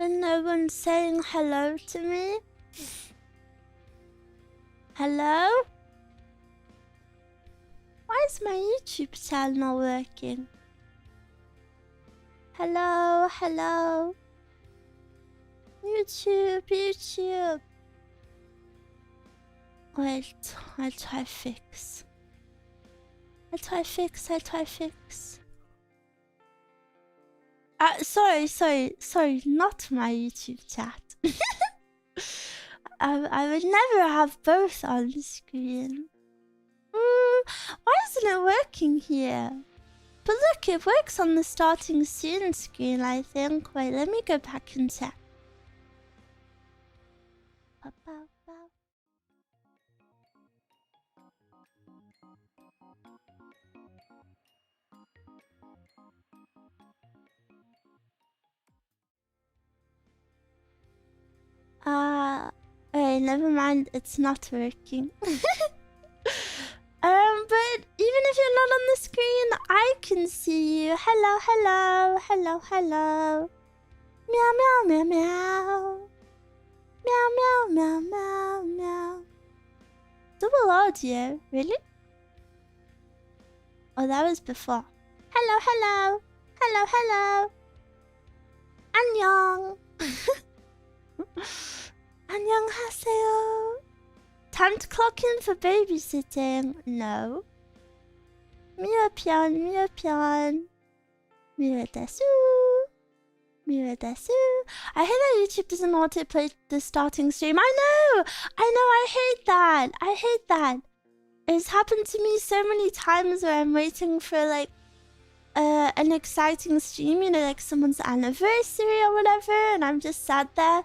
And no one's saying hello to me? Hello? Why is my YouTube channel not working? Hello, hello. YouTube. Wait, I'll try fix. I'll try fix. Sorry, not my YouTube chat. I would never have both on the screen. Why isn't it working here? But look, it works on the starting scene screen, I think. Wait, let me go back and check. Wait, never mind, it's not working. But even if you're not on the screen, I can see you. Hello. Meow. Meow. Double audio, really? Oh, that was before. Hello. Annyeong. Annyeonghaseyo. Time to clock in for babysitting. No. Miwa pyeon. Miwa desu. I hate that YouTube doesn't autoplay the starting stream. I know. I hate that. It's happened to me so many times where I'm waiting for like an exciting stream, you know, like someone's anniversary or whatever, and I'm just sat there.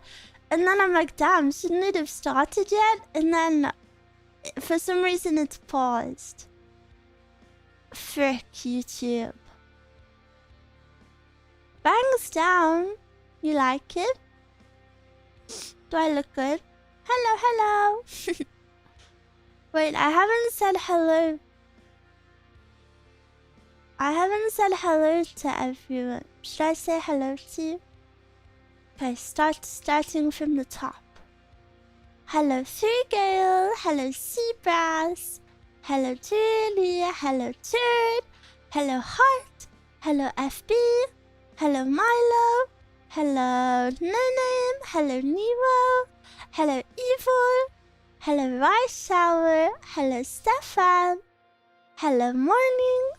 And then I'm like, damn, shouldn't it have started yet? And then, for some reason, it's paused. Frick YouTube. Bangs down. You like it? Do I look good? Hello. Wait, I haven't said hello. I haven't said hello to everyone. Should I say hello to you? Okay, starting from the top. Hello, Three Gale. Hello, Seabrass. Hello, Julie. Hello, Turd. Hello, Heart. Hello, FB. Hello, Milo. Hello, No Name. Hello, Nemo. Hello, Evil. Hello, Rice Shower. Hello, Stefan. Hello, Morning.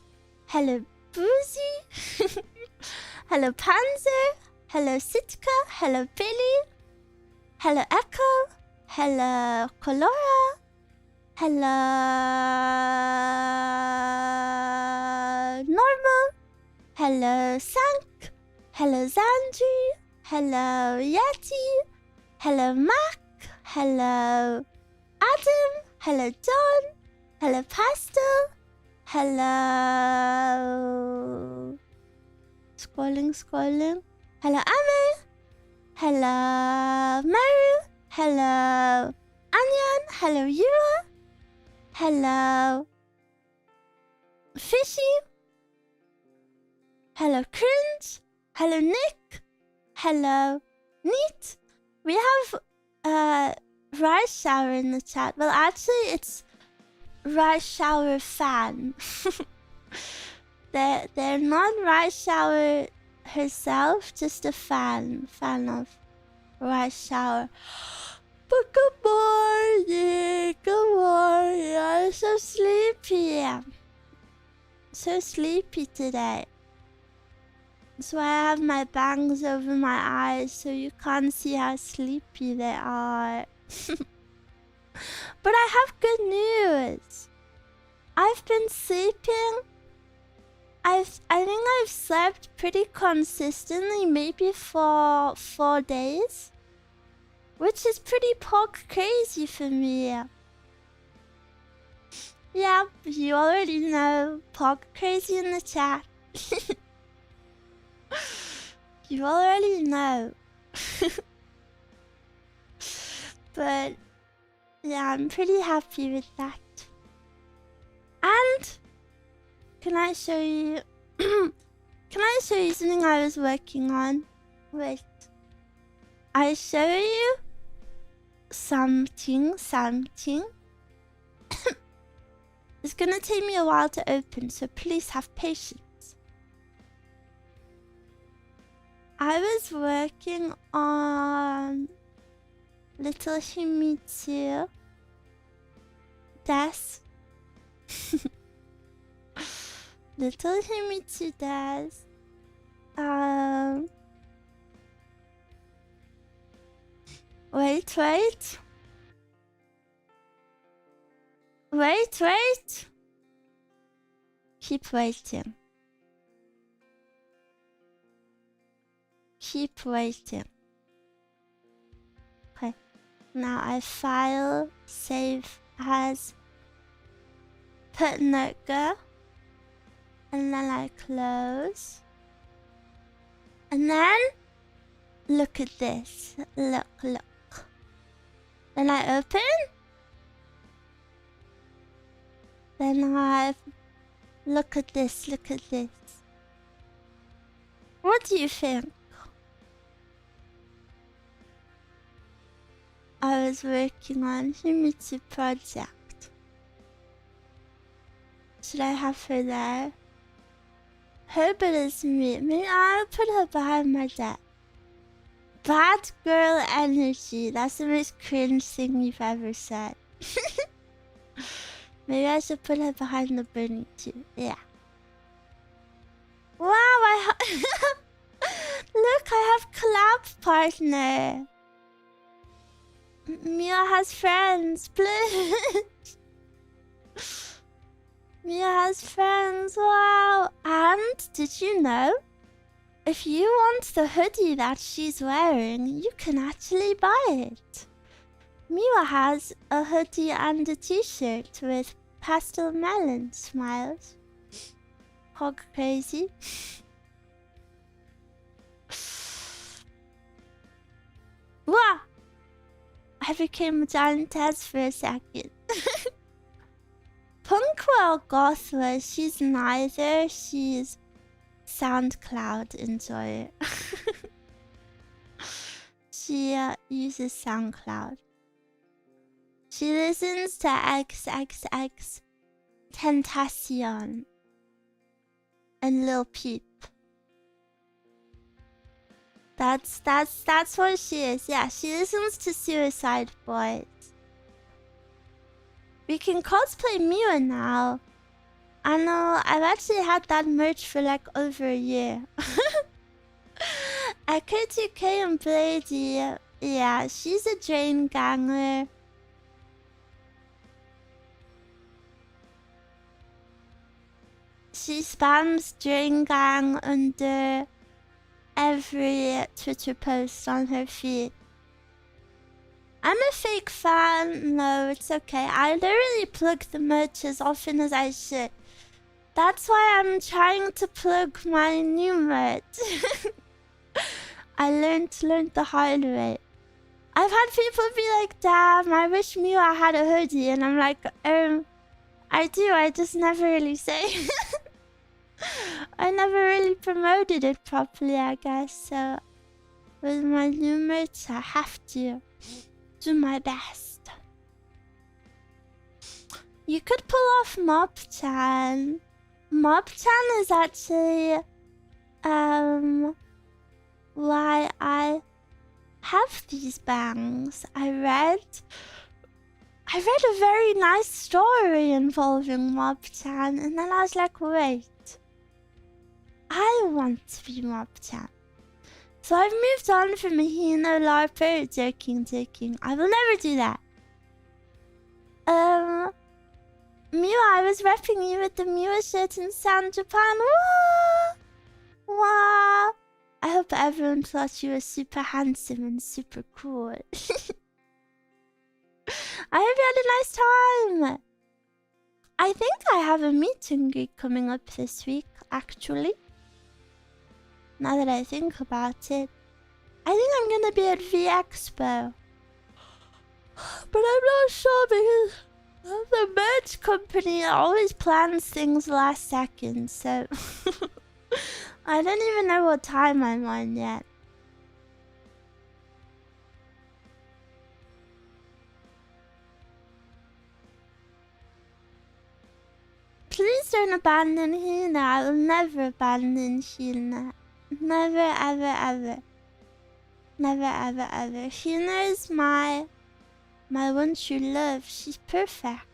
Hello, Boozy. Hello, Panzer. Hello, Sitka. Hello, Billy. Hello, Echo. Hello, Colora. Hello, Normal. Hello, Sank. Hello, Zandri. Hello, Yeti. Hello, Mac. Hello, Adam. Hello, Don. Hello, Pastel. Hello. Scrolling. Hello, Ame. Hello, Maru. Hello, Anyan. Hello, Yura. Hello, Fishy. Hello, Cringe. Hello, Nick. Hello, Neat. We have Rice Shower in the chat. Well, actually, it's Rice Shower fan. They're not Rice Shower herself, just a fan of Rice Shower. But good morning. I'm so sleepy today. That's why I have my bangs over my eyes, so you can't see how sleepy they are. But I have good news. I've been sleeping. I think I've slept pretty consistently, maybe for 4 days, which is pretty pork crazy for me. Yeah, you already know, pork crazy in the chat. You already know. But yeah, I'm pretty happy with that. And can I show you something I was working on? Wait. I show you something. It's gonna take me a while to open, so please have patience. I was working on little Himitsu desk. Little Himitsu desk. Wait. Keep waiting. Okay. Now I file, save as, put notebook, and then I close. And then, look at this. Look. Then I open. Then I look at this. What do you think? I was working on Himitsu project. Should I have her there? Her but it's me. Maybe I'll put her behind my desk. Bad girl energy. That's the most cringe thing you've ever said. Maybe I should put her behind the bunny too. Yeah. Wow, look, I have collab partner. Miwa has friends, please. Miwa has friends, wow. And did you know? If you want the hoodie that she's wearing, you can actually buy it. Miwa has a hoodie and a t-shirt with pastel melon smiles. Hog crazy. Wow! I became a giantess for a second. Punkwell Gothwa, she's neither. She's SoundCloud enjoyer. She uses SoundCloud. She listens to XXX Tentacion and Lil Peep. That's what she is. Yeah, she listens to Suicide Boys. We can cosplay Miwa now. I know, I've actually had that merch for like over a year. AK2K and Blady, yeah, she's a drain ganger. She spams drain gang under every Twitter post on her feed. I'm a fake fan. No, it's okay. I literally plug the merch as often as I should. That's why I'm trying to plug my new merch. I learned the hard way. I've had people be like, damn, I wish Miwa had a hoodie. And I'm like, I do, I just never really say. I never really promoted it properly, I guess. So, with my new merch, I have to do my best. You could pull off Mob-chan. Mob-chan is actually why I have these bangs. I read a very nice story involving Mob-chan, and then I was like, wait, I want to be Mob-chan. So I've moved on from Mahino LARPer. Joking. I will never do that. Miwa, I was repping you with the Miwa shirt in Sound Japan. Wow. I hope everyone thought you were super handsome and super cool. I hope you had a nice time. I think I have a meet and greet coming up this week, actually. Now that I think about it. I think I'm gonna be at V-Expo. But I'm not sure because the merch company always plans things last second, so I don't even know what time I'm on yet. don't abandon Hina. I will never abandon Hina. Never, ever, ever. Never, ever, ever. Hina is my one true love. She's perfect.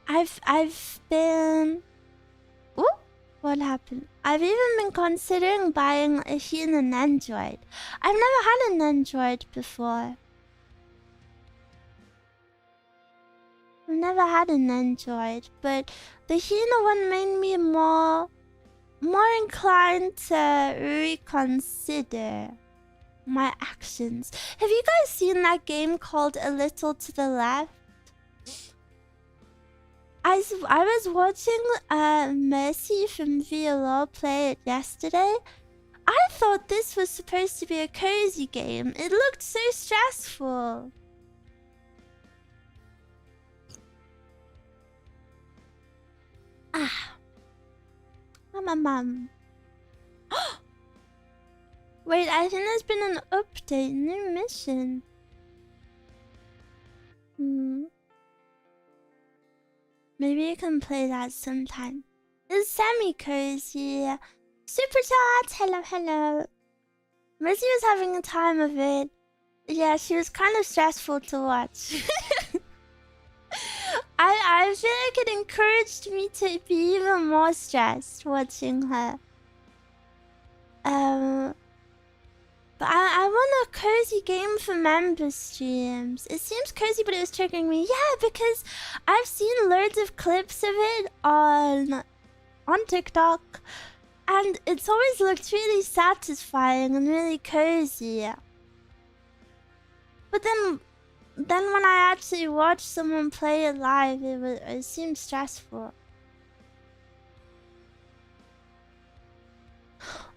I've been... Ooh, what happened? I've even been considering buying a Hina Android. I've never had an Android before. I've never had an Android, but the Hina one made me more inclined to reconsider my actions. Have you guys seen that game called A Little to the Left? I was watching Mercy from VLO play it yesterday. I thought this was supposed to be a cozy game. It looked so stressful. I'm a mum. Wait, I think there's been an update, new mission. Maybe you can play that sometime. It's semi-cozy. Super chat! Hello, hello. Mercy was having a time of it. Yeah, she was kind of stressful to watch. I feel like it encouraged me to be even more stressed watching her. But I want a cozy game for member streams. It seems cozy, but it was triggering me. Yeah, because I've seen loads of clips of it on TikTok, and it's always looked really satisfying and really cozy. But then when I actually watched someone play it live, it seemed stressful.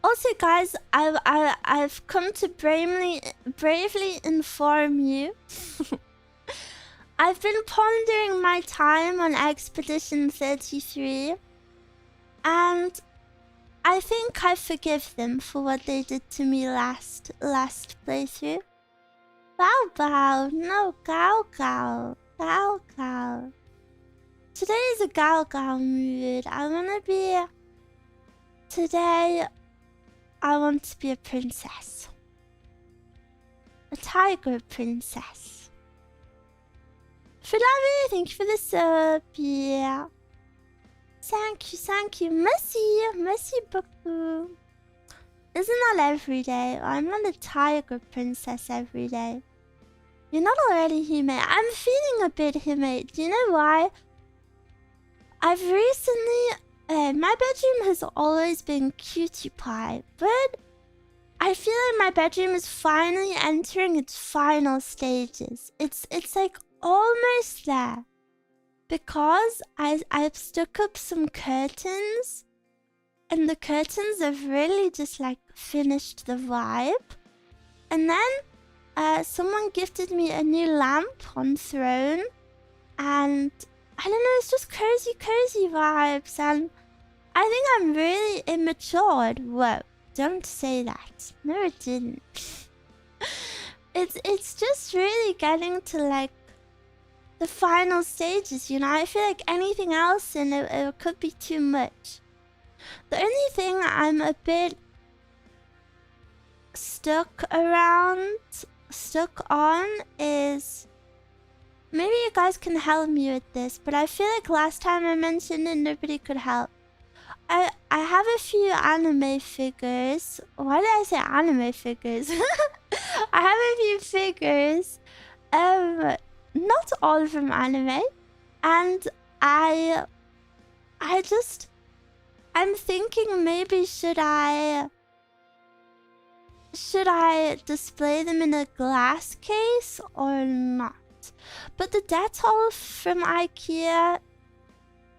Also, guys, I've come to bravely inform you. I've been pondering my time on Expedition 33, and I think I forgive them for what they did to me last playthrough. Bow bow, no gao gao, gao gao. Today is a gao gao mood. Today, I want to be a princess. A tiger princess. Flavi, thank you for the sub. Yeah. Thank you. Merci beaucoup. Isn't that every day? I'm not a tiger princess every day. You're not already Hime. I'm feeling a bit Hime. Do you know why? I've recently... my bedroom has always been cutie pie, but I feel like my bedroom is finally entering its final stages. It's like almost there. Because I've stuck up some curtains, and the curtains have really just like finished the vibe. And then someone gifted me a new lamp on throne, and I don't know, it's just cozy vibes, and I think I'm really immature. Whoa, don't say that. No, it didn't. It's just really getting to like the final stages, you know? I feel like anything else in it could be too much. The only thing I'm a bit stuck on is... Maybe you guys can help me with this, but I feel like last time I mentioned it, nobody could help. I have a few anime figures. Why did I say anime figures? I have a few figures. Not all from anime. And I'm thinking maybe should I display them in a glass case or not? But the Dettol from IKEA,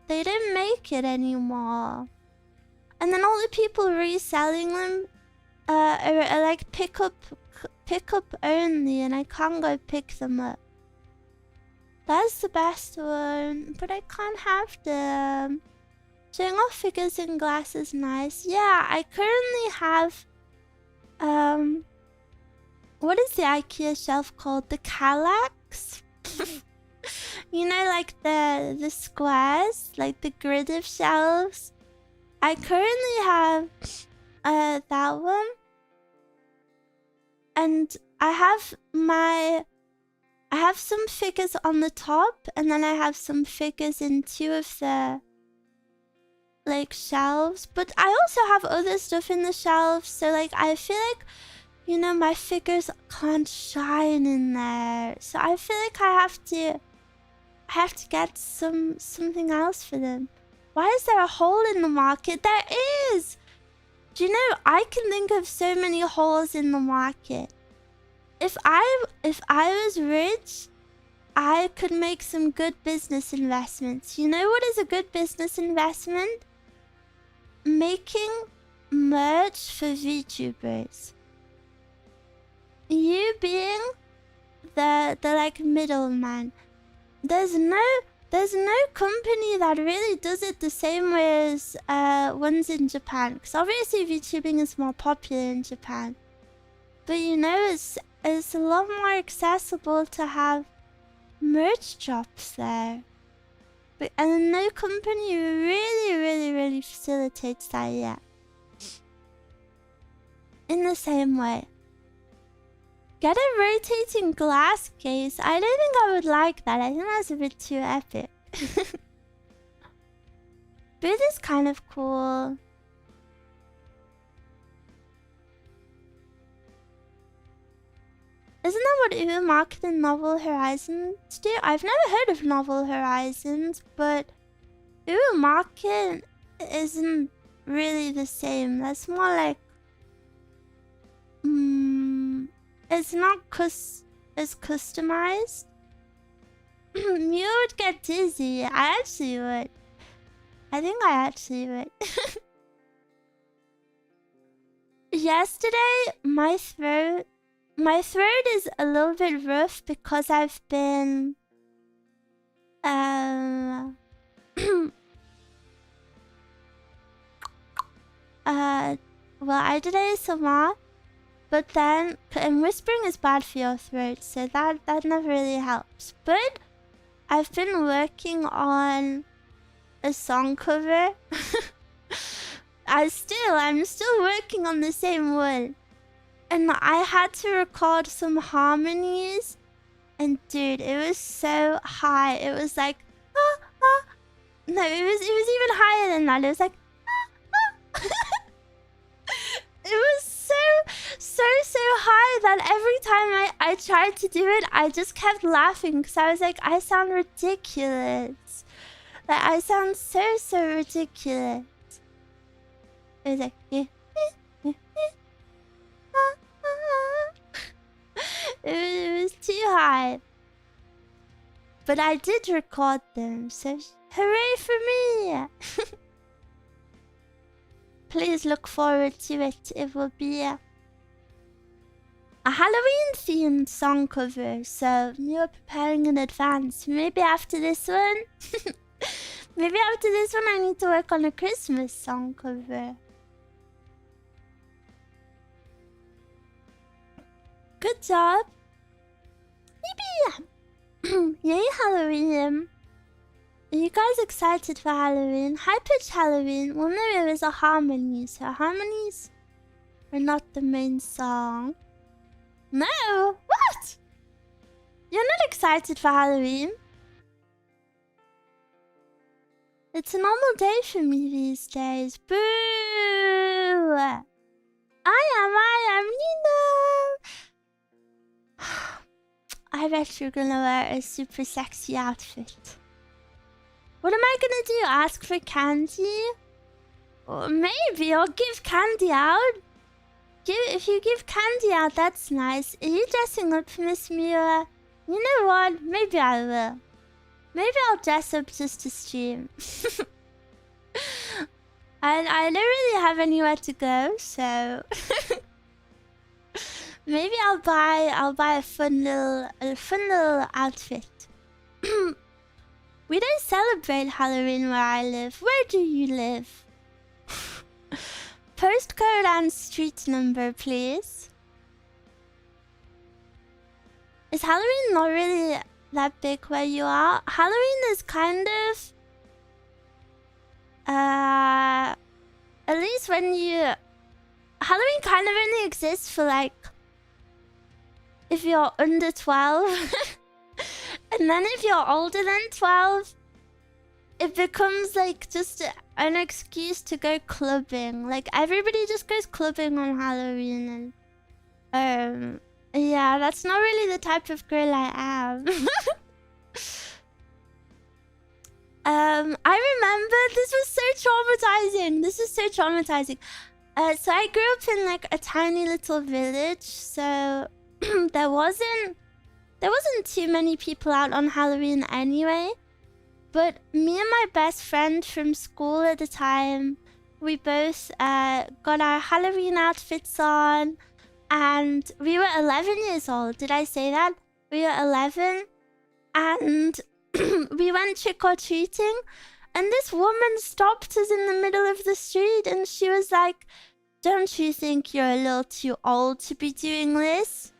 they didn't make it anymore. And then all the people reselling them are like pick up only, and I can't go pick them up. That's the best one, but I can't have them. Showing off figures in glass is nice. Yeah, I currently have what is the IKEA shelf called? The Kallax? You know, like the squares, like the grid of shelves. I currently have that one, and I have some figures on the top, and then I have some figures in two of the like shelves. But I also have other stuff in the shelves, so like I feel like, you know, my figures can't shine in there. So I feel like I have to get something else for them. Why is there a hole in the market? There is! Do you know, I can think of so many holes in the market. If I was rich, I could make some good business investments. You know what is a good business investment? Making merch for VTubers. You being the like middleman. There's no company that really does it the same way as ones in Japan. Because obviously VTubing is more popular in Japan. But you know, it's a lot more accessible to have merch drops there. And no company really facilitates that yet. In the same way. Get a rotating glass case. I don't think I would like that. I think that's a bit too epic. Booth is kind of cool. Isn't that what Uwe marketed in Novel Horizons do? I've never heard of Novel Horizons, but Uwe Market isn't really the same. That's more like... it's not as customized. You would get dizzy. I actually would. I think I actually would. Yesterday, my throat is a little bit rough because I've been well, I did ASMR, but then, and whispering is bad for your throat, so that never really helps. But I've been working on a song cover. I'm still working on the same one. And I had to record some harmonies. And dude, it was so high. It was like, no, it was even higher than that. It was like, it was so high that every time I tried to do it, I just kept laughing because I was like, I sound ridiculous. Like, I sound so ridiculous. It was like, it was too high. But I did record them, so hooray for me! Please look forward to it. It will be a Halloween-themed song cover, so you're preparing in advance. Maybe after this one... Maybe after this one I need to work on a Christmas song cover. Good job! Yippee! Yay, Halloween! Are you guys excited for Halloween? High-pitched Halloween? Well, no, it was a harmony, so harmonies are not the main song. No! What? You're not excited for Halloween? It's a normal day for me these days. Boo! I am, you know! I bet you're gonna wear a super sexy outfit. What am I gonna do? Ask for candy? Or maybe I'll give candy out. If you give candy out, that's nice. Are you dressing up, Miss Miwa? You know what? Maybe I will. Maybe I'll dress up just to stream. I don't really have anywhere to go, so maybe I'll buy a fun little outfit. We don't celebrate Halloween where I live. Where do you live? Postcode and street number, please. Is Halloween not really that big where you are. Halloween is kind of at least when you Halloween kind of only exists for like if you're under 12. And then if you're older than 12, it becomes like just an excuse to go clubbing. Like everybody just goes clubbing on Halloween, and yeah, that's not really the type of girl I am. I remember this was so traumatizing. This is so traumatizing. So I grew up in like a tiny little village, so there wasn't too many people out on Halloween anyway. But me and my best friend from school at the time, we both got our Halloween outfits on, and we were 11 years old. Did I say that? We were 11, and we went trick-or-treating, and this woman stopped us in the middle of the street, and she was like, "Don't you think you're a little too old to be doing this?"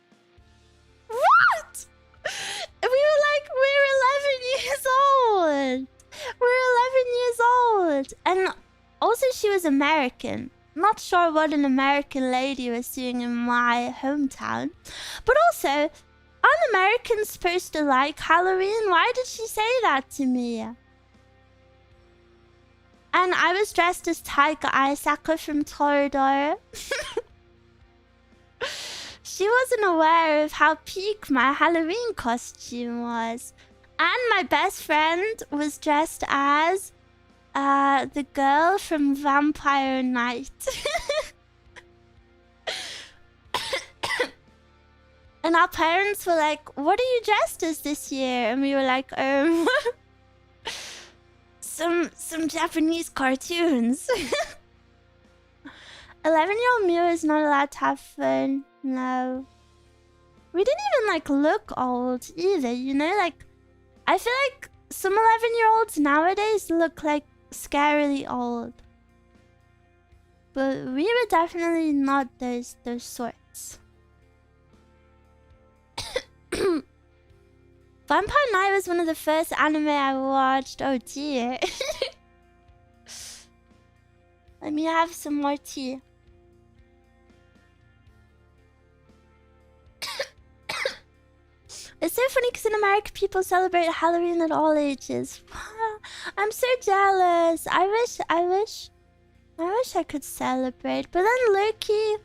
What? We were like, we're 11 years old. We're 11 years old. And also she was American. Not sure what an American lady was doing in my hometown. But also, aren't Americans supposed to like Halloween? Why did she say that to me? And I was dressed as Tiger Isaka from Toradora. She wasn't aware of how peak my Halloween costume was. And my best friend was dressed as the girl from Vampire Night. And our parents were like, "What are you dressed as this year?" And we were like, some Japanese cartoons. 11-year-old Miwa is not allowed to have fun. No. We didn't even like look old either, you know? Like, I feel like some 11-year-olds nowadays look like scarily old. But we were definitely not those sorts. Vampire Night was one of the first anime I watched. Oh dear. Let me have some more tea. It's so funny because in America people celebrate Halloween at all ages. I'm so jealous. I wish I could celebrate. But then low-key,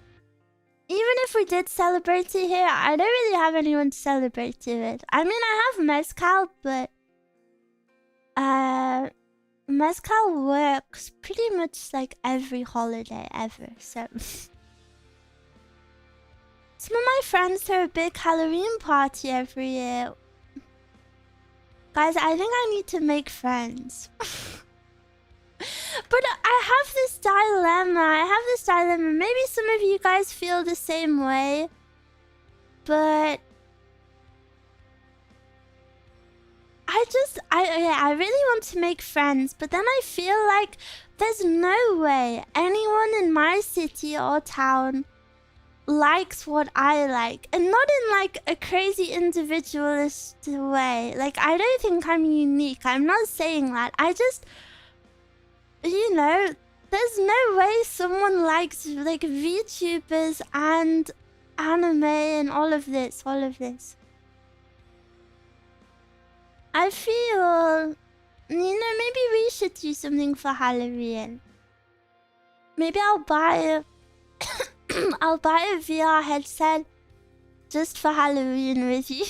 even if we did celebrate it here, I don't really have anyone to celebrate it with. I mean, I have Mezcal, but Mezcal works pretty much like every holiday ever, so... Some of my friends throw a big Halloween party every year. Guys, I think I need to make friends. But I have this dilemma. Maybe some of you guys feel the same way. But... I really want to make friends, but then I feel like there's no way anyone in my city or town likes what I like. And not in like a crazy individualist way. Like, I don't think I'm unique. I'm not saying that. I just... You know, there's no way someone likes like VTubers and anime and all of this. I feel, you know, maybe we should do something for Halloween. Maybe I'll buy a VR headset just for Halloween with you.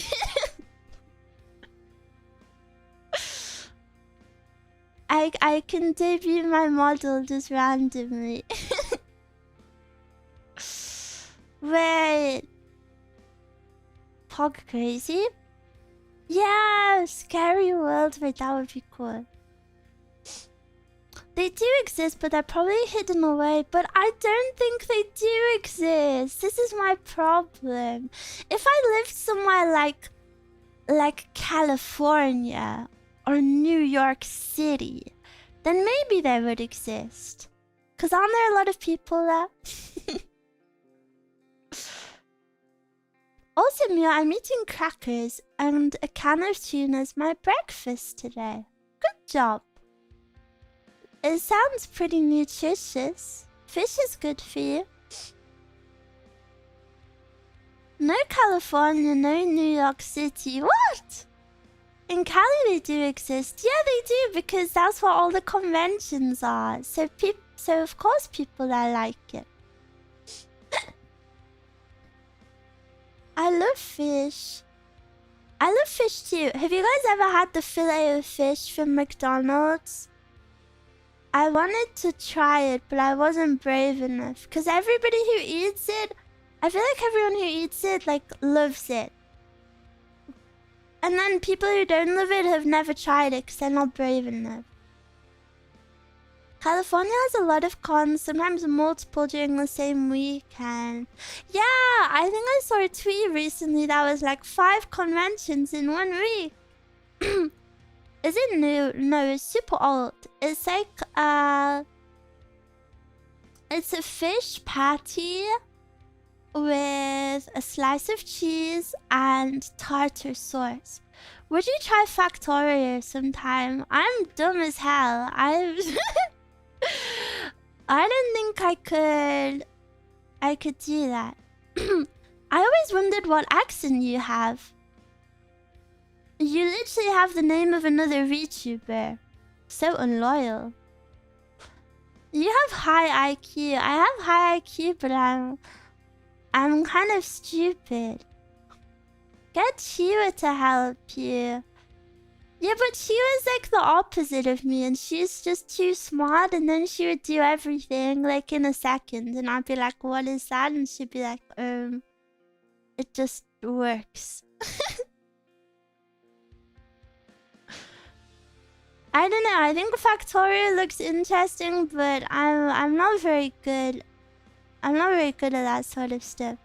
I can debut my model just randomly. Wait. Pog crazy? Yeah, scary world. Wait, that would be cool. They do exist, but they're probably hidden away. But I don't think they do exist. This is my problem. If I lived somewhere like California or New York City, then maybe they would exist. Cause aren't there a lot of people there? Also, Miwa, I'm eating crackers and a can of tuna as my breakfast today. Good job. It sounds pretty nutritious. Fish is good for you. No California, no New York City. What? In Cali they do exist. Yeah, they do, because that's what all the conventions are. So of course people are like it. I love fish. I love fish too. Have you guys ever had the fillet of fish from McDonald's? I wanted to try it, but I wasn't brave enough. Because everybody who eats it, I feel like everyone who eats it, like, loves it. And then people who don't love it have never tried it because they're not brave enough. California has a lot of cons, sometimes multiple during the same weekend. Yeah, I think I saw a tweet recently that was like 5 conventions in 1 week. Is it new? No, it's super old. It's like, it's a fish patty with a slice of cheese and tartar sauce. Would you try Factorio sometime? I'm dumb as hell. I don't think I could do that. I always wondered what accent you have. You literally have the name of another VTuber. So unloyal. You have high IQ. I have high IQ, but I'm kind of stupid. Get Chiwa to help you. Yeah, but Chiwa's like the opposite of me, and she's just too smart, and then she would do everything like in a second, and I'd be like, what is that? And she'd be like, it just works. I don't know, I think Factorio looks interesting, but I'm not very good. I'm not very good at that sort of stuff.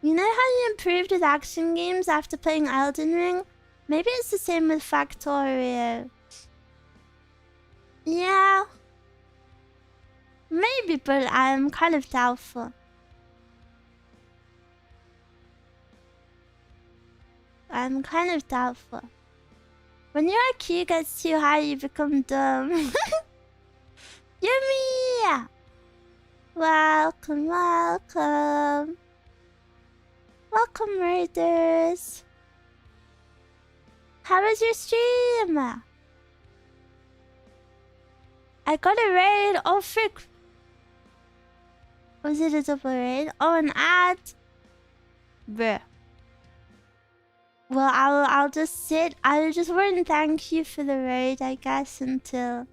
You know how you improved with action games after playing Elden Ring? Maybe it's the same with Factorio. Yeah. Maybe, but I'm kind of doubtful. I'm kind of doubtful. When your IQ gets too high, you become dumb. Yummy! Welcome, welcome. Welcome, raiders. How was your stream? I got a raid. Oh, frick. Was it a double raid? Oh, an ad. Bruh. Well, I'll just sit. I'll just wait and thank you for the raid, I guess, until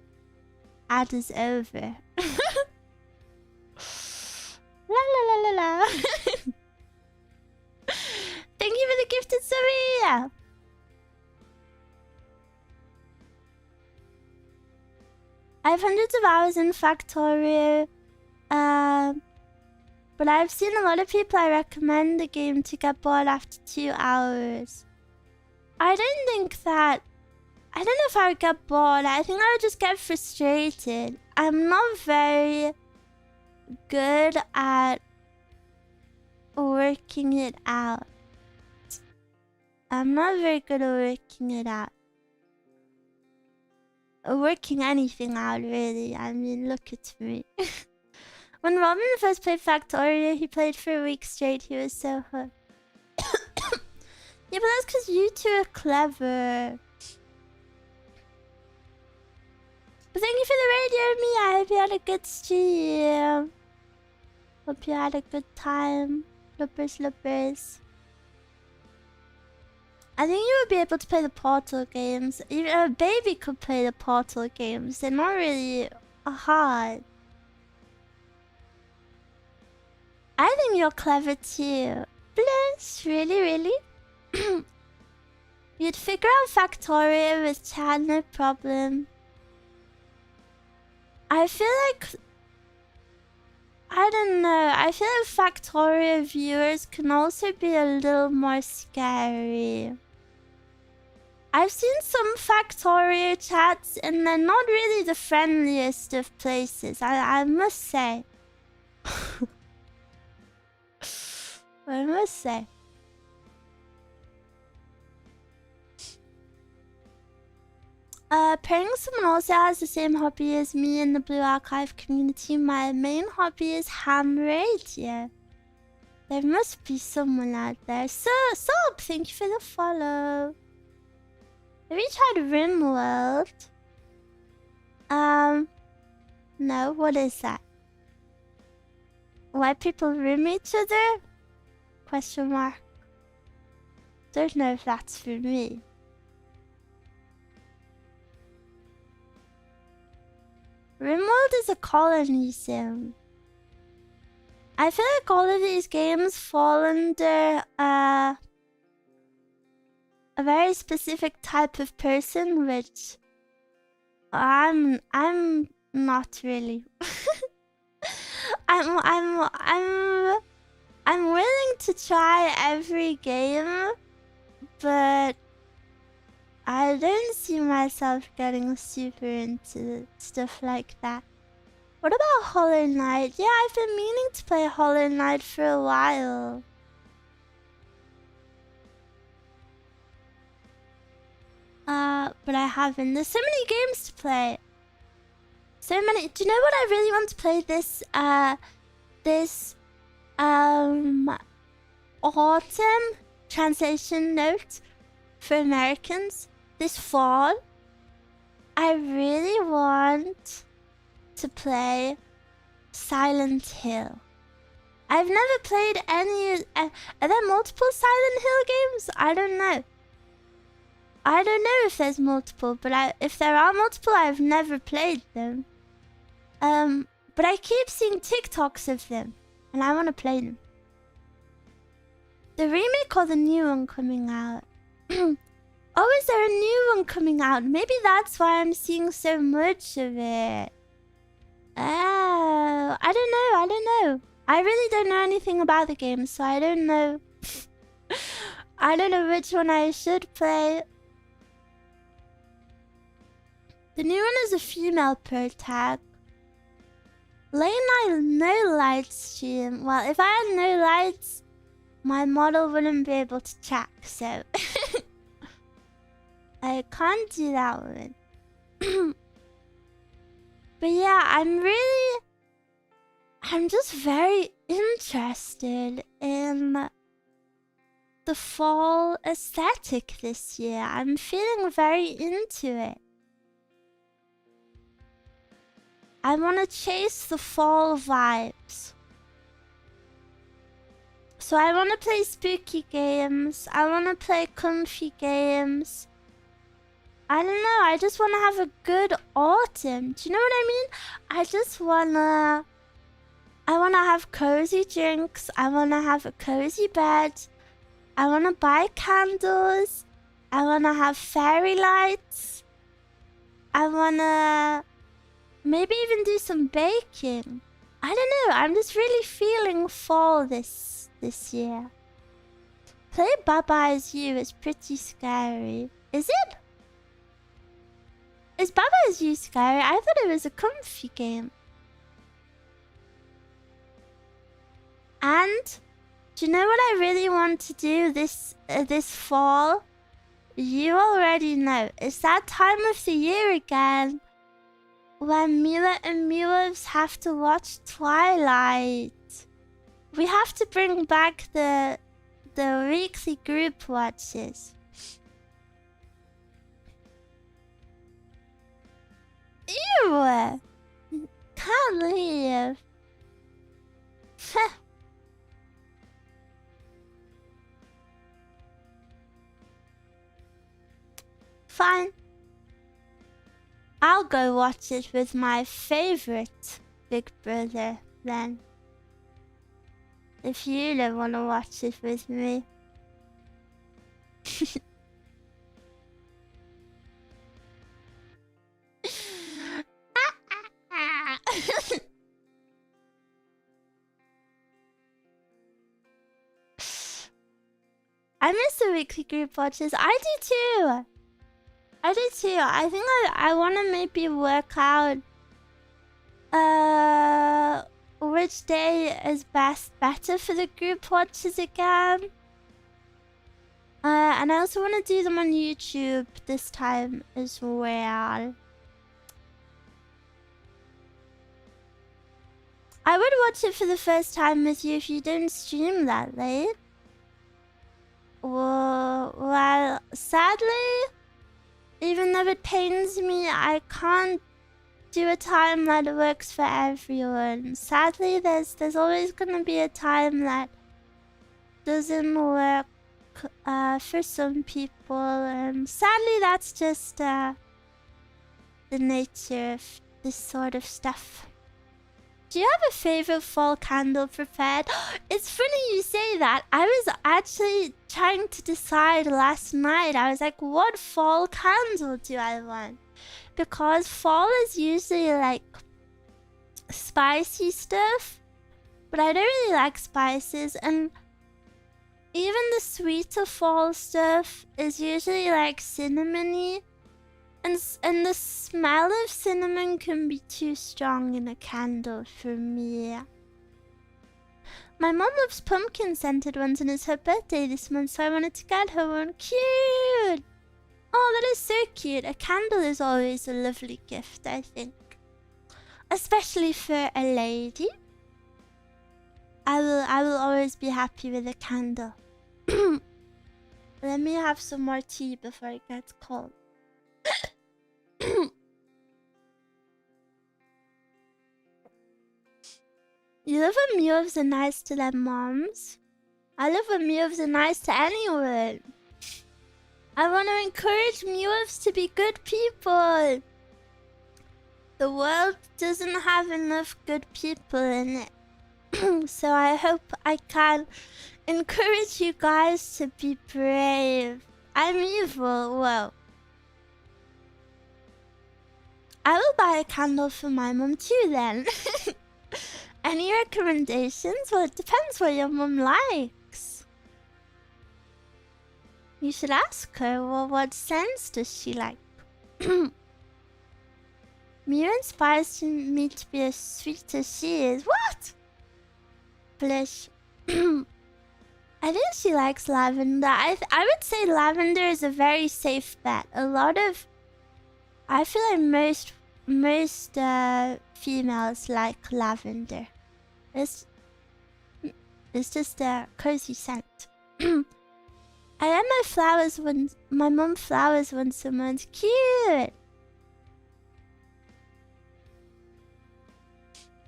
ad is over. La la la la la. Thank you for the gifted Sophia. I have hundreds of hours in Factorio, but I've seen a lot of people I recommend the game to get bored after 2 hours. I don't know if I would get bored. I think I would just get frustrated. I'm not very good at working it out. I'm not very good at working it out. Working anything out, really. I mean, look at me. When Robin first played Factorio, he played for a week straight. He was so hooked. Yeah, but that's because you two are clever. But thank you for the radio, me. I hope you had a good stream. Hope you had a good time. Loopers, loopers. I think you would be able to play the Portal games. Even a baby could play the Portal games. They're not really hard. I think you're clever too. Bless, really, really? You'd figure out Factorio with chat, no problem. I feel like... I don't know. I feel like Factorio viewers can also be a little more scary. I've seen some Factorio chats and they're not really the friendliest of places, I must say. What must say? Pairing someone else that has the same hobby as me in the Blue Archive community. My main hobby is ham radio. There must be someone out there. So, Sob, thank you for the follow. Have you tried RimWorld? No, what is that? Why people rim each other? Question mark. Don't know if that's for me. RimWorld is a colony sim. I feel like all of these games fall under a very specific type of person, which I'm not really. I'm willing to try every game, but I don't see myself getting super into stuff like that. What about Hollow Knight? Yeah, I've been meaning to play Hollow Knight for a while. But I haven't. There's so many games to play. So many. Do you know what I really want to play this autumn? Translation note for Americans. This fall, I really want to play Silent Hill. I've never played any. Are there multiple Silent Hill games? I don't know. I don't know if there's multiple, but if there are multiple, I've never played them. But I keep seeing TikToks of them, and I want to play them. The remake or the new one coming out? Oh, is there a new one coming out? Maybe that's why I'm seeing so much of it. Oh, I don't know. I really don't know anything about the game, so I don't know. I don't know which one I should play. The new one is a female pro tag. Late night, no light stream. Well, if I had no lights, my model wouldn't be able to track, so I can't do that one. But yeah, I'm just very interested in the fall aesthetic this year. I'm feeling very into it. I want to chase the fall vibes. So I want to play spooky games. I want to play comfy games. I don't know. I just want to have a good autumn. Do you know what I mean? I want to have cozy drinks. I want to have a cozy bed. I want to buy candles. I want to have fairy lights. I want to maybe even do some baking. I don't know. I'm just really feeling fall this year. Play Baba Is You. It's pretty scary. Is it? Is Baba Is You scary? I thought it was a comfy game. And do you know what I really want to do this fall? You already know. It's that time of the year again when Miwa and Miwas have to watch Twilight. We have to bring back the weekly group watches. Ew! Can't leave. Fine. I'll go watch it with my favorite Big Brother then. If you don't want to watch it with me. I miss the weekly group watches. I do too. I think I want to maybe work out which day is better for the group watches again. And I also want to do them on YouTube this time as well. I would watch it for the first time with you if you didn't stream that late. Well, sadly, even though it pains me, I can't do a time that works for everyone. Sadly, there's always gonna be a time that doesn't work for some people, and sadly, that's just the nature of this sort of stuff. Do you have a favorite fall candle prepared? It's funny you say that. I was actually trying to decide last night. I was like, what fall candle do I want? Because fall is usually like spicy stuff, but I don't really like spices, and even the sweeter fall stuff is usually like cinnamony. And the smell of cinnamon can be too strong in a candle for me. My mom loves pumpkin scented ones, and it's her birthday this month, so I wanted to get her one. Cute! Oh, that is so cute. A candle is always a lovely gift, I think. Especially for a lady. I will always be happy with a candle. Let me have some more tea before it gets cold. You love when Miwas are nice to their moms? I love when Miwas are nice to anyone. I want to encourage Miwas to be good people. The world doesn't have enough good people in it. So I hope I can encourage you guys to be brave. I'm evil, whoa. I will buy a candle for my mum too then. Any recommendations? Well, it depends what your mum likes. You should ask her, well, what scents does she like? Mira inspires me to be as sweet as she is. What? Blush. I think she likes lavender. I would say lavender is a very safe bet. I feel like most females like lavender. It's just a cozy scent. I like my flowers when my mom flowers when someone's cute.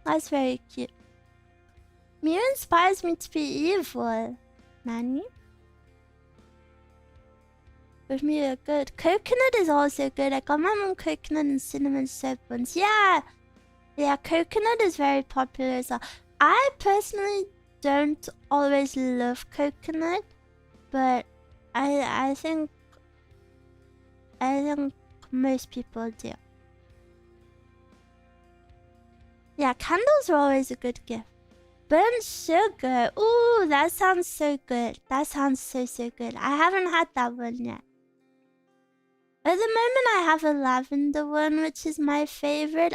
That's very cute. Mira inspires me to be evil. Nani? With me a good coconut is also good. I got my mom coconut and cinnamon soap ones. Yeah, coconut is very popular as well. I personally don't always love coconut, but I think most people do. Yeah, candles are always a good gift. Burnt sugar. Ooh, that sounds so good. That sounds so good. I haven't had that one yet. At the moment, I have a lavender one, which is my favorite.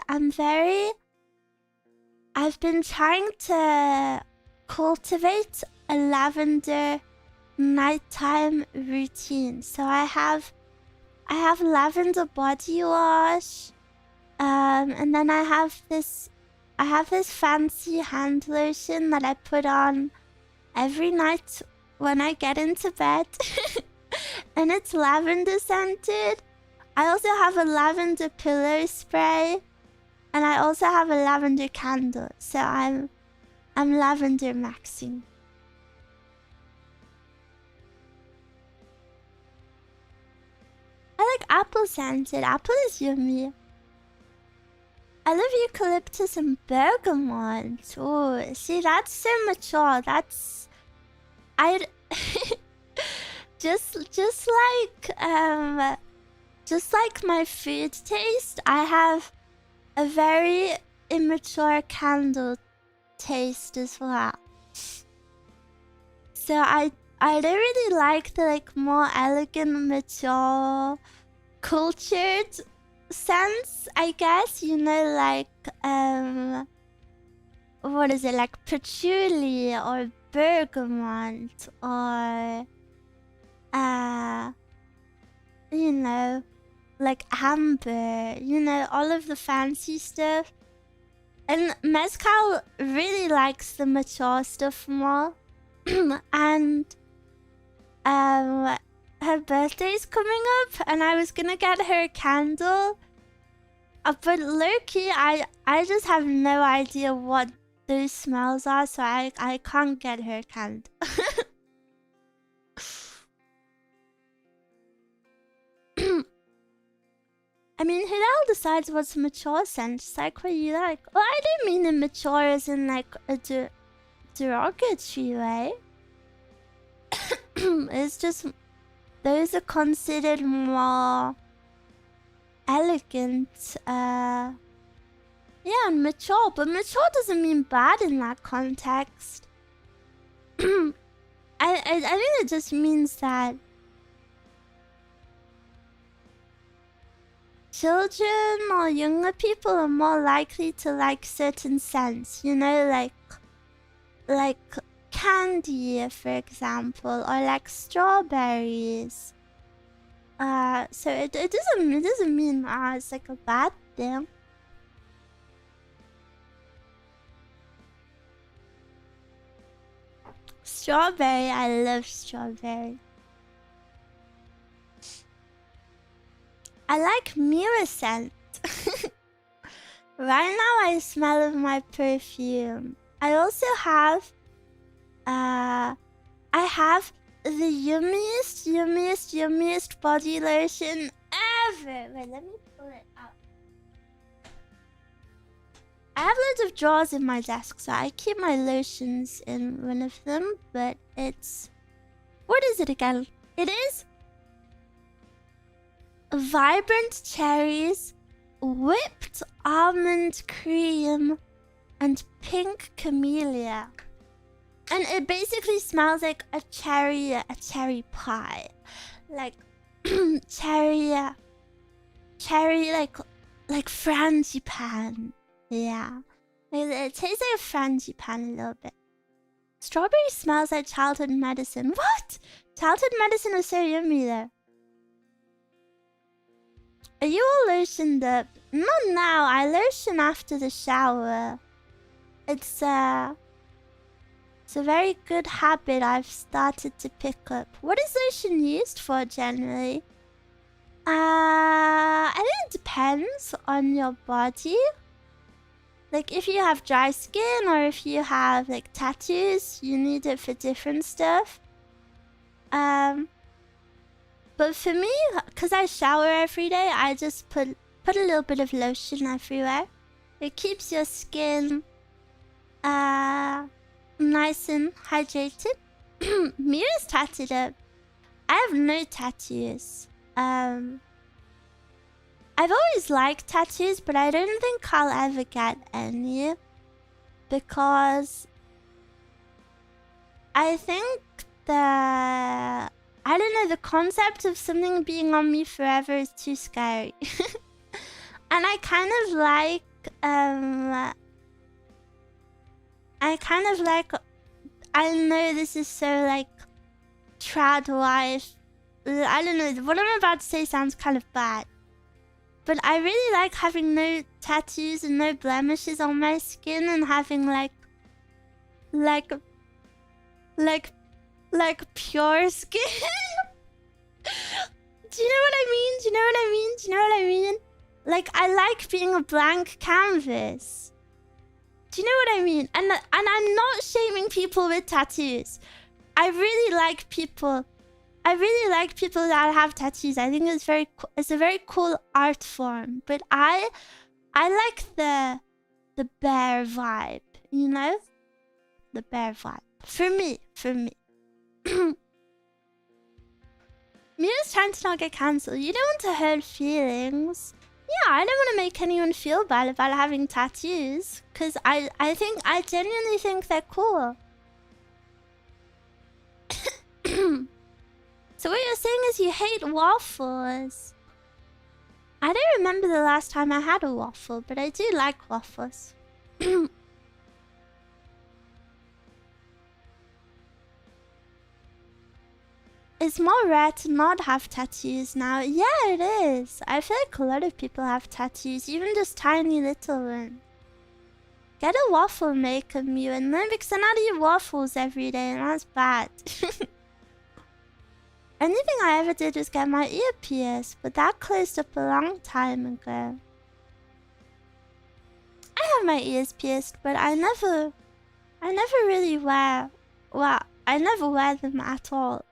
I've been trying to cultivate a lavender nighttime routine. So I have lavender body wash, and then I have this fancy hand lotion that I put on every night when I get into bed. And it's lavender scented. I also have a lavender pillow spray, and I also have a lavender candle. So I'm lavender maxing. I like apple scented. Apple is yummy. I love eucalyptus and bergamot. Oh, see, that's so mature. That's just like my food taste, I have a very immature candle taste as well. So I don't really like the more elegant, mature, cultured scents, I guess, what is it, like patchouli or bergamot or you know, like amber, you know, all of the fancy stuff. And Mezcal really likes the mature stuff more. And her birthday's coming up and I was gonna get her a candle. But low-key, I just have no idea what those smells are, so I can't get her a candle. I mean, who the hell decides what's mature scent? Just like what you like. Well, I don't mean immature as in like a derogatory way. It's just those are considered more elegant, yeah, and mature. But mature doesn't mean bad in that context. I think it just means that children or younger people are more likely to like certain scents, you know, like candy, for example, or like strawberries. So it doesn't mean it's like a bad thing. Strawberry, I love strawberry. I like Miwa scent. Right now I smell of my perfume. I also have I have the yummiest body lotion ever. Wait, let me pull it out. I have loads of drawers in my desk, so I keep my lotions in one of them, but it's... What is it again? It is vibrant cherries, whipped almond cream, and pink camellia. And it basically smells like a cherry pie. Like cherry like frangipane. Yeah. It tastes like a frangipane a little bit. Strawberry smells like childhood medicine. What? Childhood medicine is so yummy though. Are you all lotioned up? Not now. I lotion after the shower. It's a very good habit I've started to pick up. What is lotion used for generally? I think it depends on your body. Like if you have dry skin or if you have like tattoos, you need it for different stuff. But for me, because I shower every day, I just put a little bit of lotion everywhere. It keeps your skin nice and hydrated. Mira's tattooed up. I have no tattoos. I've always liked tattoos, but I don't think I'll ever get any. Because I think I don't know, the concept of something being on me forever is too scary. And I kind of like, I know this is so like trad wife. I don't know, what I'm about to say sounds kind of bad. But I really like having no tattoos and no blemishes on my skin and having like pure skin. Do you know what I mean? Do you know what I mean? Do you know what I mean? Like, I like being a blank canvas. Do you know what I mean? And I'm not shaming people with tattoos. I really like people that have tattoos. I think it's a very cool art form. But I like the bear vibe, you know? The bear vibe. For me. Mia's trying to not get cancelled. You don't want to hurt feelings. Yeah, I don't want to make anyone feel bad about having tattoos. Because I genuinely think they're cool. So what you're saying is you hate waffles. I don't remember the last time I had a waffle, but I do like waffles. It's more rare to not have tattoos now. Yeah, it is. I feel like a lot of people have tattoos, even just tiny little ones. Get a waffle maker, Miwa, and then because I not eat waffles every day, and that's bad. Anything I ever did was get my ear pierced, but that closed up a long time ago. I have my ears pierced, but I never really wear. Well, I never wear them at all.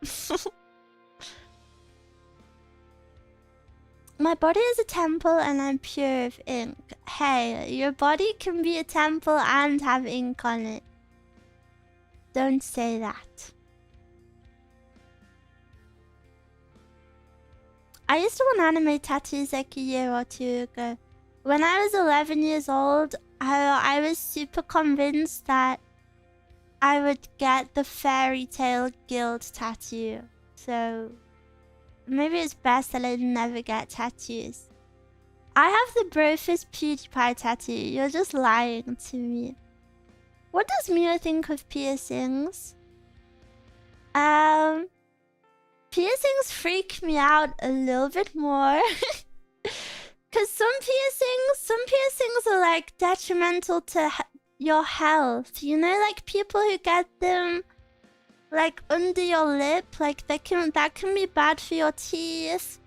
My body is a temple and I'm pure of ink. Hey, your body can be a temple and have ink on it. Don't say that. I used to want anime tattoos like a year or two ago. When I was 11 years old, I was super convinced that I would get the Fairy Tail Guild tattoo. So maybe it's best that I never get tattoos. I have the Brofist PewDiePie tattoo. You're just lying to me. What does Miwa think of piercings? Piercings freak me out a little bit more. Cause some piercings are like detrimental to your health. You know, like people who get them like under your lip, like that can be bad for your teeth.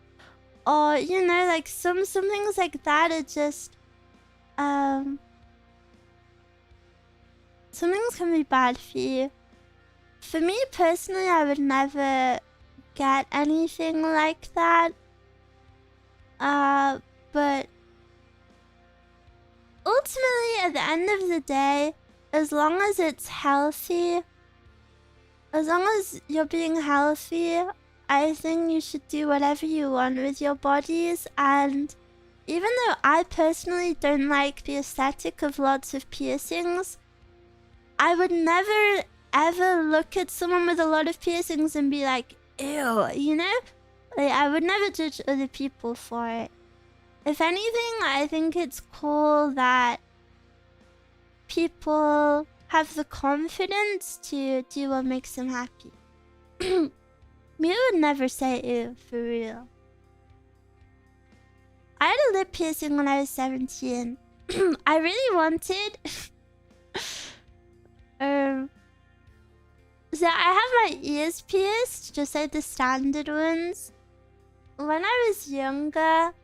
Or you know, like some things like that are just some things can be bad for you. For me personally, I would never get anything like that. But ultimately, at the end of the day, as long as it's healthy, as long as you're being healthy, I think you should do whatever you want with your bodies. And even though I personally don't like the aesthetic of lots of piercings, I would never ever look at someone with a lot of piercings and be like, ew, you know? Like, I would never judge other people for it. If anything, I think it's cool that people have the confidence to do what makes them happy. Me would never say ew, for real. I had a lip piercing when I was 17. I really wanted... So I have my ears pierced, just like the standard ones. When I was younger,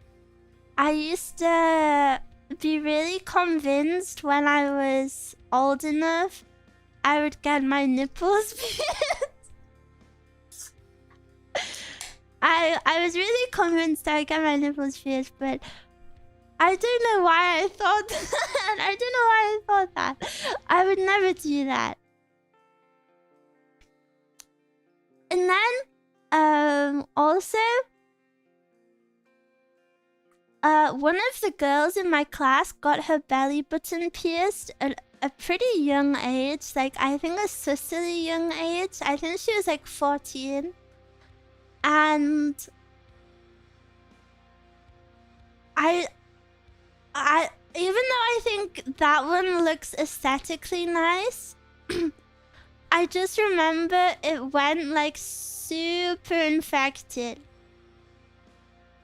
I used to be really convinced when I was old enough, I would get my nipples pierced. I was really convinced I would get my nipples pierced, but I don't know why I thought that. I don't know why I thought that. I would never do that. And then, also, one of the girls in my class got her belly button pierced at a pretty young age. Like, I think a sussily young age. I think she was like 14. And even though I think that one looks aesthetically nice, I just remember it went like super infected.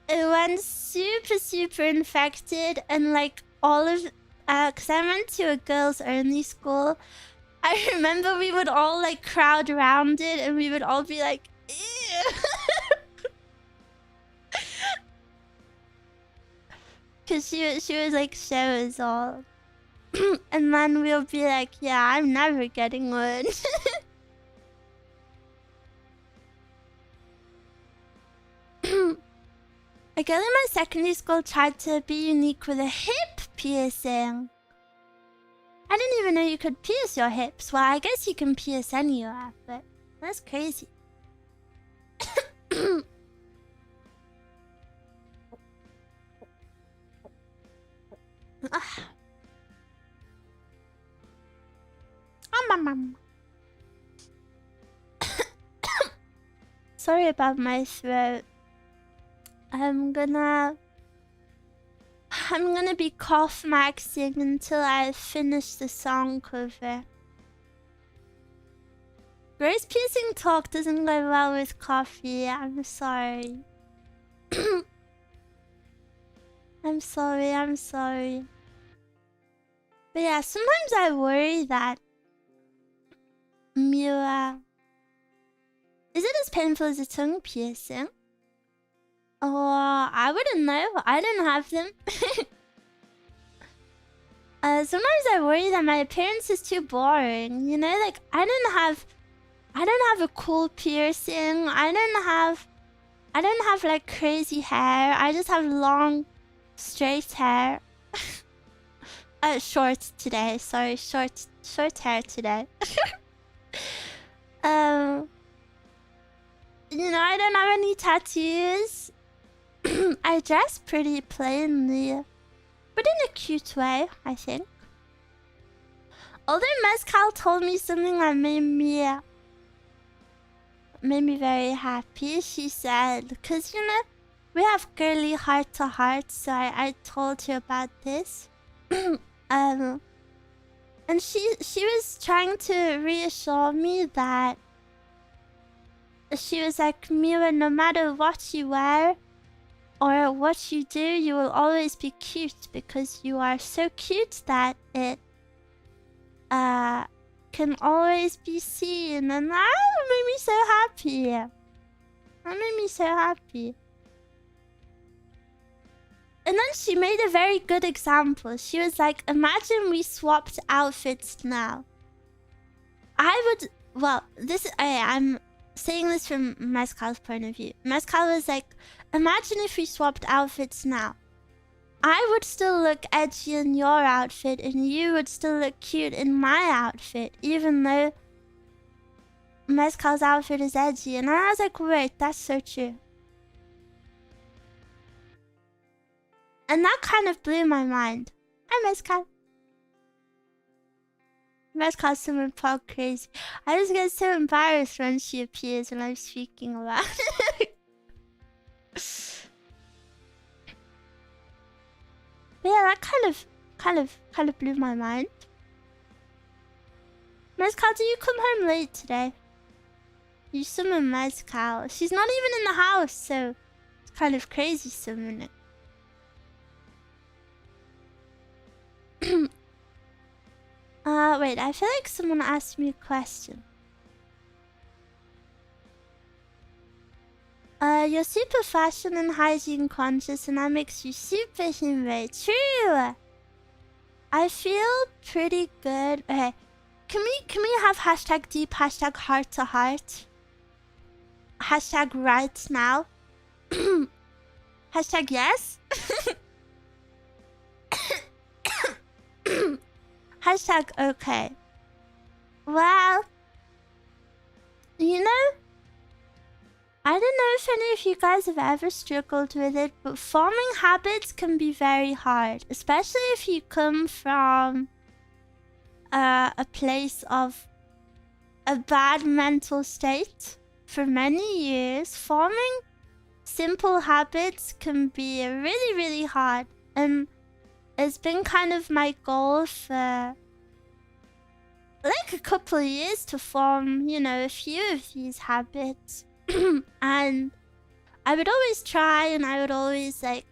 It went super infected, and like all of cause I went to a girls only school. I remember we would all like crowd around it and we would all be like, ew. Cause she was like so all. And then we'll be like, yeah, I'm never getting one. A girl in my secondary school tried to be unique with a hip piercing. I didn't even know you could pierce your hips. Well, I guess you can pierce anywhere, but that's crazy. Sorry about my throat. I'm gonna be cough maxing until I finish the song cover. Grace piercing talk doesn't go well with coffee. I'm sorry. I'm sorry. But yeah, sometimes I worry that Miwa... Is it as painful as a tongue piercing? Oh, I wouldn't know. I didn't have them. Sometimes I worry that my appearance is too boring. You know, like I don't have a cool piercing. I don't have like crazy hair. I just have long, straight hair. Short today. Sorry, short hair today. You know, I don't have any tattoos. I dress pretty plainly, but in a cute way, I think. Although Mezcal told me something that made me very happy. She said, because you know, we have girly heart to heart, so I told her about this. And she was trying to reassure me that she was like, Miwa, no matter what you wear or what you do, you will always be cute because you are so cute that it can always be seen. And that made me so happy. That made me so happy. And then she made a very good example. She was like, imagine we swapped outfits now. Well, I'm saying this from Mezcal's point of view. Mezcal was like, imagine if we swapped outfits now. I would still look edgy in your outfit and you would still look cute in my outfit, even though Mezcal's outfit is edgy. And I was like, wait, that's so true. And that kind of blew my mind. Hi, Mezcal. Mezcal's so Paul crazy. I just get so embarrassed when she appears when I'm speaking about it. But yeah, that kind of blew my mind. Mezcal, do you come home late today? You summon Mezcal. She's not even in the house, so it's kind of crazy summoning. Wait, I feel like someone asked me a question. You're super fashion and hygiene conscious and that makes you super hime. True! I feel pretty good. Okay, can we have hashtag deep, hashtag heart to heart? Hashtag right now? Hashtag yes? Hashtag okay. Well, you know, I don't know if any of you guys have ever struggled with it, but forming habits can be very hard, especially if you come from a place of a bad mental state for many years. Forming simple habits can be really, really hard, and it's been kind of my goal for like a couple of years to form, you know, a few of these habits. And I would always try and I would always like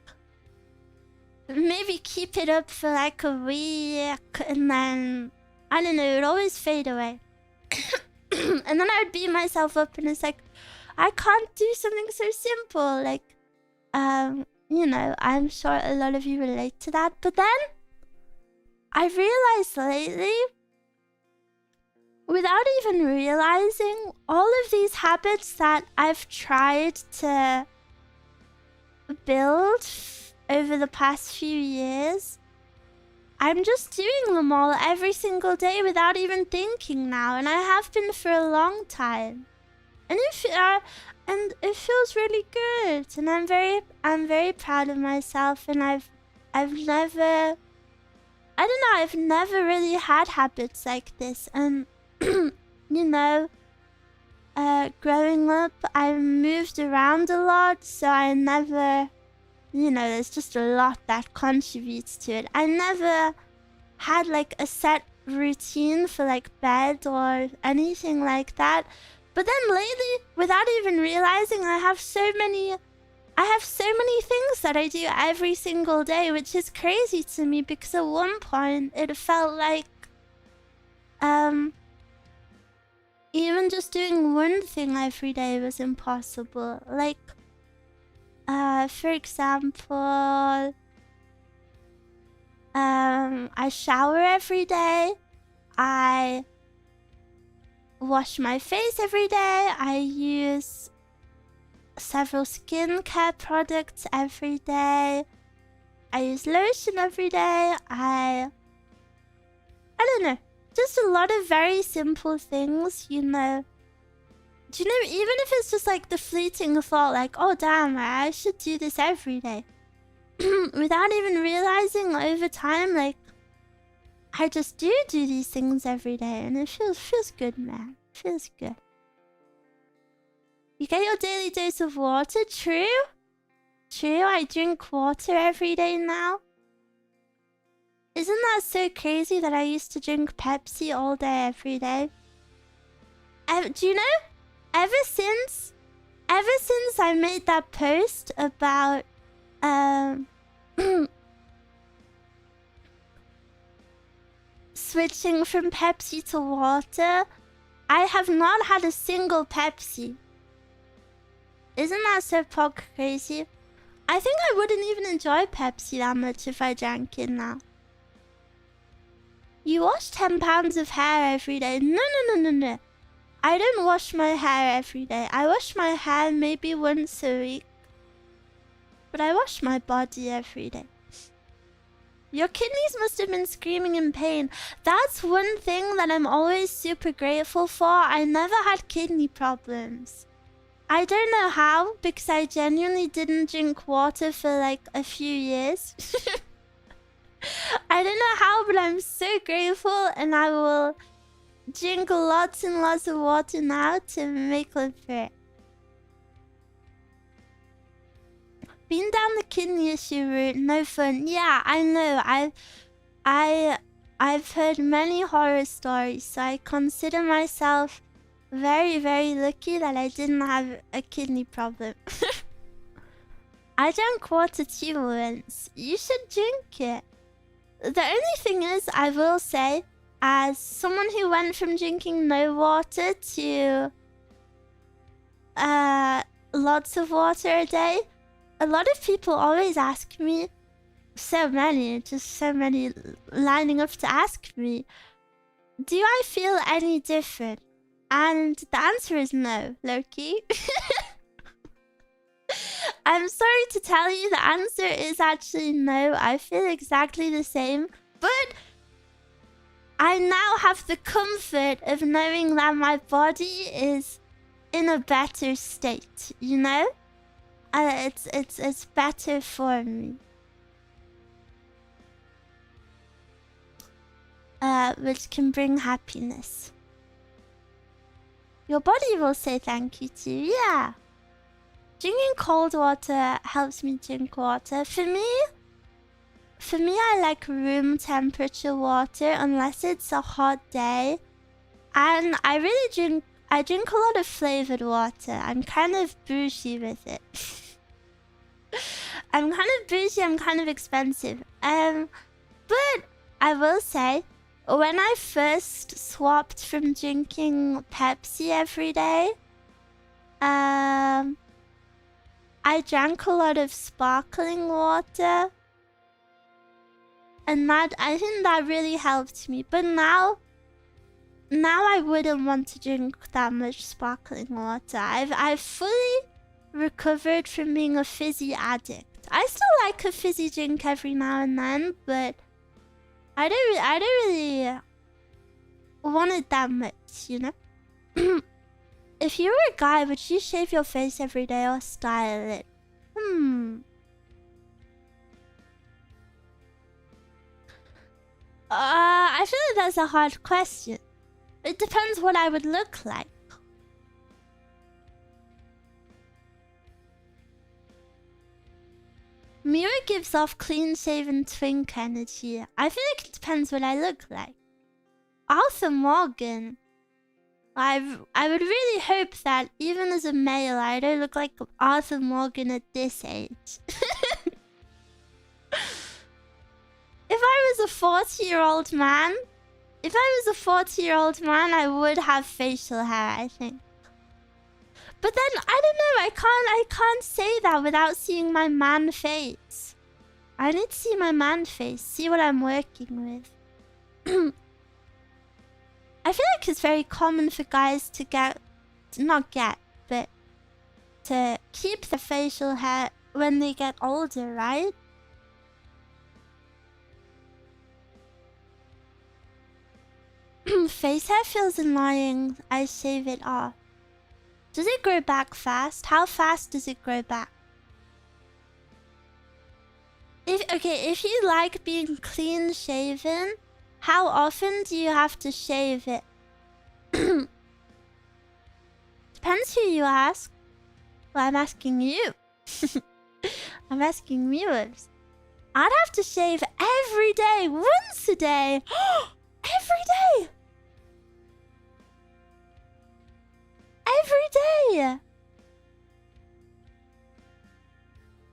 maybe keep it up for like a week and then I don't know, it would always fade away. And then I would beat myself up and it's like, I can't do something so simple. Like, you know, I'm sure a lot of you relate to that. But then I realized lately, without even realizing, all of these habits that I've tried to build over the past few years, I'm just doing them all every single day without even thinking now. And I have been for a long time. And it feels really good, and I'm very proud of myself. And I've never really had habits like this. And you know, growing up, I moved around a lot, so I never, you know, there's just a lot that contributes to it. I never had like a set routine for like bed or anything like that. But then lately, without even realizing, I have so many things that I do every single day, which is crazy to me because at one point it felt like even just doing one thing every day was impossible. Like for example, I shower every day. I wash my face every day. I use several skincare products every day. I use lotion every day. I don't know. Just a lot of very simple things, you know. Do you know, even if it's just like the fleeting thought, like, oh damn, I should do this every day. Without even realizing over time, like, I just do these things every day, and it feels good, man. Feels good. You get your daily dose of water, true? True, I drink water every day now. Isn't that so crazy that I used to drink Pepsi all day, every day? Do you know? Ever since I made that post about switching from Pepsi to water, I have not had a single Pepsi. Isn't that so pog crazy? I think I wouldn't even enjoy Pepsi that much if I drank it now. You wash 10 pounds of hair every day. No. I don't wash my hair every day. I wash my hair maybe once a week. But I wash my body every day. Your kidneys must have been screaming in pain. That's one thing that I'm always super grateful for. I never had kidney problems. I don't know how, because I genuinely didn't drink water for like a few years. I don't know how, but I'm so grateful, and I will drink lots and lots of water now to make up for it. Being down the kidney issue route, no fun. Yeah, I know. I've heard many horror stories, so I consider myself very, very lucky that I didn't have a kidney problem. I drank water too once. You should drink it. The only thing is, I will say, as someone who went from drinking no water to lots of water a day, a lot of people always ask me, so many lining up to ask me, do I feel any different? And the answer is no, Loki. I'm sorry to tell you, the answer is actually no. I feel exactly the same, but I now have the comfort of knowing that my body is in a better state, you know? It's better for me. Which can bring happiness. Your body will say thank you too, yeah. Drinking cold water helps me drink water. For me, I like room temperature water unless it's a hot day. And I drink a lot of flavored water. I'm kind of bougie with it. I'm kind of bougie, I'm kind of expensive. But I will say, when I first swapped from drinking Pepsi every day, I drank a lot of sparkling water, and I think that really helped me. But now I wouldn't want to drink that much sparkling water. I've fully recovered from being a fizzy addict. I still like a fizzy drink every now and then, but I don't really want it that much, you know? If you were a guy, would you shave your face every day or style it? I feel like that's a hard question. It depends what I would look like. Miwa gives off clean-shaven twink energy. I feel like it depends what I look like. Arthur Morgan. I would really hope that even as a male, I don't look like Arthur Morgan at this age. If I was a 40-year-old man, I would have facial hair, I think. But then I don't know. I can't say that without seeing my man face. I need to see my man face, see what I'm working with. I feel like it's very common for guys to to keep the facial hair when they get older, right? Face hair feels annoying. I shave it off. Does it grow back fast? How fast does it grow back? If you like being clean shaven, how often do you have to shave it? Depends who you ask. Well, I'm asking you. I'm asking viewers. I'd have to shave every day, once a day. Every day! Every day!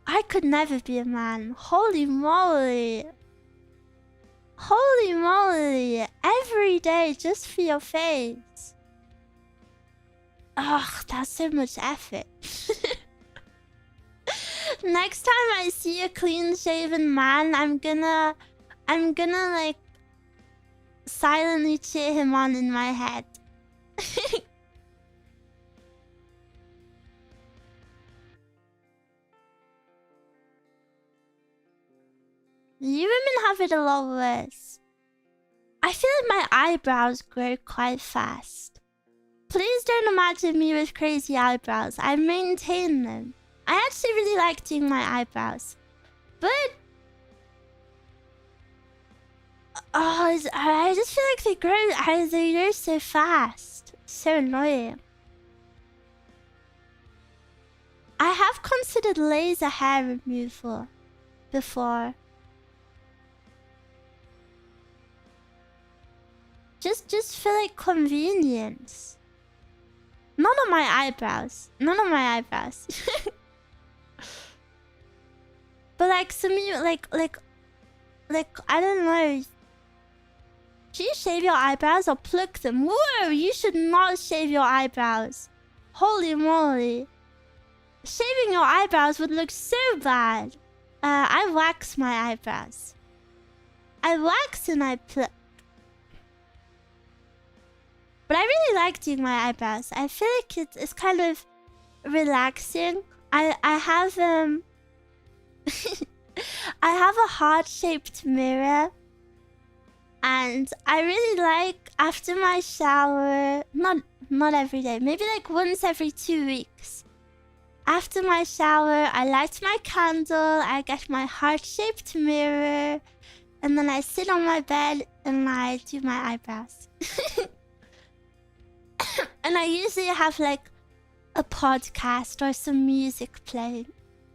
I could never be a man. Holy moly. Holy moly. Every day just for your face. Ugh, that's so much effort. Next time I see a clean-shaven man, I'm gonna like silently cheer him on in my head. You women have it a lot worse. I feel like my eyebrows grow quite fast. Please don't imagine me with crazy eyebrows. I maintain them. I actually really like doing my eyebrows. But I just feel like they grow so fast. So annoying. I have considered laser hair removal before. Just for like convenience. None of my eyebrows. None of my eyebrows. But like some like I don't know. Do you shave your eyebrows or pluck them? Whoa, you should not shave your eyebrows. Holy moly. Shaving your eyebrows would look so bad. I wax my eyebrows. I wax and I pluck. But I really like doing my eyebrows. I feel like it's kind of relaxing. I have I have a heart-shaped mirror. And I really like after my shower, not every day, maybe like once every 2 weeks. After my shower, I light my candle, I get my heart-shaped mirror, and then I sit on my bed and I do my eyebrows. And I usually have like a podcast or some music playing.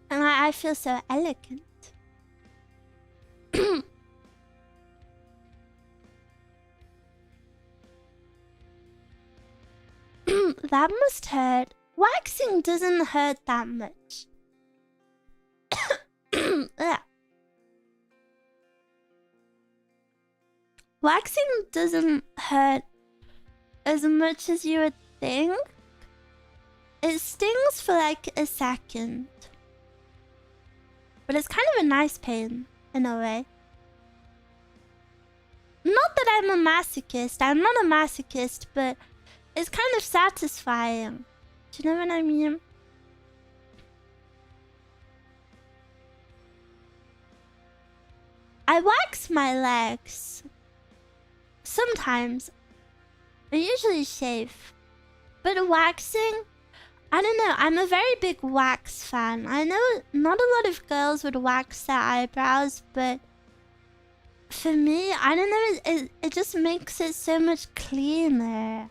And I feel so elegant. That must hurt. Waxing doesn't hurt that much. Yeah. Waxing doesn't hurt as much as you would think. It stings for like a second. But it's kind of a nice pain, in a way. Not that I'm a masochist. I'm not a masochist, but it's kind of satisfying. Do you know what I mean? I wax my legs. Sometimes. I usually shave. But waxing, I don't know. I'm a very big wax fan. I know not a lot of girls would wax their eyebrows, but for me, I don't know. It just makes it so much cleaner.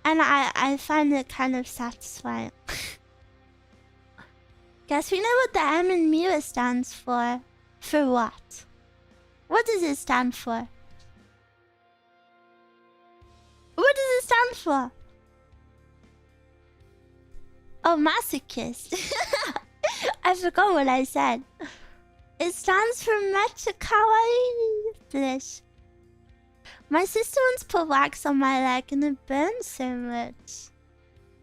And I find it kind of satisfying. Guess we know what the M in Miwa stands for. For what? What does it stand for? stand for? Oh, masochist. I forgot what I said. It stands for Mecha Kawaii Blish. My sister once put wax on my leg and it burned so much.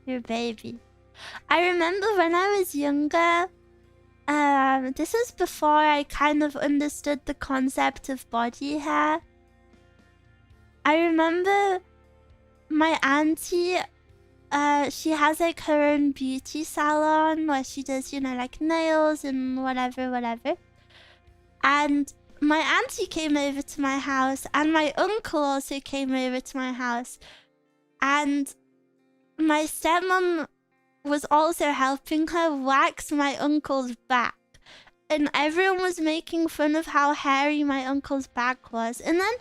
Your baby. I remember when I was younger, this was before I kind of understood the concept of body hair. I remember my auntie, she has like her own beauty salon where she does, you know, like nails and whatever. And my auntie came over to my house and my uncle also came over to my house. And my stepmom was also helping her wax my uncle's back. And everyone was making fun of how hairy my uncle's back was. And then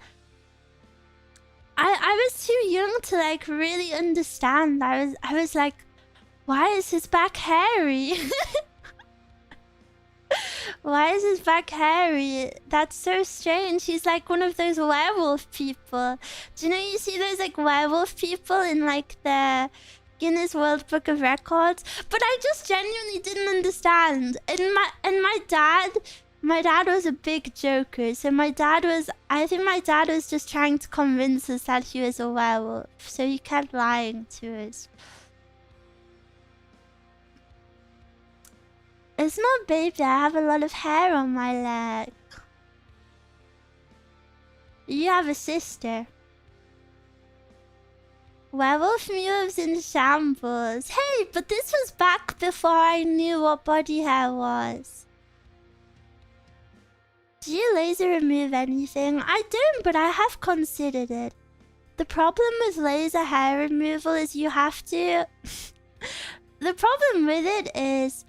I was too young to like really understand. I was like, why is his back hairy? Why is his back hairy? That's so strange. He's like one of those werewolf people. Do you know, you see those like werewolf people in like the Guinness World Book of Records? But I just genuinely didn't understand. And my dad was a big joker. So I think my dad was just trying to convince us that he was a werewolf. So he kept lying to us. It's not baby, I have a lot of hair on my leg. You have a sister. Werewolf moves in shambles. Hey, but this was back before I knew what body hair was. Do you laser remove anything? I don't, but I have considered it. The problem with laser hair removal is you have to... The problem with it is...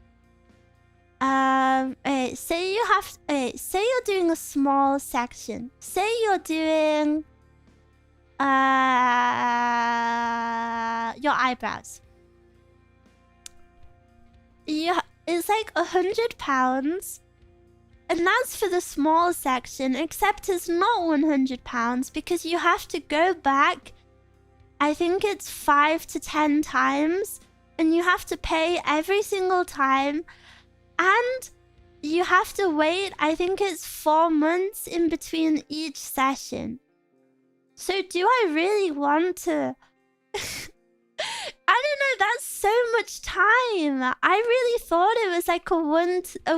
say you're doing a small section. Say you're doing your eyebrows. It's like £100, and that's for the small section, except it's not £100 because you have to go back, I think it's 5 to 10 times, and you have to pay every single time. And you have to wait, I think it's 4 months in between each session. So do I really want to... I don't know, that's so much time. I really thought it was like a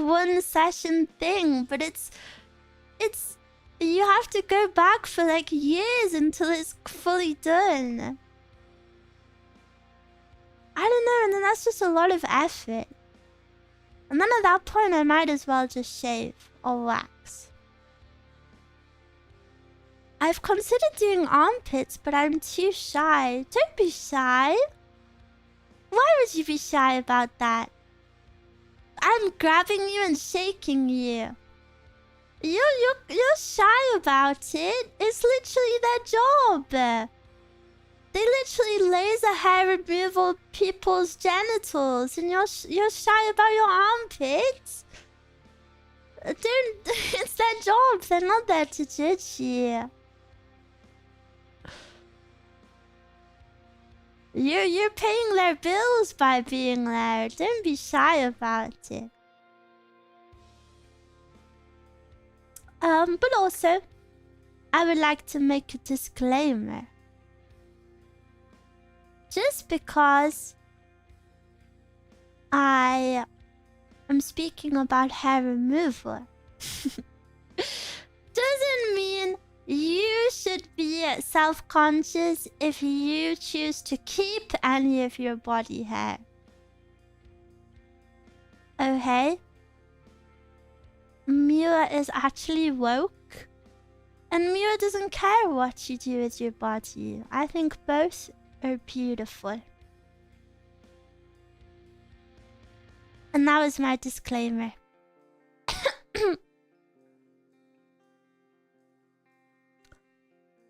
one session thing, but it's... You have to go back for like years until it's fully done. I don't know, and then that's just a lot of effort. And then at that point, I might as well just shave or wax. I've considered doing armpits, but I'm too shy. Don't be shy. Why would you be shy about that? I'm grabbing you and shaking you. You're shy about it. It's literally their job. They literally laser hair removal people's genitals, and you're shy about your armpits. It's their job. They're not there to judge you. You're paying their bills by being there. Don't be shy about it. But also, I would like to make a disclaimer. Just because I am speaking about hair removal doesn't mean you should be self-conscious if you choose to keep any of your body hair. Okay? Miwa is actually woke, and Miwa doesn't care what you do with your body. I think both are beautiful. And that was my disclaimer.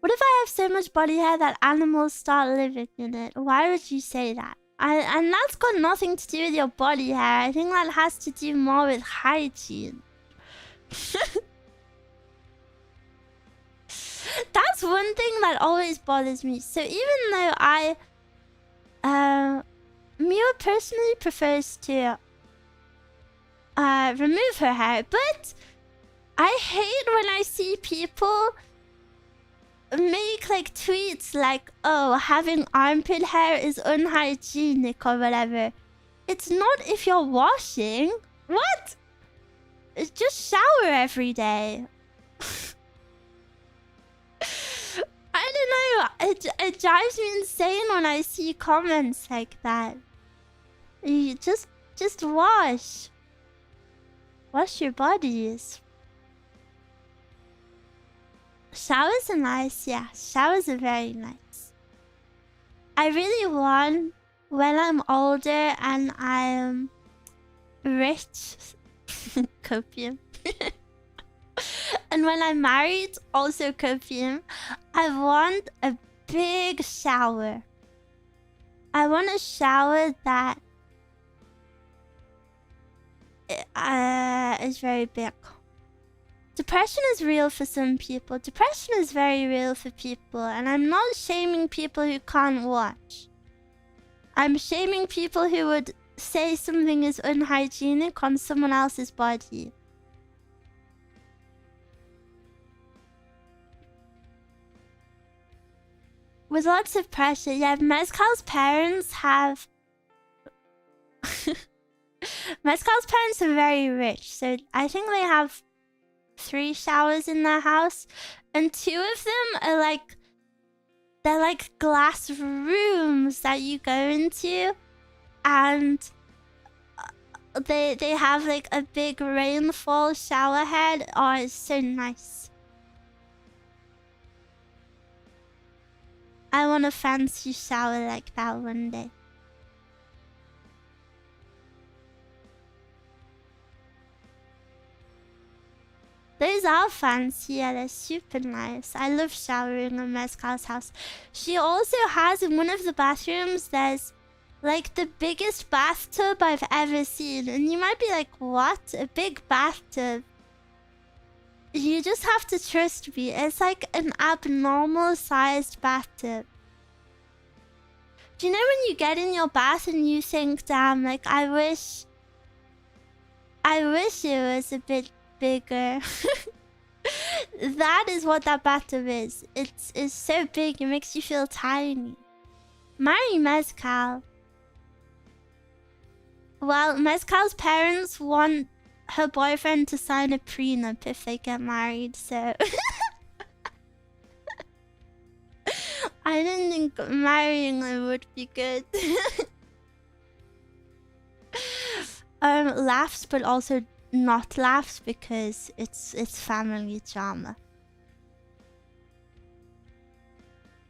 What if I have so much body hair that animals start living in it? Why would you say that? And that's got nothing to do with your body hair. I think that has to do more with hygiene. That's one thing that always bothers me. So even though Miwa personally prefers to remove her hair, but I hate when I see people make like tweets like, oh, having armpit hair is unhygienic or whatever. It's not if you're washing. What? Just shower every day. I don't know. It drives me insane when I see comments like that. You just wash. Wash your bodies. Showers are nice, yeah. Showers are very nice. I really want, when I'm older and I'm rich, copium. And when I'm married, also copium, I want a big shower. I want a shower that is very big. Depression is real for some people. Depression is very real for people. And I'm not shaming people who can't watch. I'm shaming people who would say something is unhygienic on someone else's body. With lots of pressure. Yeah, Mezcal's parents have... Mezcal's parents are very rich. So I think they have 3 showers in their house, and 2 of them are like, they're like glass rooms that you go into, and they have like a big rainfall shower head. Oh, it's so nice. I want a fancy shower like that one day. Those are fancy, yeah, they're super nice. I love showering in Mezcal's house. She also has, in one of the bathrooms, there's like the biggest bathtub I've ever seen. And you might be like, what? A big bathtub? You just have to trust me. It's like an abnormal sized bathtub. Do you know when you get in your bath and you think, damn, like I wish it was a bit bigger. That is what that bathtub is. It's so big, it makes you feel tiny. Marry Mezcal. Well, Mezcal's parents want her boyfriend to sign a prenup if they get married, so... I didn't think marrying her would be good. Laughs, but also not laughs because it's family drama.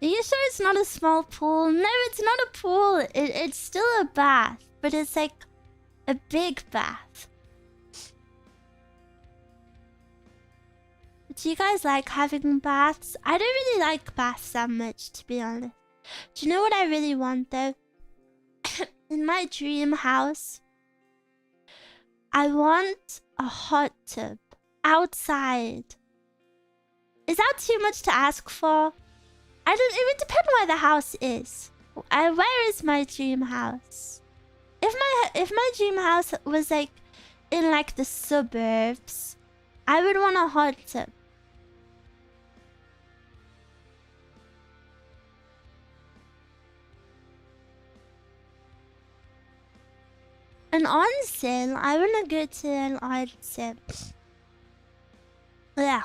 Are you sure it's not a small pool? No, it's not a pool. It's still a bath, but it's like a big bath. Do you guys like having baths? I don't really like baths that much, to be honest. Do you know what I really want though? In my dream house, I want a hot tub outside. Is that too much to ask for? It would depend where the house is. Where is my dream house? If my dream house was like in like the suburbs, I would want a hot tub. An onsen? I wanna go to an onsen. Yeah.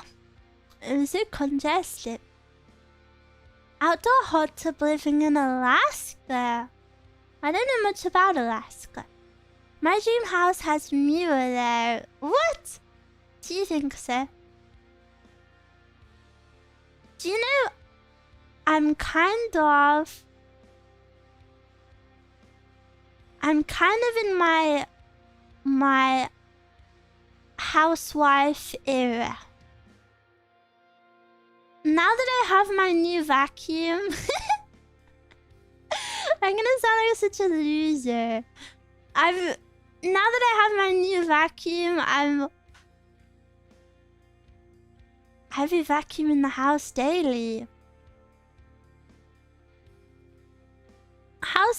It's so congested. Outdoor hot tub living in Alaska. I don't know much about Alaska. My dream house has Miwa there. What? Do you think so? Do you know, I'm kind of in my housewife era. Now that I have my new vacuum, I'm gonna sound like such a loser. Now that I have my new vacuum, I be vacuuming the house daily.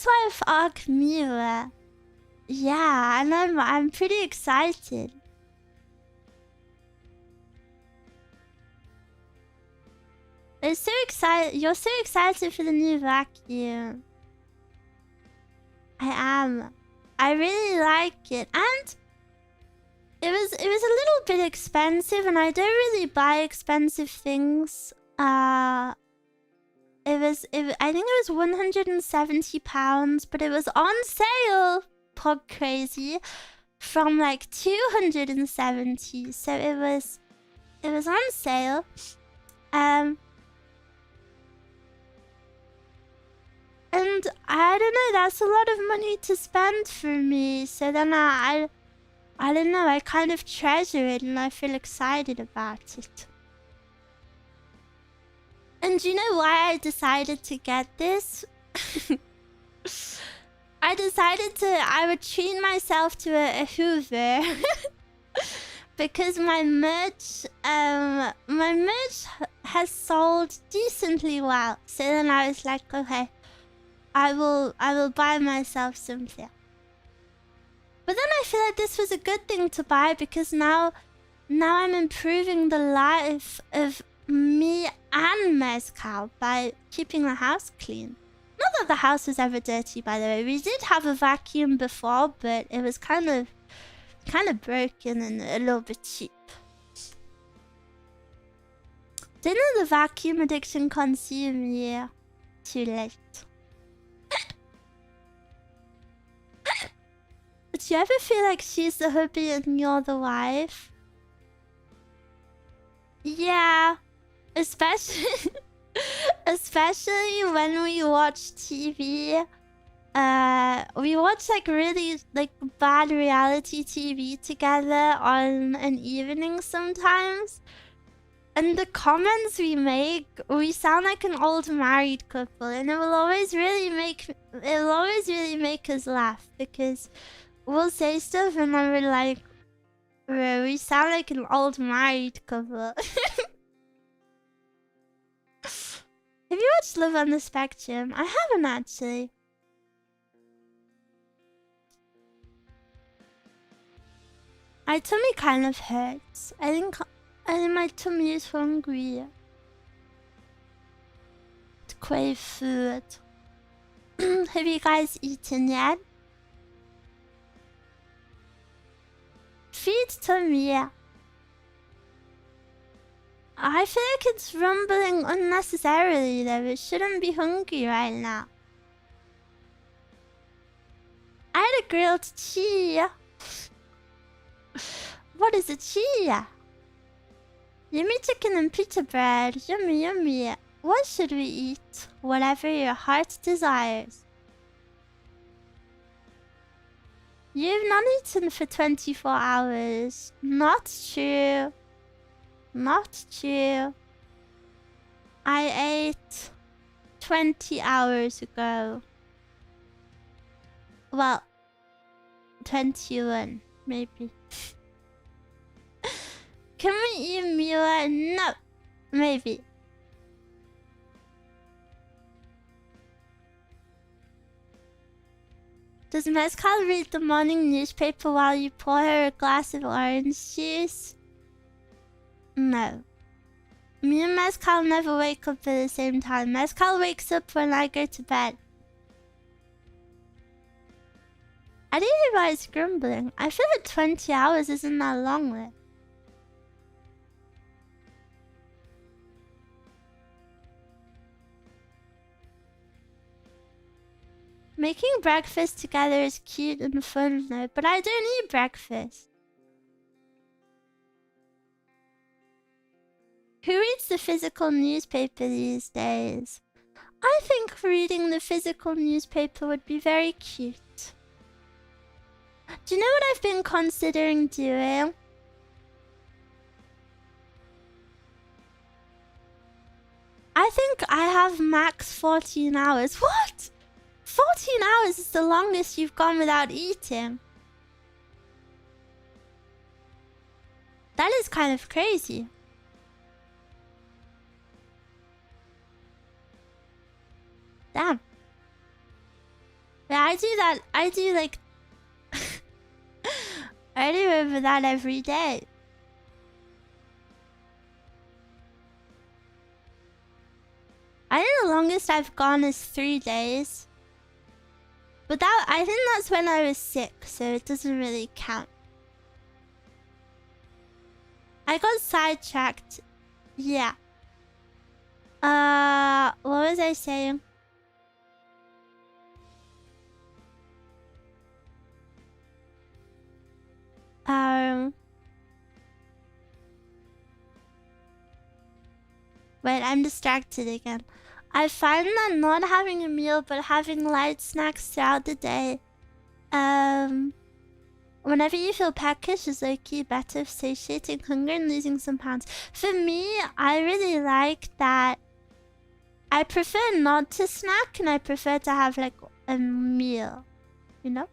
housewife arc Miwa. Yeah, and I'm pretty excited. You're so excited for the new vacuum. I am. I really like it, and it was a little bit expensive, and I don't really buy expensive things. I think it was £170, but it was on sale. Pog crazy, from like 270. So it was on sale. And I don't know, that's a lot of money to spend for me. So then I don't know, I kind of treasure it and I feel excited about it. And you know why I decided to get this? I would treat myself to a Hoover. Because my merch has sold decently well. So then I was like, okay, I will buy myself something. But then I feel like this was a good thing to buy, because now I'm improving the life of me and Mezcal by keeping the house clean. Not that the house was ever dirty, by the way. We did have a vacuum before, but it was kind of broken and a little bit cheap. Didn't the vacuum addiction consume you? Too late. Do you ever feel like she's the hubby and you're the wife? Yeah, especially when we watch TV. We watch like really bad reality TV together on an evening sometimes. And the comments we make, we sound like an old married couple, and it will always really make us laugh, because we'll say stuff and then we're like, bro, we sound like an old married couple. Have you watched Love on the Spectrum? I haven't actually. My tummy kind of hurts. I think my tummy is hungry. To crave food. Have you guys eaten yet? Feed tummy. I feel like it's rumbling unnecessarily though. It shouldn't be hungry right now. I had a grilled chia. What is a chia? Yummy chicken and pita bread. Yummy, yummy. What should we eat? Whatever your heart desires. You've not eaten for 24 hours. Not true. Not true. I ate 20 hours ago. Well, 21, maybe. Can we eat Miwa? No. Maybe. Does Mezcal read the morning newspaper while you pour her a glass of orange juice? No. Me and Mezcal never wake up at the same time. Mezcal wakes up when I go to bed. I didn't hear why it's grumbling. I feel like 20 hours isn't that long though. Making breakfast together is cute and fun though, but I don't eat breakfast. Who reads the physical newspaper these days? I think reading the physical newspaper would be very cute. Do you know what I've been considering doing? I think I have max 14 hours. What? 14 hours is the longest you've gone without eating. That is kind of crazy. Damn. I do that. I do like... I do over that every day. I think the longest I've gone is 3 days. But that, I think that's when I was sick, so it doesn't really count. I got sidetracked. Yeah. What was I saying? Wait, I'm distracted again. I find that not having a meal but having light snacks throughout the day, whenever you feel peckish, is low-key better for satiating hunger and losing some pounds. For me, I really like that. I prefer not to snack and I prefer to have like a meal, you know?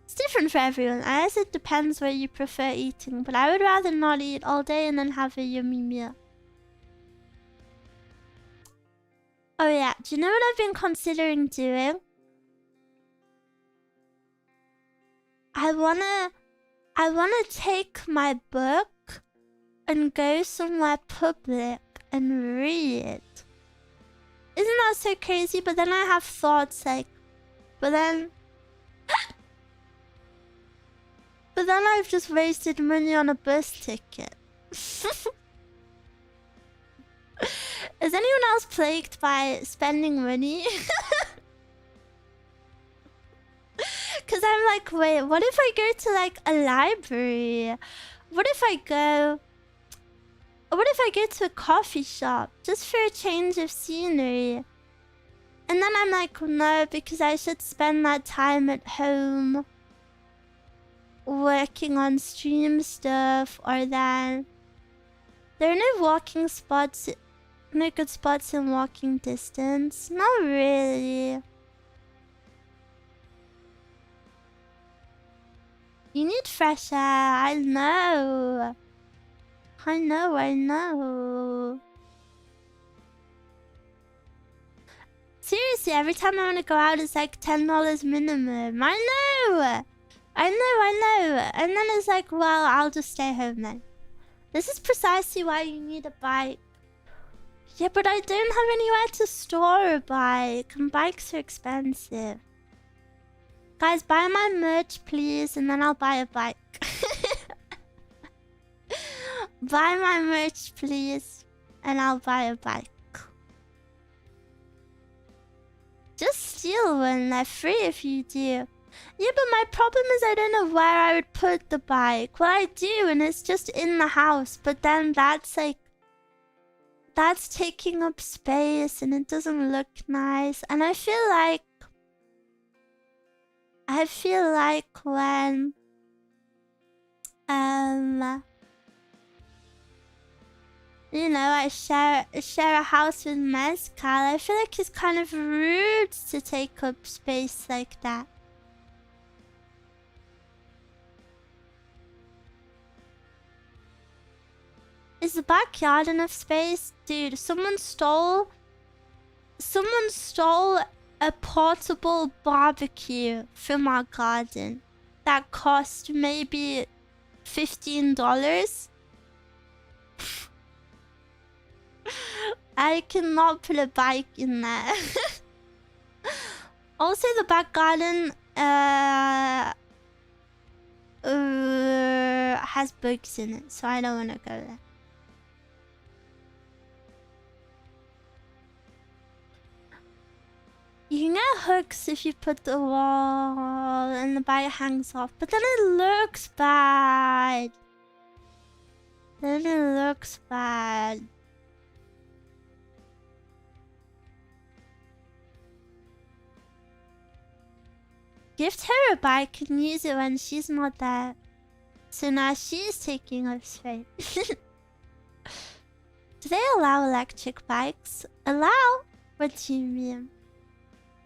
It's different for everyone. I guess it depends where you prefer eating, but I would rather not eat all day and then have a yummy meal. Oh yeah, do you know what I've been considering doing? I wanna take my book and go somewhere public and read. Isn't that so crazy? But then I have thoughts like, but then I've just wasted money on a bus ticket. Is anyone else plagued by spending money? Cause I'm like, wait, what if I go to like a library? What if I go to a coffee shop just for a change of scenery? And then I'm like, no, because I should spend that time at home working on stream stuff, or then there are no walking spots, no good spots in walking distance. Not really. You need fresh air. I know. I know. Seriously, every time I want to go out, it's like $10 minimum. I know. And then it's like, well, I'll just stay home then. This is precisely why you need a bike. Yeah, but I don't have anywhere to store a bike, and bikes are expensive. Guys, buy my merch, please, and then I'll buy a bike. Buy my merch, please, and I'll buy a bike. Just steal one, they're free if you do. Yeah, but my problem is I don't know where I would put the bike. Well, I do, and it's just in the house, but then that's like... that's taking up space, and it doesn't look nice, and I feel like when... you know, I share a house with Mezcal, I feel like it's kind of rude to take up space like that. Is the backyard enough space? Dude, someone stole a portable barbecue from our garden that cost maybe $15. I cannot put a bike in there. Also, the back garden has bugs in it, so I don't want to go there. You can get hooks if you put the wall and the bike hangs off, but then it looks bad. Gift her a bike and use it when she's not there. So now she's taking up space. Do they allow electric bikes? Allow? What do you mean?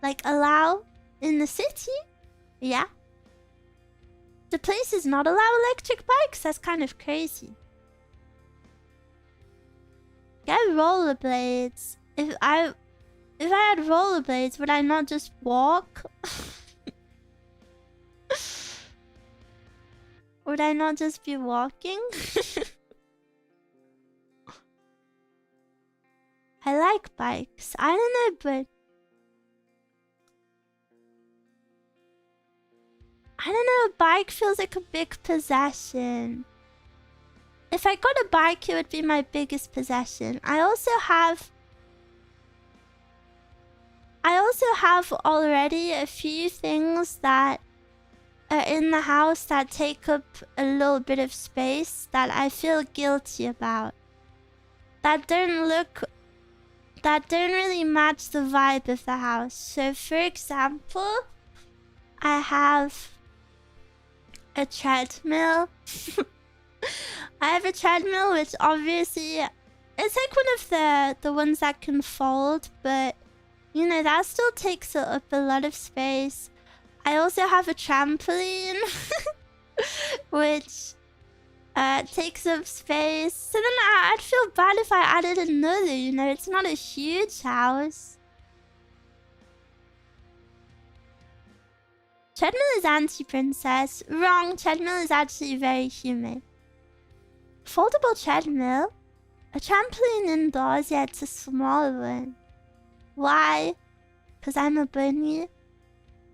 Like allow in the city? Yeah. The places not allow electric bikes? That's kind of crazy. Get rollerblades. If If I had rollerblades, would I not just walk? Would I not just be walking? I like bikes. I don't know, but I don't know, a bike feels like a big possession. If I got a bike, it would be my biggest possession. I also have already a few things that are in the house that take up a little bit of space that I feel guilty about. That don't really match the vibe of the house. So for example, I have a treadmill. I have a treadmill, which obviously it's like one of the ones that can fold, but you know, that still takes up a lot of space. I also have a trampoline, which takes up space. So then I'd feel bad if I added another, you know, it's not a huge house. Treadmill is anti-princess. Wrong, treadmill is actually very humid. Foldable treadmill? A trampoline indoors, yeah, it's a small one. Why? Because I'm a bunny.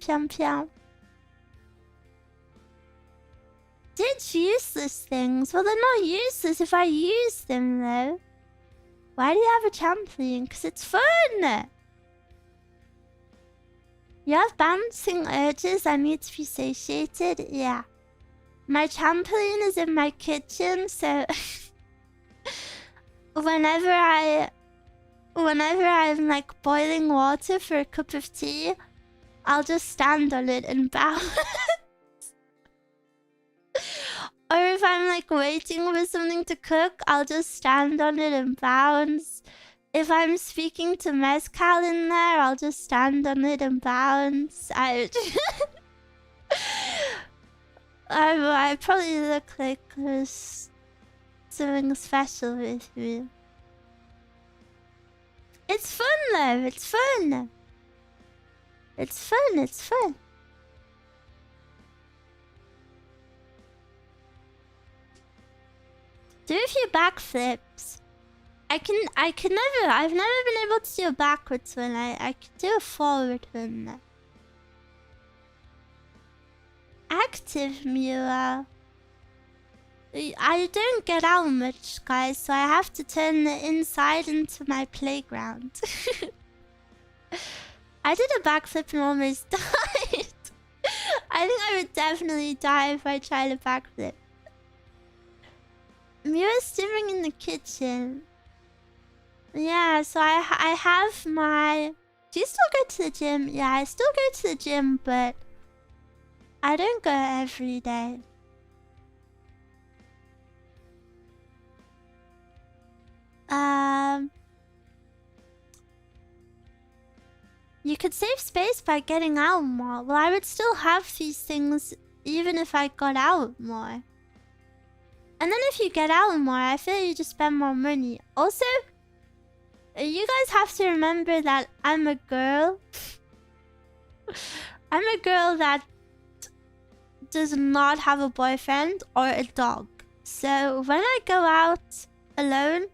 Piam piam. Did useless things? Well, they're not useless if I use them, though. Why do you have a trampoline? Because it's fun! You have bouncing urges that need to be satiated? Yeah. My trampoline is in my kitchen, so... whenever I'm like boiling water for a cup of tea, I'll just stand on it and bounce. Or if I'm like waiting for something to cook, I'll just stand on it and bounce. If I'm speaking to Mezcal in there, I'll just stand on it and bounce. I probably look like there's something special with me. It's fun though, it's fun. It's fun, it's fun. Do a few backflips. I've never been able to do a backwards one. I can do a forward one though. Active Miwa. I don't get out much, guys, so I have to turn the inside into my playground. I did a backflip and almost died. I think I would definitely die if I tried a backflip. Miwa's stimming in the kitchen. Yeah, so I have my... Do you still go to the gym? Yeah, I still go to the gym, but I don't go every day. You could save space by getting out more. Well, I would still have these things even if I got out more. And then if you get out more, I feel you just spend more money. Also, you guys have to remember that I'm a girl. I'm a girl that does not have a boyfriend or a dog. So when I go out alone,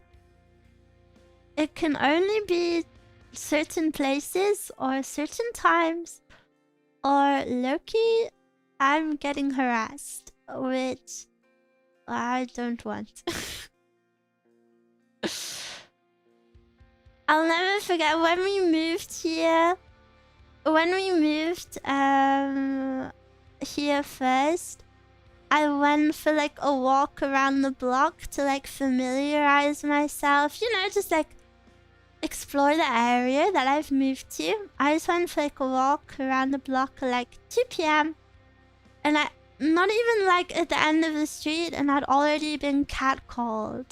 it can only be certain places or certain times, or low-key, I'm getting harassed, which I don't want. I'll never forget when we moved here. When we moved here first, I went for like a walk around the block to like familiarize myself, you know, just like explore the area that I've moved to. I just went for like a walk around the block at like 2 p.m. and I not even like at the end of the street, and I'd already been catcalled.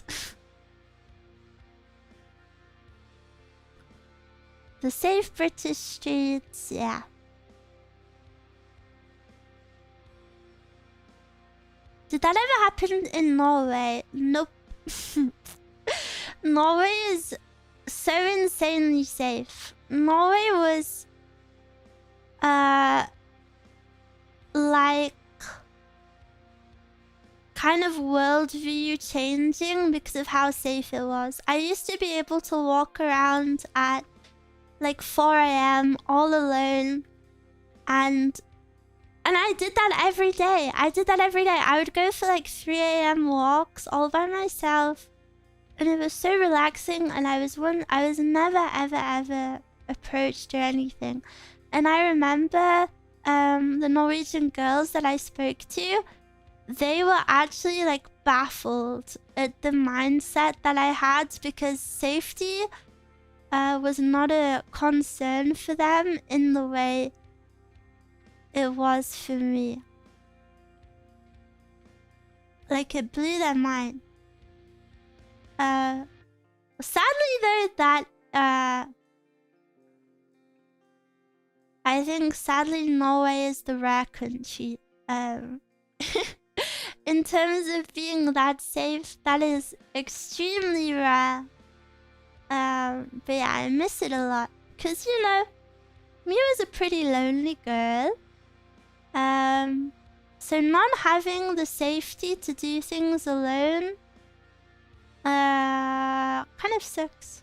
The safe British streets, yeah. Did that ever happen in Norway? Nope. Norway is so insanely safe. Norway was like kind of worldview changing because of how safe it was. I used to be able to walk around at like 4 a.m. all alone, and I did that every day. I would go for like 3 a.m. walks all by myself, and it was so relaxing, and I was never ever approached or anything. And I remember the Norwegian girls that I spoke to, they were actually like baffled at the mindset that I had, because safety was not a concern for them in the way it was for me. Like, it blew their mind. Sadly though, that I think sadly Norway is the rare country. In terms of being that safe, that is extremely rare. But yeah, I miss it a lot. Cause you know, Miwa's a pretty lonely girl. So not having the safety to do things alone, kind of sucks.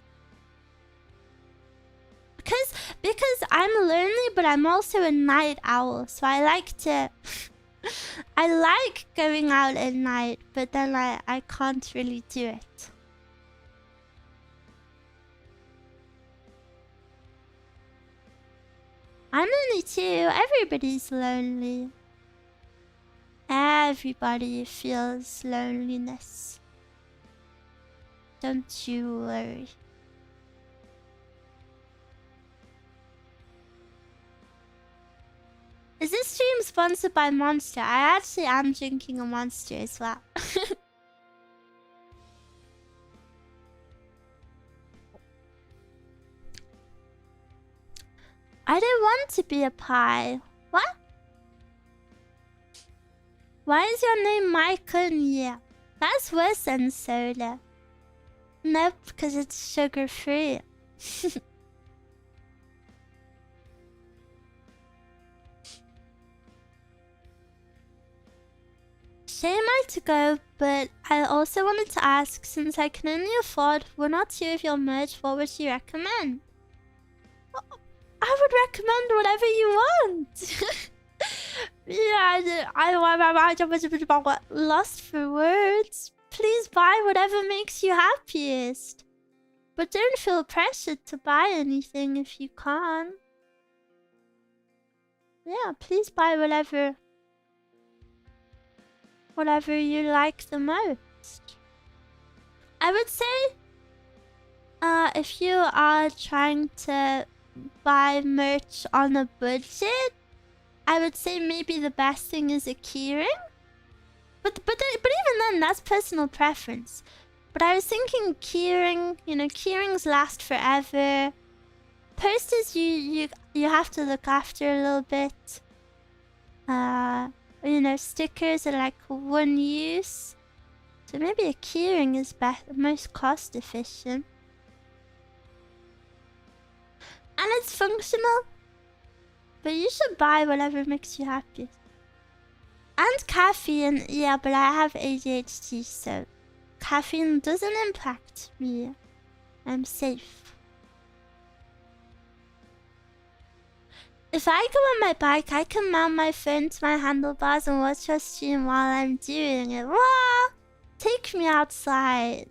Because I'm lonely, but I'm also a night owl, so I like to... I like going out at night, but then I can't really do it. I'm lonely too. Everybody's lonely. Everybody feels loneliness. Don't you worry. Is this stream sponsored by Monster? I actually am drinking a Monster as well. I don't want to be a pie. What? Why is your name Michael? Yeah, that's worse than soda. Nope, because it's sugar-free. Shame I had to go, but I also wanted to ask, since I can only afford 1 or 2 of your merch, what would you recommend? I would recommend whatever you want. Yeah, I'm lost for words. Please buy whatever makes you happiest. But don't feel pressured to buy anything if you can't. Yeah, please buy whatever you like the most. I would say, if you are trying to buy merch on a budget, I would say maybe the best thing is a keyring. But even then, that's personal preference. But I was thinking keyring, you know, keyrings last forever. Posters you have to look after a little bit. You know, stickers are like 1 use. So maybe a keyring is most cost efficient. And it's functional. But you should buy whatever makes you happy. And caffeine, yeah, but I have ADHD, so caffeine doesn't impact me. I'm safe. If I go on my bike, I can mount my phone to my handlebars and watch your stream while I'm doing it. Wah! Take me outside.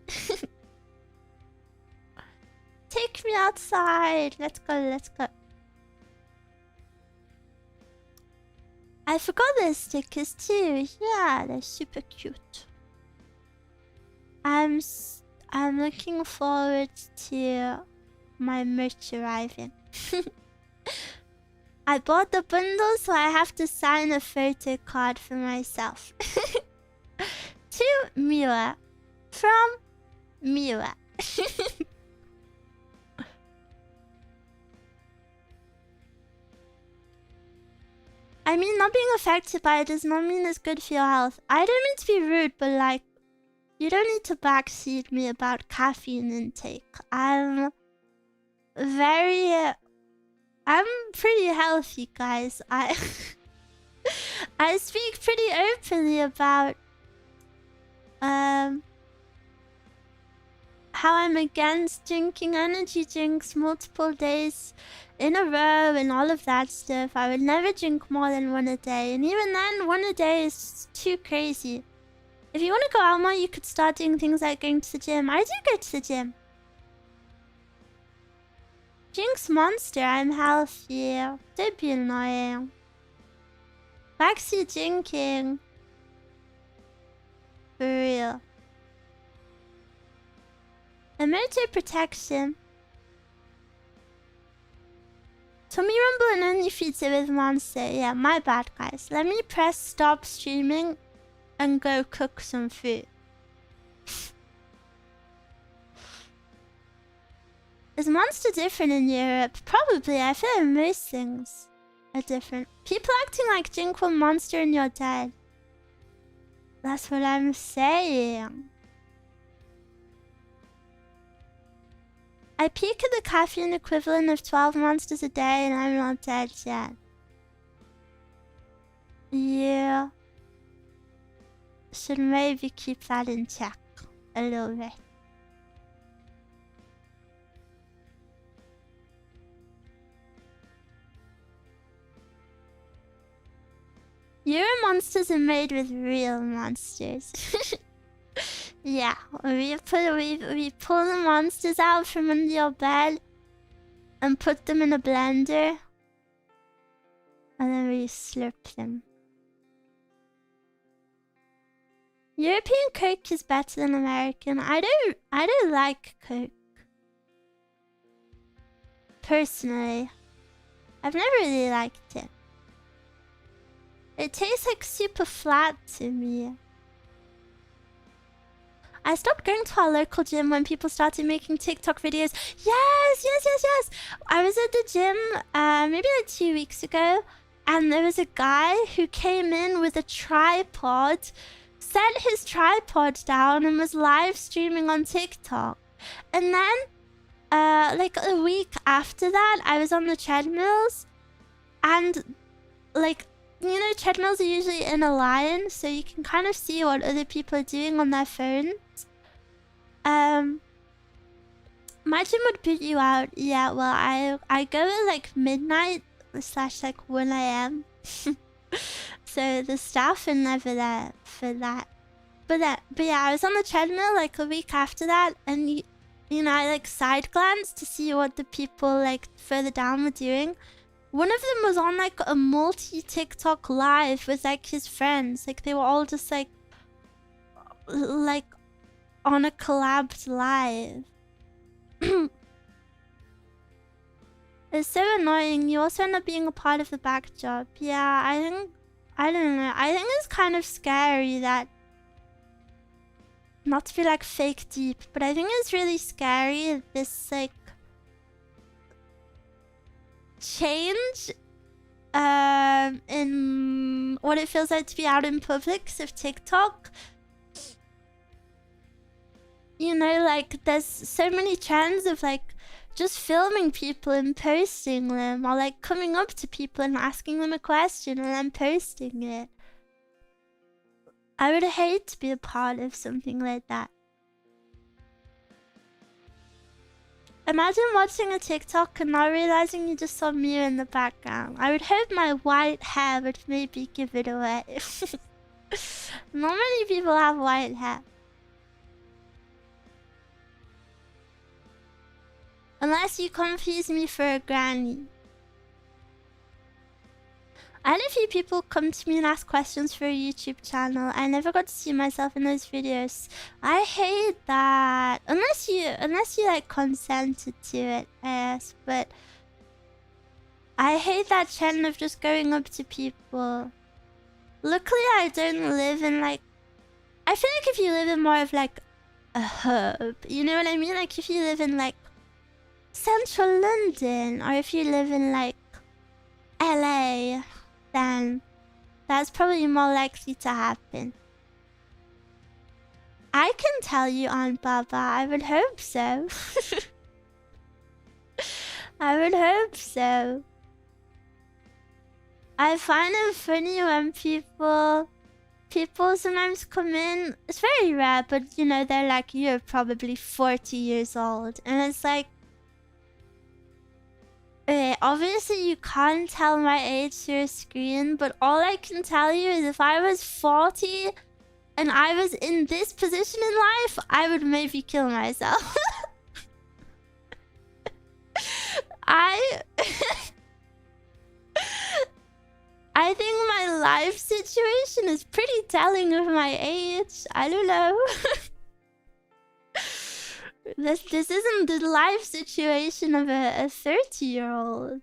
Take me outside. Let's go, let's go. I forgot there's stickers too. Yeah, they're super cute. I'm looking forward to my merch arriving. I bought the bundle, so I have to sign a photo card for myself. To Miwa. From Miwa. I mean, not being affected by it does not mean it's good for your health. I don't mean to be rude, but like, you don't need to backseat me about caffeine intake. very... I'm pretty healthy, guys. I speak pretty openly about how I'm against drinking energy drinks multiple days in a row and all of that stuff. I would never drink more than one a day, and even then, one a day is too crazy. If you want to go out more, you could start doing things like going to the gym. I do go to the gym. Jinx Monster, I'm healthy. Don't be annoying. Backseat drinking. For real. Emoji protection. Tommy Rumble and only feeds it with Monster. Yeah, my bad, guys. Let me press stop streaming and go cook some food. Is Monster different in Europe? Probably. I feel like most things are different. People acting like drink one Monster and you're dead. That's what I'm saying. I peak at the caffeine equivalent of 12 Monsters a day and I'm not dead yet. Yeah. Should maybe keep that in check a little bit. Euro monsters are made with real monsters. Yeah, we pull the monsters out from under your bed and put them in a blender, and then we slurp them. European Coke is better than American. I don't like Coke. Personally, I've never really liked it. It tastes like super flat to me. I stopped going to our local gym when people started making TikTok videos. Yes! I was at the gym maybe like 2 weeks ago, and there was a guy who came in with a tripod, set his tripod down, and was live streaming on TikTok. And then, like a week after that, I was on the treadmills, and like, you know, treadmills are usually in a line, so you can kind of see what other people are doing on their phones. My gym would boot you out. Yeah, well, I go at like midnight / like 1 AM. So the staff are never there for that. But yeah, I was on the treadmill like a week after that, and you know, I like side glanced to see what the people like further down were doing. One of them was on like a multi-TikTok live with like his friends. Like they were all just like on a collabed live. It's so annoying. You also end up being a part of the back job. Yeah, I don't know. I think it's kind of scary that, not to be like fake deep, but I think it's really scary, this like change in what it feels like to be out in public of TikTok. You know, like there's so many trends of like just filming people and posting them, or like coming up to people and asking them a question and then posting it. I would hate to be a part of something like that. Imagine watching a TikTok and not realizing you just saw me in the background. I would hope my white hair would maybe give it away. Not many people have white hair. Unless you confuse me for a granny. I had a few people come to me and ask questions for a YouTube channel. I never got to see myself in those videos. I hate that. Unless you like consented to it, yes. But I hate that trend of just going up to people. Luckily, I don't live in like... I feel like if you live in more of like a hub, you know what I mean? Like if you live in like central London, or if you live in like LA, then that's probably more likely to happen. I can tell you, Aunt Baba. I would hope so. I would hope so. I find it funny when people sometimes come in. It's very rare, but you know, they're like, you're probably 40 years old. And it's like, okay, obviously you can't tell my age through a screen, but all I can tell you is if I was 40 and I was in this position in life, I would maybe kill myself. I think my life situation is pretty telling of my age. I don't know. This isn't the life situation of a 30-year-old.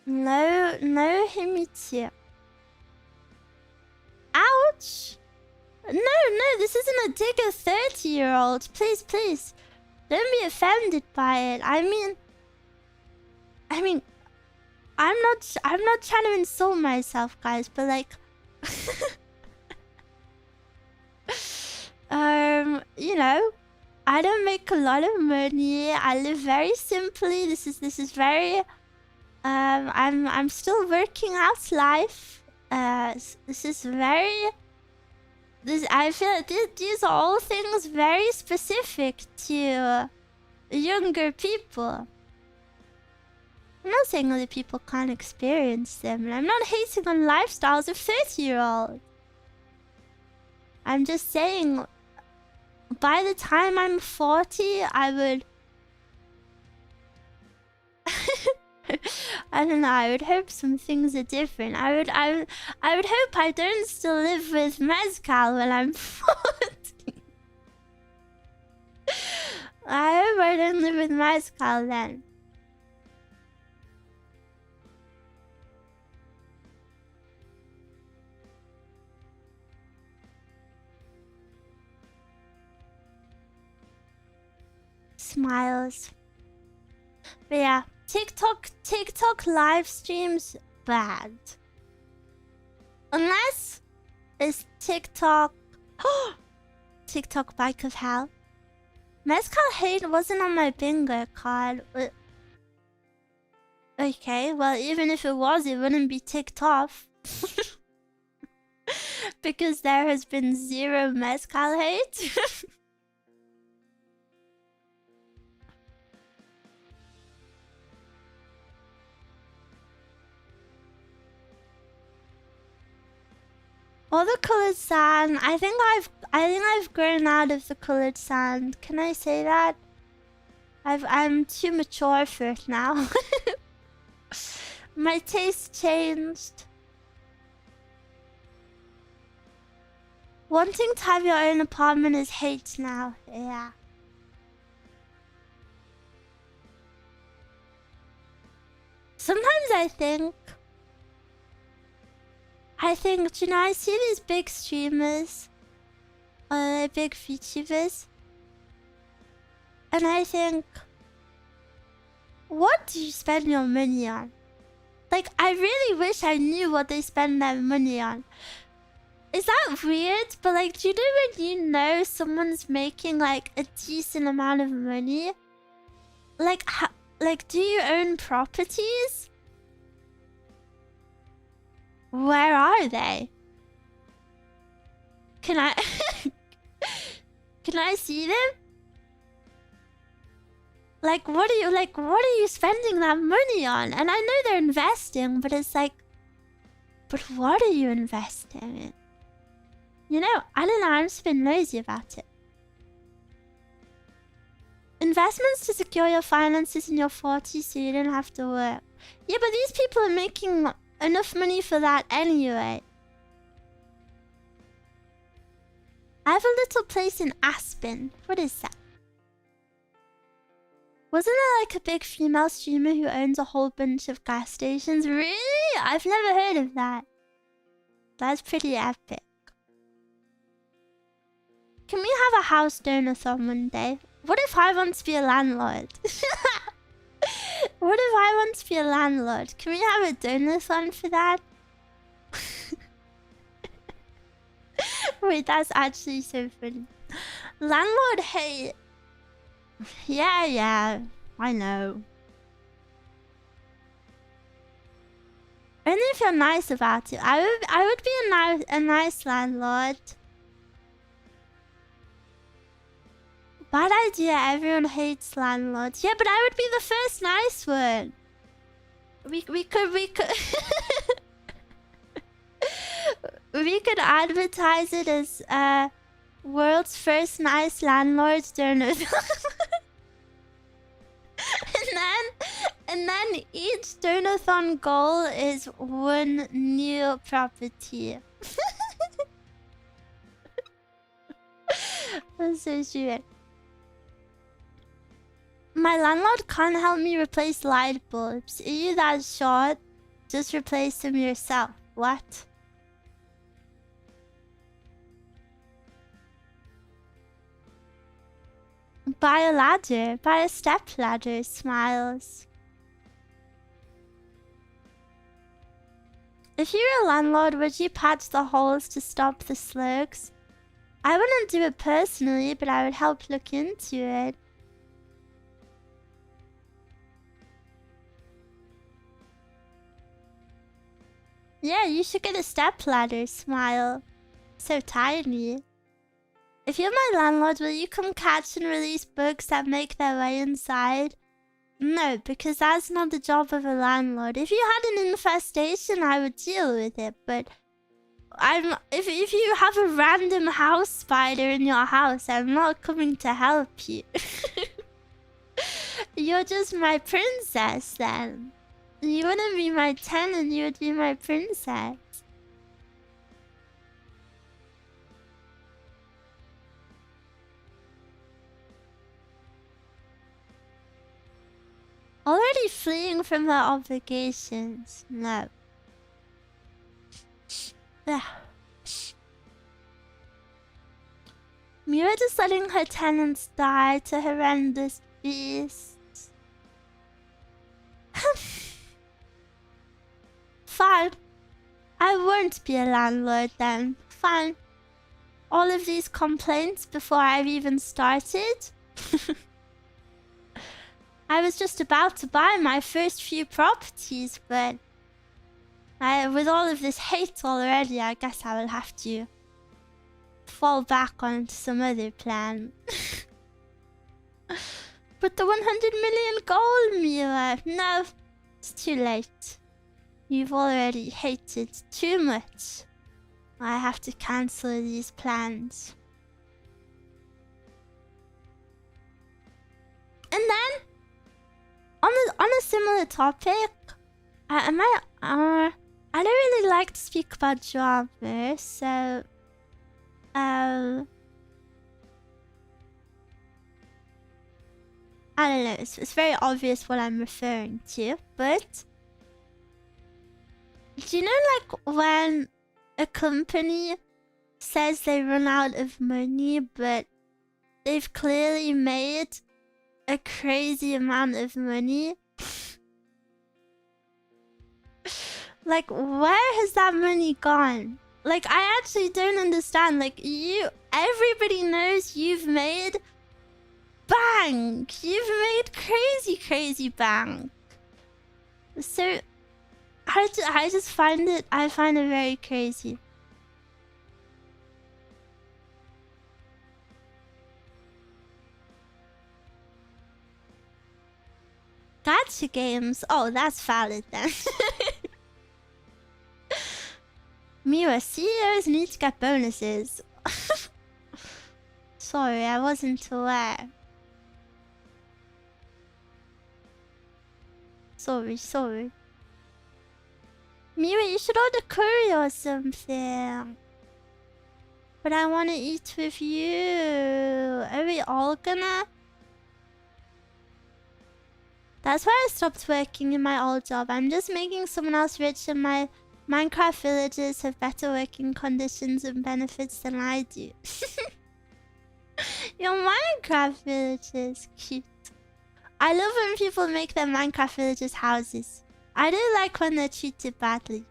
No Himitsu. Ouch! No, this isn't a dig a 30-year-old. Please. Don't be offended by it. I mean, I'm not trying to insult myself, guys, but like, you know, I don't make a lot of money. I live very simply. This is very, I'm still working out life. This is very. I feel like these are all things very specific to younger people. I'm not saying other people can't experience them, and I'm not hating on lifestyles of 30-year-olds. I'm just saying, by the time I'm 40, I would... I don't know, I would hope some things are different. I would hope I don't still live with mezcal when I'm 40. I hope I don't live with mezcal then. Smiles. But yeah, TikTok live streams bad. Unless it's TikTok Bike of Hell. Mezcal hate wasn't on my bingo card. Okay, well even if it was, it wouldn't be ticked off. Because there has been zero mezcal hate. All the colored sand. I think I've grown out of the colored sand. Can I say that? I'm too mature for it now. My taste changed. Wanting to have your own apartment is hate now. Yeah. Sometimes I think, you know, I see these big streamers, big VTubers, and I think, what do you spend your money on? Like, I really wish I knew what they spend their money on. Is that weird? But like, do you know when you know someone's making like a decent amount of money? Like, do you own properties? Where are they? Can I can I see them? Like, what are you spending that money on? And I know they're investing, but it's like, but what are you investing in? You know, I don't know, I'm just a bit nosy about it. Investments to secure your finances in your 40s so you don't have to work. Yeah, but these people are making enough money for that anyway. I have a little place in Aspen. What is that? Wasn't there like a big female streamer who owns a whole bunch of gas stations? Really? I've never heard of that. That's pretty epic. Can we have a house donathon one day? What if I want to be a landlord? What if I want to be a landlord? Can we have a donathon for that? What Wait, that's actually so funny. Landlord hate. Yeah, I know. Only if you're nice about it. I would be a nice landlord. Bad idea, everyone hates landlords. Yeah, but I would be the first nice one. We could we could advertise it as world's first nice landlord donut. and then each donathon goal is one new property. That's so stupid. My landlord can't help me replace light bulbs. Are you that short? Just replace them yourself. What? Buy a ladder. Buy a step ladder. Smiles. If you were a landlord, would you patch the holes to stop the slugs? I wouldn't do it personally, but I would help look into it. Yeah, you should get a step ladder. Smile. So tiny. If you're my landlord, will you come catch and release bugs that make their way inside? No, because that's not the job of a landlord. If you had an infestation, I would deal with it, but if you have a random house spider in your house, I'm not coming to help you. You're just my princess then. You wouldn't be my tenant, you would be my princess. Already fleeing from her obligations. No. Miwa just letting her tenants die to horrendous beasts. Fine. I won't be a landlord then. Fine. All of these complaints before I've even started? I was just about to buy my first few properties, but with all of this hate already, I guess I will have to fall back onto some other plan. But the 100 million goal, Miwa. No, it's too late. You've already hated too much. I have to cancel these plans. And then, on a similar topic, I don't really like to speak about drama, so I don't know. It's very obvious what I'm referring to, but do you know, like, when a company says they run out of money, but they've clearly made a crazy amount of money? Like, where has that money gone? Like, I actually don't understand. Like, everybody knows you've made bank. You've made crazy bank. So I just find it very crazy. Gacha games. Oh, that's valid then. Miwa, CEOs need to get bonuses. Sorry, I wasn't aware. Sorry. Miwa, you should order curry or something. But I want to eat with you. Are we all gonna? That's why I stopped working in my old job. I'm just making someone else rich, and my Minecraft villagers have better working conditions and benefits than I do. Your Minecraft villagers, cute. I love when people make their Minecraft villagers houses. I do like when they're treated badly.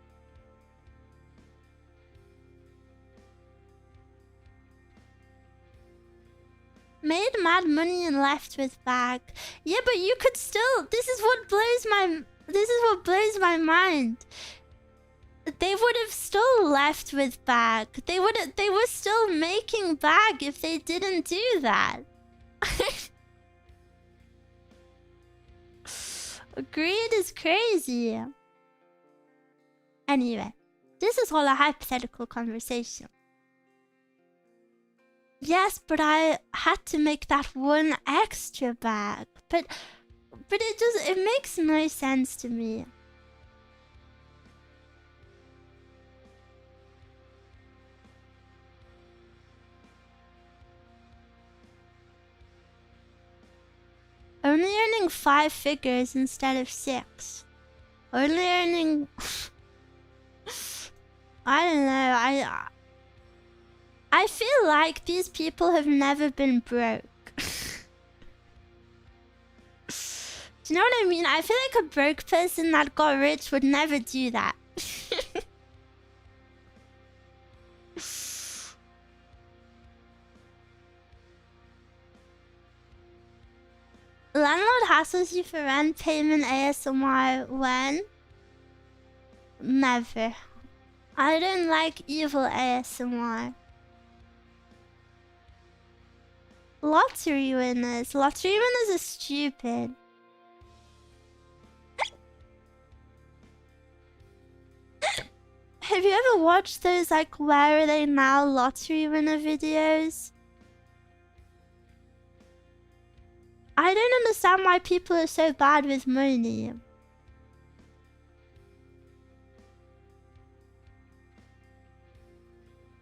made mad money and left with bag. Yeah, but you could still. This is what blows my mind. They would have still left with bag. They were still making bag if they didn't do that. Greed is crazy. Anyway, this is all a hypothetical conversation. Yes, but I had to make that one extra bag. But it makes no sense to me. Only earning 5 figures instead of 6. Only earning... I don't know, I feel like these people have never been broke. Do you know what I mean? I feel like a broke person that got rich would never do that. Landlord hassles you for rent payment ASMR when? Never. I don't like evil ASMR. Lottery winners. Lottery winners are stupid. Have you ever watched those like where are they now lottery winner videos? I don't understand why people are so bad with money.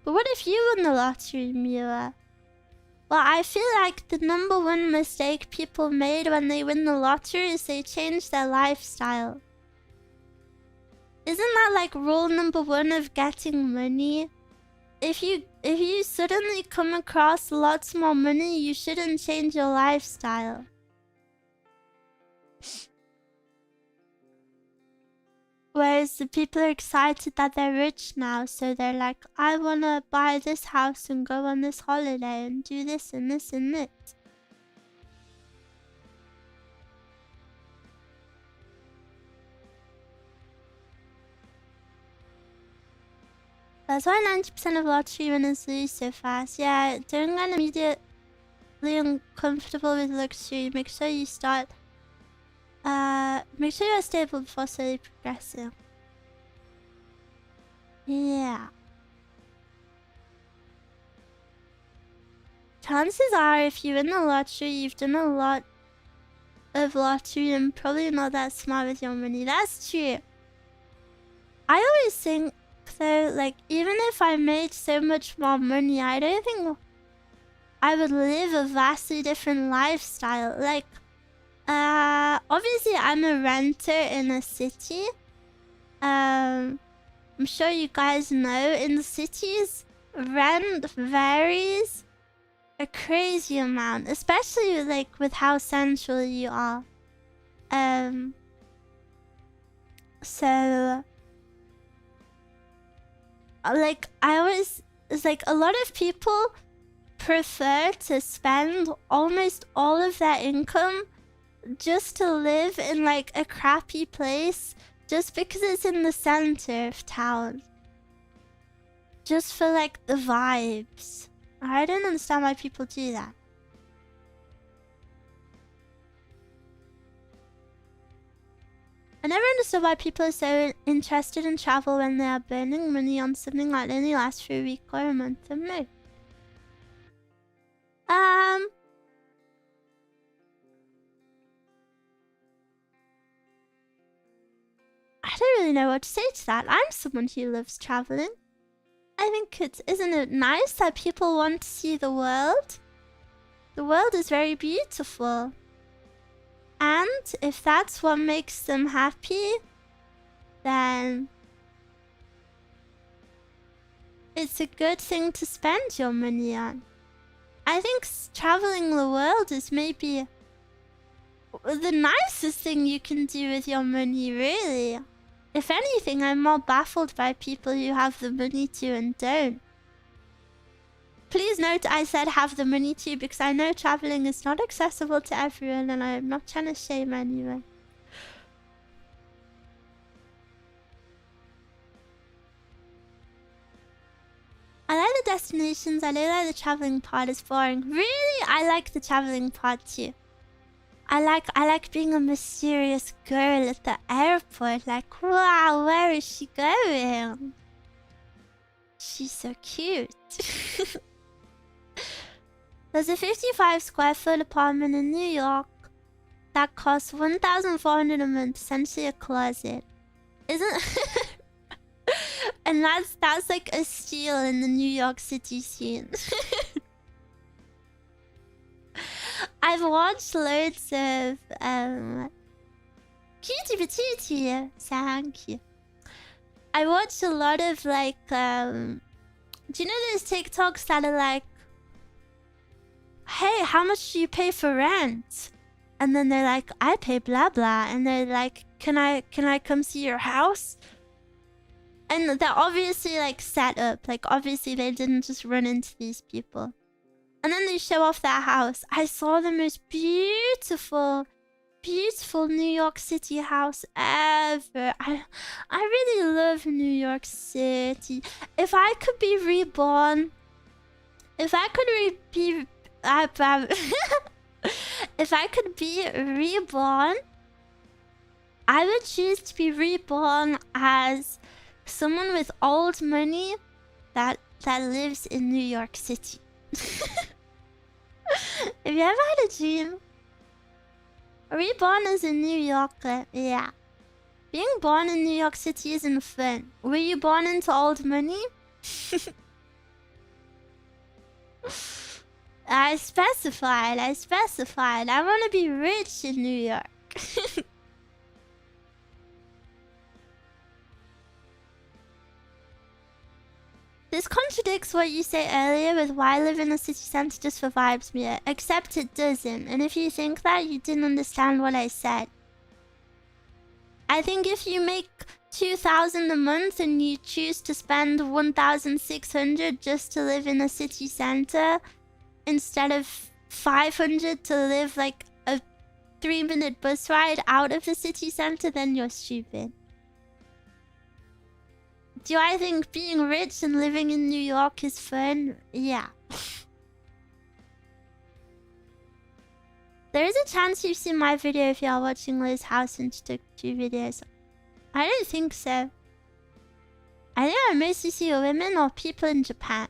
But what if you won the lottery, Miwa? Well, I feel like the #1 mistake people made when they win the lottery is they change their lifestyle. Isn't that like rule #1 of getting money? If you suddenly come across lots more money, you shouldn't change your lifestyle. Whereas the people are excited that they're rich now, so they're like, I wanna buy this house and go on this holiday and do this and this and this. That's why 90% of lottery winners lose so fast. Yeah, don't get immediately uncomfortable with luxury. Make sure you start... make sure you're stable before slowly progressing. Yeah. Chances are, if you win the lottery, you've done a lot of lottery and probably not that smart with your money. That's true. I always think, though, like, even if I made so much more money, I don't think I would live a vastly different lifestyle. Like, obviously I'm a renter in a city. I'm sure you guys know, in the cities, rent varies a crazy amount, especially like with how central you are. So like it's like a lot of people prefer to spend almost all of their income just to live in like a crappy place just because it's in the center of town. Just for like the vibes. I don't understand why people do that. I never understood why people are so interested in travel when they are burning money on something that only lasts for a week or a month or more. I don't really know what to say to that. I'm someone who loves traveling. I think isn't it nice that people want to see the world? The world is very beautiful. And if that's what makes them happy, then it's a good thing to spend your money on. I think traveling the world is maybe the nicest thing you can do with your money, really. If anything, I'm more baffled by people who have the money to and don't. Please note I said have the money to, because I know traveling is not accessible to everyone and I'm not trying to shame anyone. I like the destinations, I know that the traveling part is boring. Really? I like the traveling part too. I like being a mysterious girl at the airport. Like, wow, where is she going? She's so cute. There's a 55 square foot apartment in New York that costs $1,400 a month, essentially a closet. Isn't and that's like a steal in the New York City scene. I've watched loads of cutie patootie, thank you. I watched a lot of like do you know those TikToks that are like, hey, how much do you pay for rent? And then they're like, I pay blah blah, and they're like, can I come see your house? And they're obviously like set up, like obviously they didn't just run into these people. And then they show off their house. I saw the most beautiful New York City house ever. I really love New York City. If I could be reborn, if I could be if I could be reborn, I would choose to be reborn as someone with old money that lives in New York City. Have you ever had a dream? Reborn as a New Yorker, yeah. Being born in New York City isn't fun. Were you born into old money? I specified. I want to be rich in New York. This contradicts what you said earlier with why live in a city center just for vibes, Mia. Except it doesn't. And if you think that, you didn't understand what I said. I think if you make 2,000 a month and you choose to spend 1,600 just to live in a city center instead of 500 to live like a 3-minute bus ride out of the city center, then you're stupid. Do I think being rich and living in New York is fun? Yeah. There is a chance you've seen my video if you are watching Liz House Introductory videos. I don't think so. I think I mostly see women or people in Japan.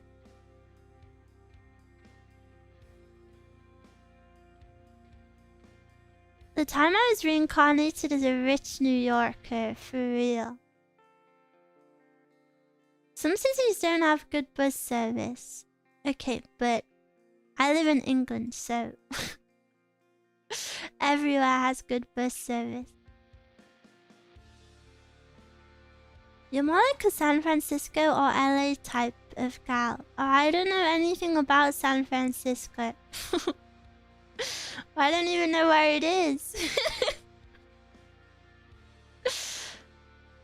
The time I was reincarnated as a rich New Yorker, for real. Some cities don't have good bus service. Okay, but I live in England, so everywhere has good bus service. You're more like a San Francisco or LA type of gal. I don't know anything about San Francisco. I don't even know where it is.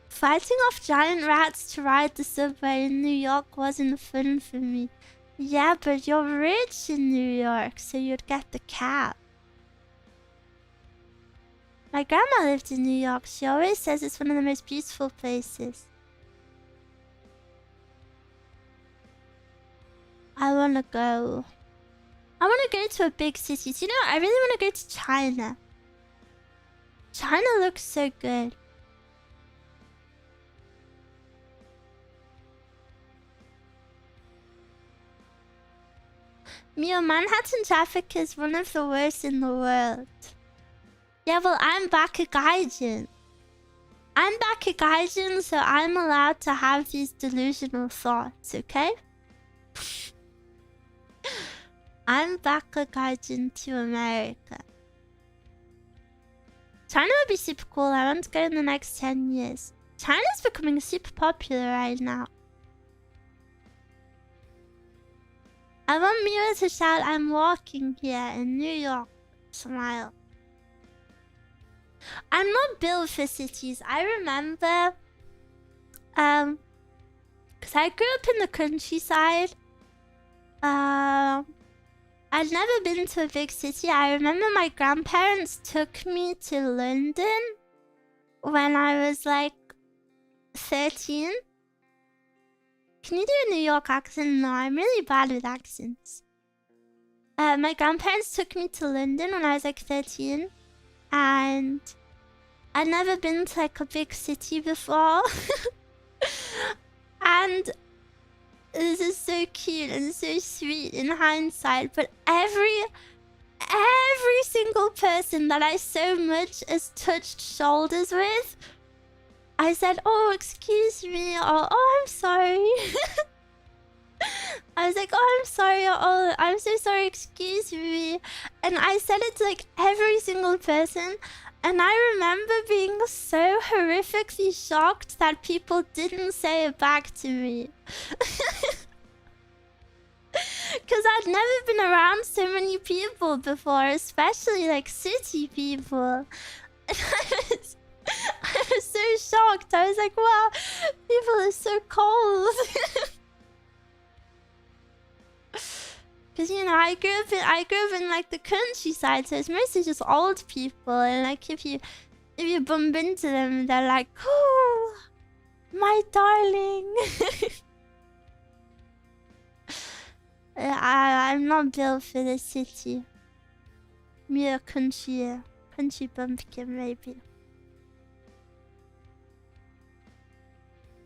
Fighting off giant rats to ride the subway in New York wasn't fun for me. Yeah, but you're rich in New York, so you'd get the cab. My grandma lived in New York. She always says it's one of the most beautiful places. I wanna go. I wanna go to a big city. Do you know, I really wanna go to China. China looks so good. Mio, Manhattan traffic is one of the worst in the world. Yeah, well, I'm back at Gaijin. So I'm allowed to have these delusional thoughts, okay? I'm back at Gaijin to America. China would be super cool. I want to go in the next 10 years. China's becoming super popular right now. I want Miwa to shout, I'm walking here in New York. Smile. I'm not built for cities. I remember, because I grew up in the countryside. I'd never been to a big city. I remember my grandparents took me to London when I was like 13. Can you do a New York accent? No, I'm really bad with accents. My grandparents took me to London when I was like 13. And I'd never been to like a big city before. And this is so cute and so sweet in hindsight. But every single person that I so much as touched shoulders with, I said, "Oh, excuse me," or "Oh, I'm sorry." I was like, "Oh, I'm sorry," or "Oh, I'm so sorry, excuse me." And I said it to like every single person. And I remember being so horrifically shocked that people didn't say it back to me. Because I'd never been around so many people before, especially like city people. And I was so shocked. I was like, wow, people are so cold. Because, you know, I grew up in like the countryside, so it's mostly just old people. And like if you bump into them, they're like, "Oh, my darling." I'm not built for the city. Me a country bumpkin maybe.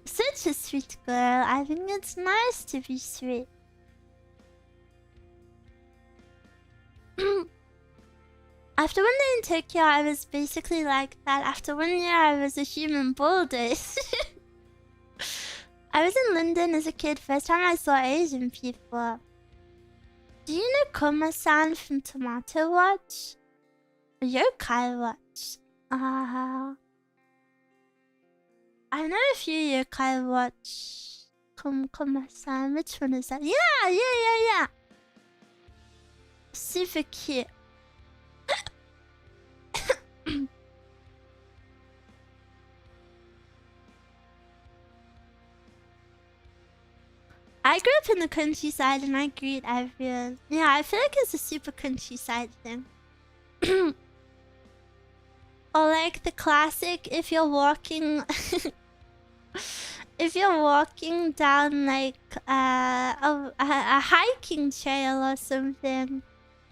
Such a sweet girl. I think it's nice to be sweet. After 1 day in Tokyo, I was basically like that. After 1 year, I was a human bulldozer. I was in London as a kid. First time I saw Asian people. Do you know Koma-san from Tomato Watch? Yokai Watch. I know a few Yokai Watch. Koma-san. Which one is that? Yeah. Super cute. I grew up in the countryside and I greet everyone. Yeah, I feel like it's a super countryside thing. Or like the classic, if you're walking down like a hiking trail or something,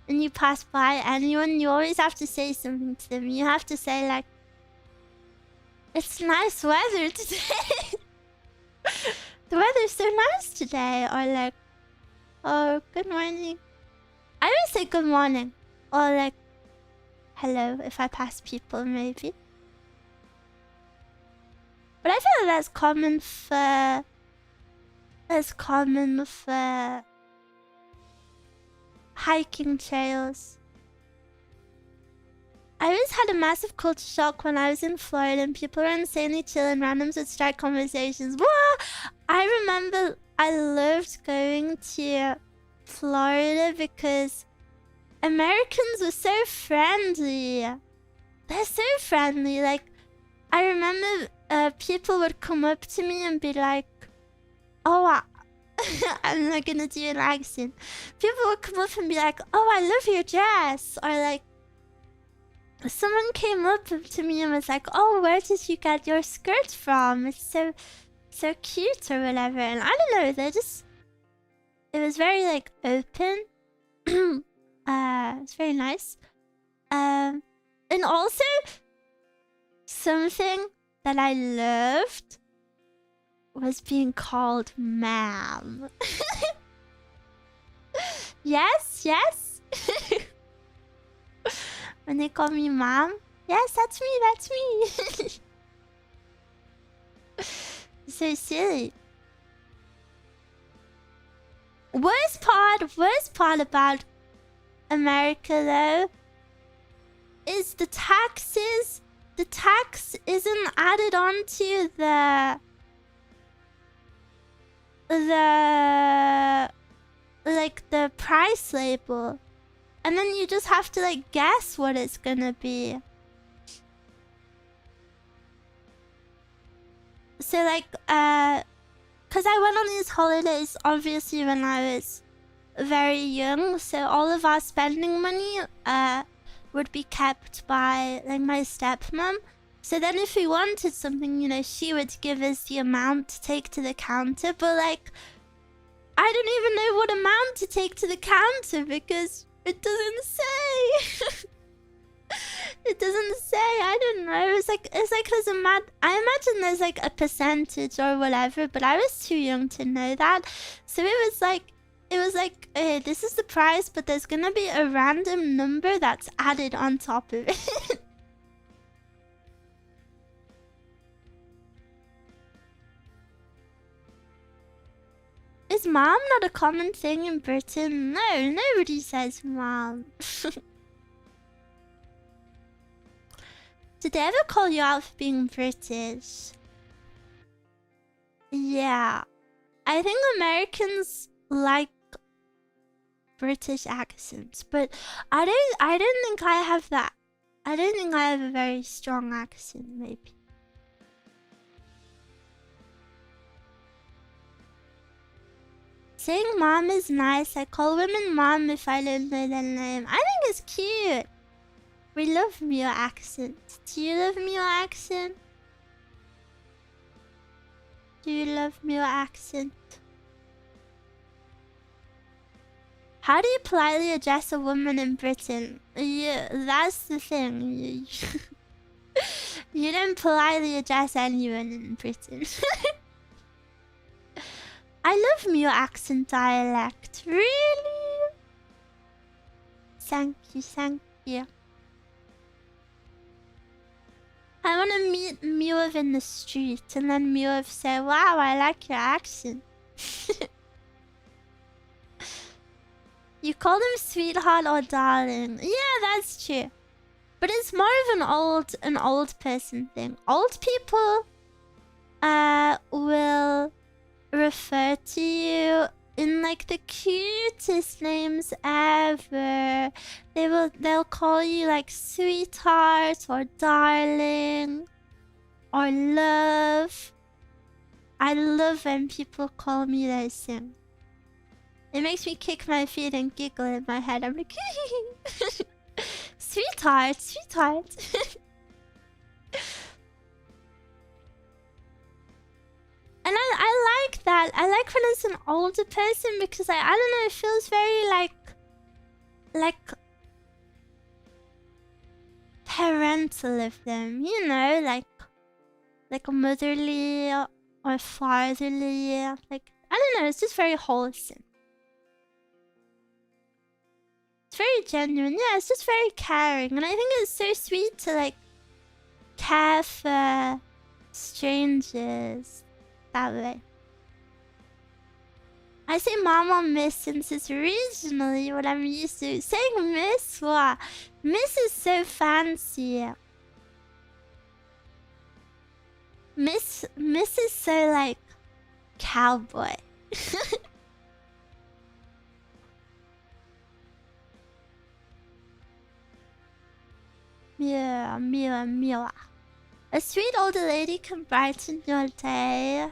and you pass by anyone, you always have to say something to them. You have to say like, "It's nice weather today." The weather's so nice today. Or like, "Oh, good morning." I always say good morning. Or like, hello if I pass people maybe. But I feel like that's common for hiking trails. I always had a massive culture shock when I was in Florida and people were insanely chill and randoms would start conversations. Whoa! I remember I loved going to Florida because Americans were so friendly. They're so friendly. Like, I remember people would come up to me and be like, "Oh, I'm not gonna do an accent." People would come up and be like, "Oh, I love your dress." Or like, someone came up to me and was like, "Oh, where did you get your skirt from? It's so cute," or whatever. And I don't know, it was very like open. It's very nice. And also something that I loved was being called ma'am. Yes. When they call me mom, yes, that's me. So silly. Worst part about America though is the taxes. The tax isn't added onto the price label. And then you just have to like guess what it's gonna be. So like cause I went on these holidays obviously when I was very young, so all of our spending money would be kept by like my stepmom. So then if we wanted something, you know, she would give us the amount to take to the counter, but like I don't even know what amount to take to the counter because it doesn't say. It doesn't say. I don't know. It's like there's I imagine there's like a percentage or whatever, but I was too young to know that. So it was like this is the price, but there's gonna be a random number that's added on top of it. Is mom not a common thing in Britain? No, nobody says mom. Did they ever call you out for being British? Yeah. I think Americans like British accents, but I don't think I have that. I don't think I have a very strong accent, maybe. Saying mom is nice. I call women mom if I don't know their name. I think it's cute. We love Miwa accent. Do you love Miwa accent? Do you love Miwa accent? How do you politely address a woman in Britain? Yeah, that's the thing. You don't politely address anyone in Britain. I love Miwa accent dialect. Really? Thank you, thank you. I want to meet Miwa in the street and then Miwa say, wow, I like your accent. You call them sweetheart or darling. Yeah, that's true. But it's more of an old person thing. Old people will refer to you in like the cutest names ever. They'll call you like sweetheart or darling or love. I love when people call me those things. It makes me kick my feet and giggle in my head. I'm like, sweetheart, sweetheart. And I like that. I like when it's an older person because I don't know, it feels very like parental of them, you know, like motherly or fatherly. Like, I don't know, it's just very wholesome. It's very genuine. Yeah, it's just very caring. And I think it's so sweet to like care for strangers that way. I say mom or miss since it's regionally what I'm used to. Saying miss, what? Miss is so fancy. Miss is so like cowboy. Yeah, Miwa. A sweet older lady can brighten your day.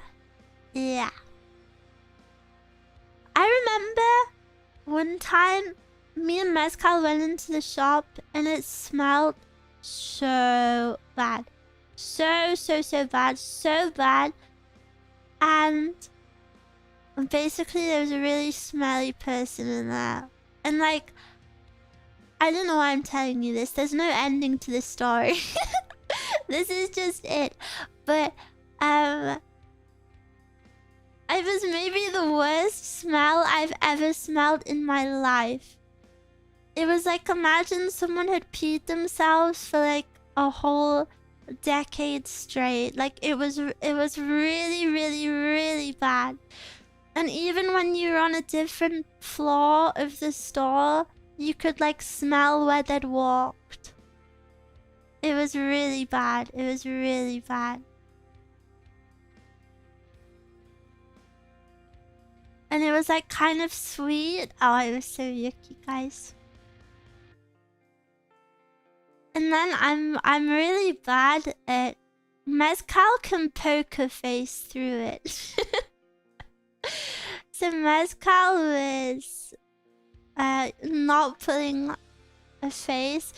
Yeah. I remember one time me and Mezcal went into the shop and it smelled so bad. So bad. So bad. And basically there was a really smelly person in there. And like, I don't know why I'm telling you this. There's no ending to this story. This is just it. But it was maybe the worst smell I've ever smelled in my life. It was like, imagine someone had peed themselves for like a whole decade straight. Like it was really bad. And even when you were on a different floor of the store, you could like smell where they'd walked. It was really bad. It was really bad. And it was like kind of sweet. Oh, it was so yucky, guys. And then I'm really bad at Mezcal can poker face through it. So Mezcal was not putting a face.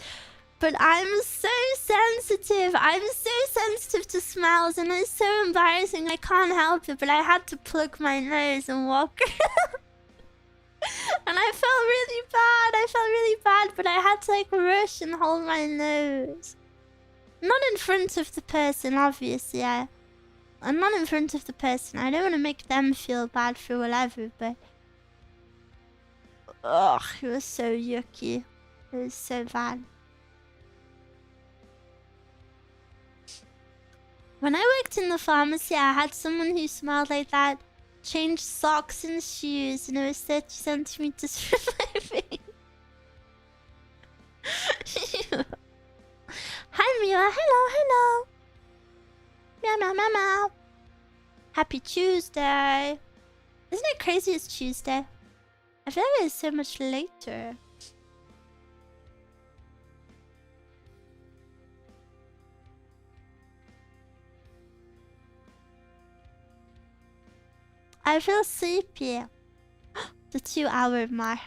But I'm so sensitive. I'm so sensitive to smells, and it's so embarrassing. I can't help it, but I had to plug my nose and walk around. And I felt really bad. I felt really bad, but I had to like rush and hold my nose. Not in front of the person, obviously. I'm not in front of the person. I don't want to make them feel bad for whatever, but... Ugh, it was so yucky. It was so bad. When I worked in the pharmacy, I had someone who smelled like that change socks and shoes, and it was 30 centimeters from my face. Hi, Miwa. Hello, hello. Meow, meow, meow, meow. Happy Tuesday. Isn't it crazy it's Tuesday? I feel like it's so much later. I feel sleepy. The 2-hour mark.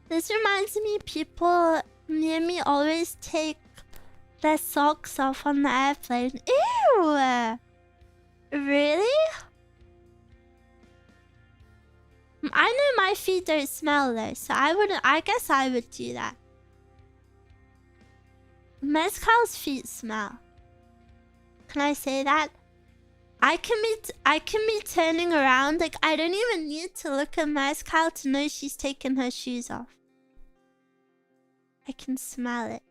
This reminds me, people near me always take their socks off on the airplane. Ew! Really? I know my feet don't smell though, so I guess I would do that. Mezcal's feet smell. Can I say that? I can be turning around, like I don't even need to look at Mezcal to know she's taken her shoes off. I can smell it.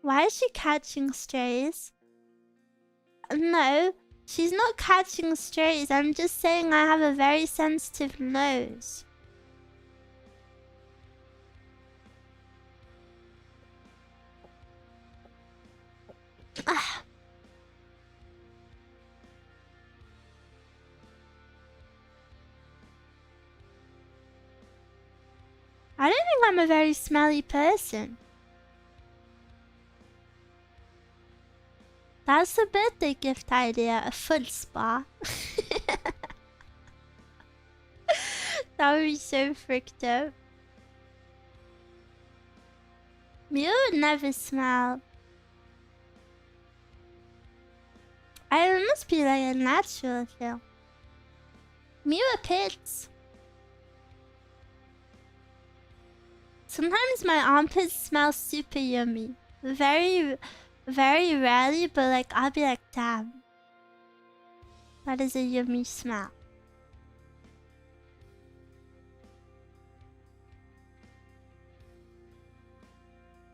Why is she catching strays? No, she's not catching strays. I'm just saying I have a very sensitive nose. Ah. I don't think I'm a very smelly person. That's a birthday gift idea, a foot spa. That would be so freaked out. You would never smell. It must be like a natural thing. Miwa pits. Sometimes my armpits smell super yummy. Very, very rarely, but like I'll be like, damn. That is a yummy smell.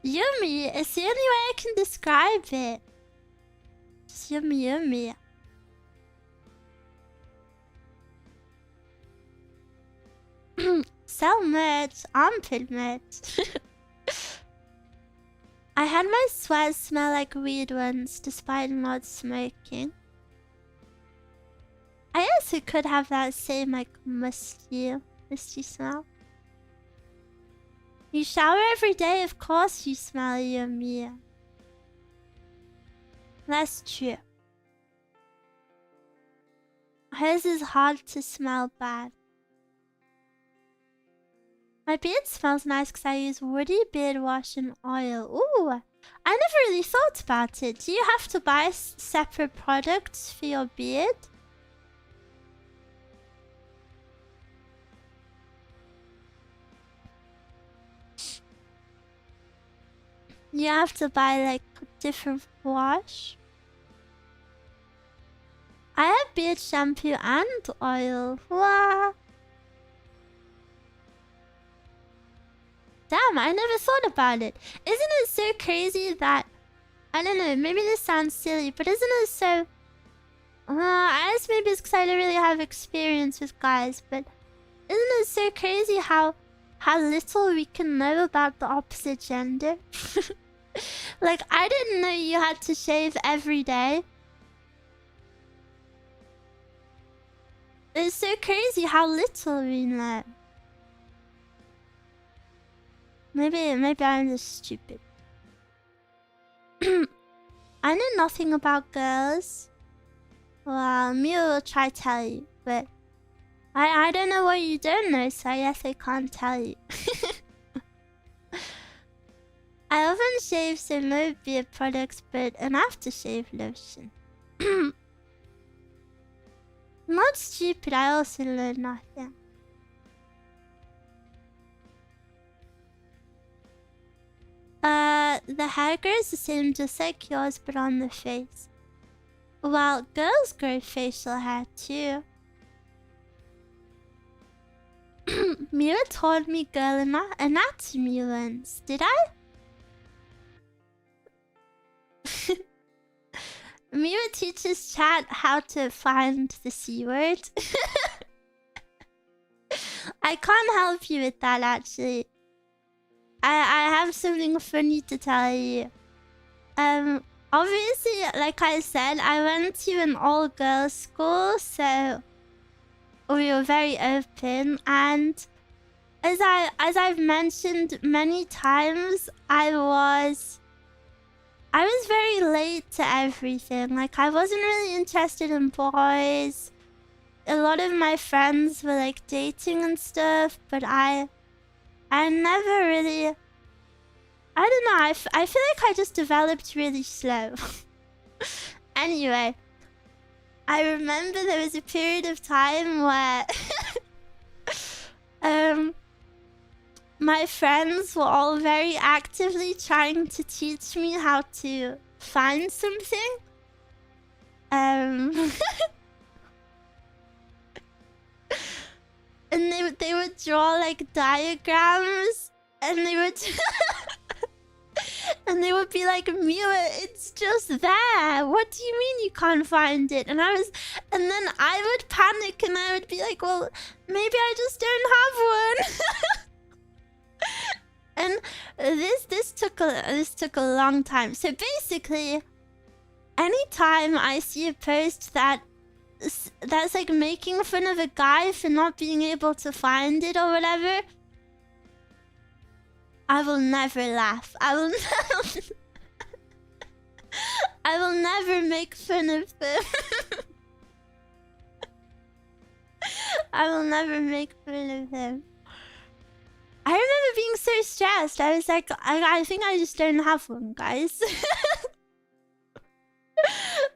Yummy is the only way I can describe it. It's yummy, yummy. Sell merch, armpit merch. I had my sweat smell like weed once, despite not smoking. I guess it could have that same like musty smell. You shower every day, of course you smell yummy. That's true. Hers is hard to smell bad. My beard smells nice because I use woody beard wash and oil. Ooh, I never really thought about it. Do you have to buy separate products for your beard? You have to buy like different wash. I have beard shampoo and oil. Wow. Damn, I never thought about it. Isn't it so crazy that... I don't know, maybe this sounds silly, but isn't it so... I guess maybe it's because I don't really have experience with guys, but... Isn't it so crazy how little we can know about the opposite gender? Like, I didn't know you had to shave every day. It's so crazy how little we know. Maybe I'm just stupid. I know nothing about girls. Well, Miwa will try to tell you, but I don't know what you don't know, so I guess I can't tell you. I often shave so no beard products, but an aftershave lotion. Not stupid, I also learned nothing. The hair grows the same just like yours, but on the face. Well, girls grow facial hair too. Miwa told me girl anatomy once, did I? Miwa teaches chat how to find the C word. I can't help you with that actually. I have something funny to tell you. Obviously, like I said, I went to an all-girls school, so we were very open, and as I've mentioned many times, I was very late to everything. Like, I wasn't really interested in boys. A lot of my friends were like dating and stuff, but I never really... I don't know, I feel like I just developed really slow. Anyway, I remember there was a period of time where my friends were all very actively trying to teach me how to find something. And they would draw like diagrams, and they would and they would be like, Miwa, it's just there. What do you mean you can't find it? And then I would panic and I would be like, well, maybe I just don't have one. And this took a long time. So basically, anytime I see a post that's like making fun of a guy for not being able to find it or whatever, I will never laugh. I will never make fun of them. I will never make fun of him. I remember being so stressed. I was like, I think I just don't have one, guys.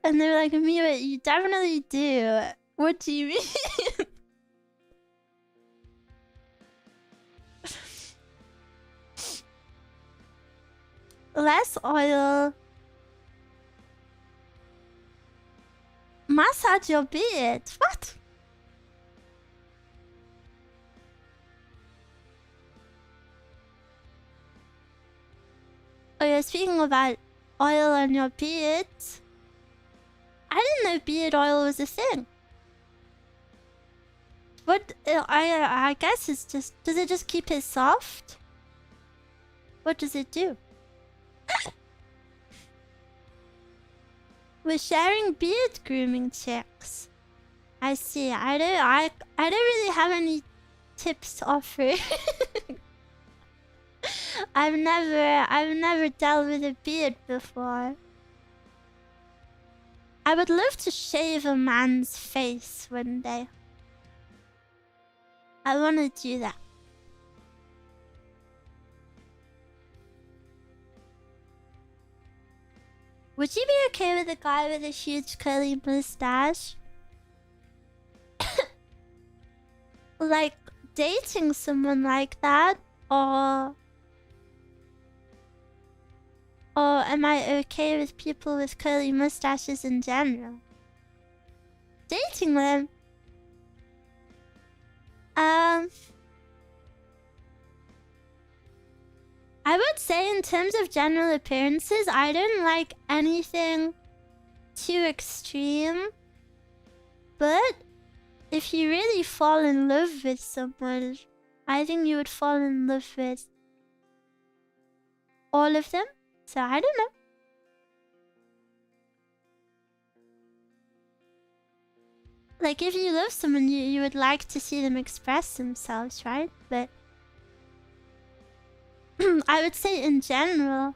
And they were like, Miwa, you definitely do. What do you mean? Less oil. Massage your beard. What? Oh, you're speaking about oil on your beard? I didn't know beard oil was a thing. What? I guess it's just... Does it just keep it soft? What does it do? We're sharing beard grooming tips. I see. I don't really have any tips to offer. I've never dealt with a beard before. I would love to shave a man's face one day. I want to do that. Would you be okay with a guy with a huge curly mustache? Like, dating someone like that? Or am I okay with people with curly mustaches in general? Dating them? I would say in terms of general appearances, I don't like anything too extreme. But if you really fall in love with someone, I think you would fall in love with all of them. So I don't know. Like, if you love someone, you would like to see them express themselves, right? But I would say in general,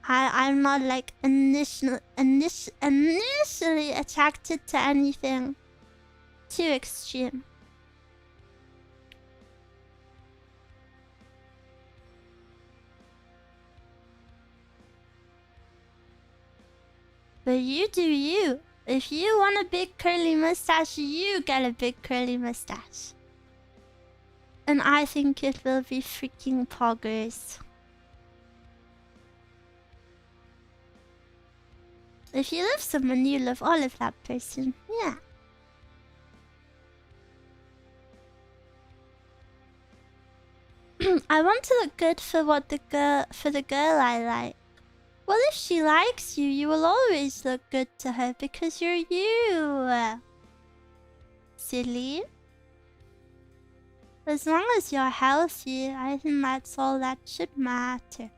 I'm not like initially attracted to anything Too extreme. But you do you. If you want a big curly mustache, you get a big curly mustache. And I think it will be freaking poggers. If you love someone, you love all of that person. Yeah. I want to look good for the girl I like. Well, if she likes you, you will always look good to her because you're you. Silly. As long as you're healthy, I think that's all that should matter.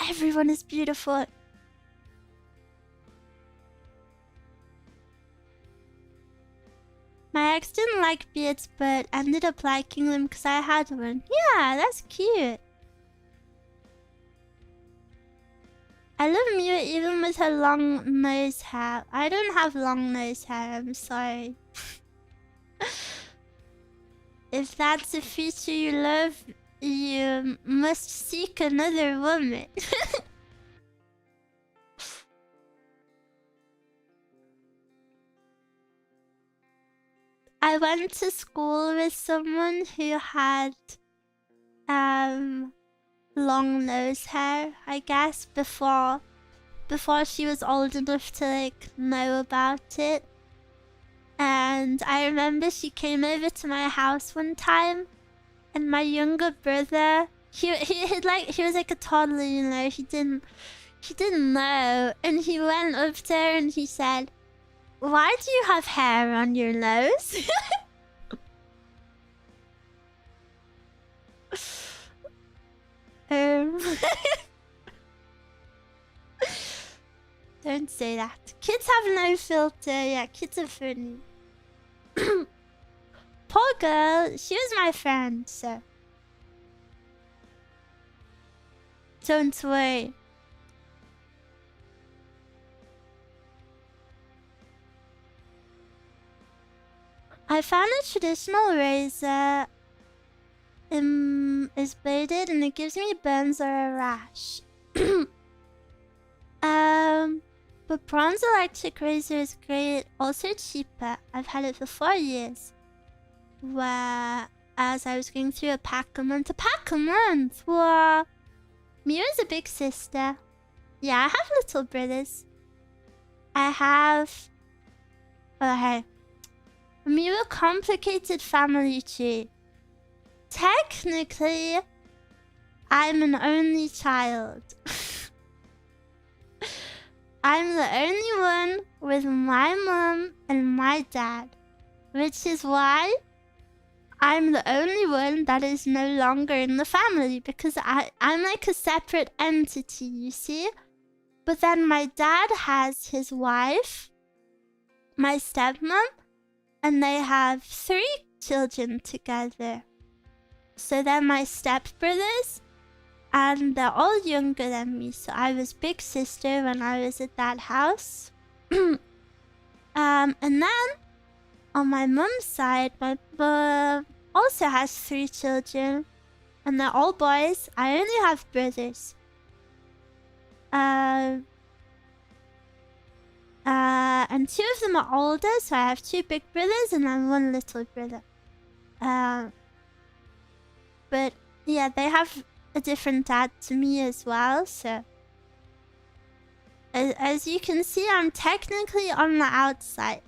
Everyone is beautiful. My ex didn't like beards, but ended up liking them because I had one. Yeah, that's cute. I love Miwa even with her long nose hair. I don't have long nose hair, I'm sorry. If that's a feature you love, you must seek another woman. I went to school with someone who had long nose hair, I guess, before she was old enough to like know about it. And I remember she came over to my house one time, and my younger brother, he was like a toddler, you know, he didn't know, and he went up to her and he said, "Why do you have hair on your nose?" Don't say that. Kids have no filter. Yeah, kids are funny. Poor girl, she was my friend, so don't worry. I found a traditional razor is bladed and it gives me burns or a rash. But bronze electric razor is great, also cheaper. I've had it for 4 years. Whereas I was going through a pack a month. A pack a month? Wow. Miwa's a big sister. Yeah, I have little brothers. I have... Oh, hey. Miwa complicated family tree. Technically, I'm an only child. I'm the only one with my mom and my dad, which is why I'm the only one that is no longer in the family, because I'm like a separate entity, you see? But then my dad has his wife, my stepmom, and they have 3 children together. So they're my stepbrothers, and they're all younger than me. So I was big sister when I was at that house. And then on my mom's side, my mom also has 3 children, and they're all boys. I only have brothers. And 2 of them are older, so I have 2 big brothers and then 1 little brother. But yeah, they have a different dad to me as well, so as you can see, I'm technically on the outside.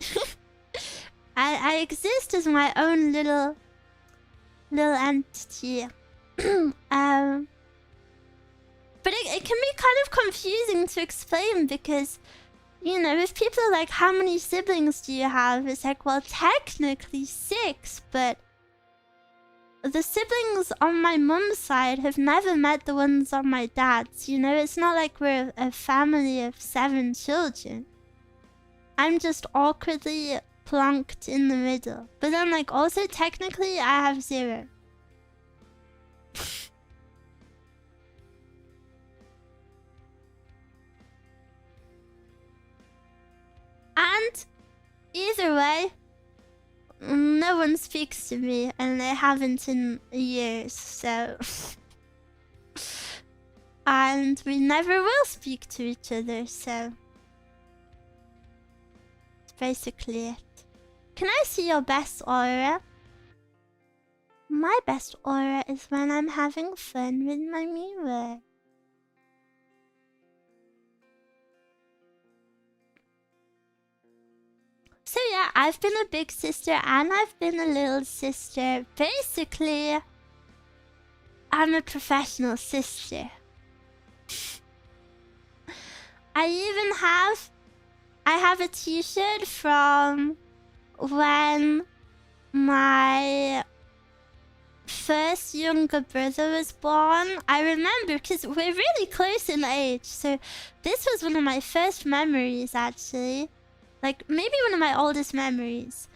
I exist as my own little entity. But it can be kind of confusing to explain because, you know, if people are like, how many siblings do you have? It's like, well, technically 6, but the siblings on my mum's side have never met the ones on my dad's. You know, it's not like we're a family of 7 children. I'm just awkwardly plunked in the middle. But then, like, also technically I have 0. And Either way, no one speaks to me, and they haven't in years, so... And we never will speak to each other, so... That's basically it. Can I see your best aura? My best aura is when I'm having fun with my Miwa. So yeah, I've been a big sister and I've been a little sister. Basically, I'm a professional sister. I have a t-shirt from when my first younger brother was born. I remember because we're really close in age, so this was one of my first memories actually. Like, maybe one of my oldest memories.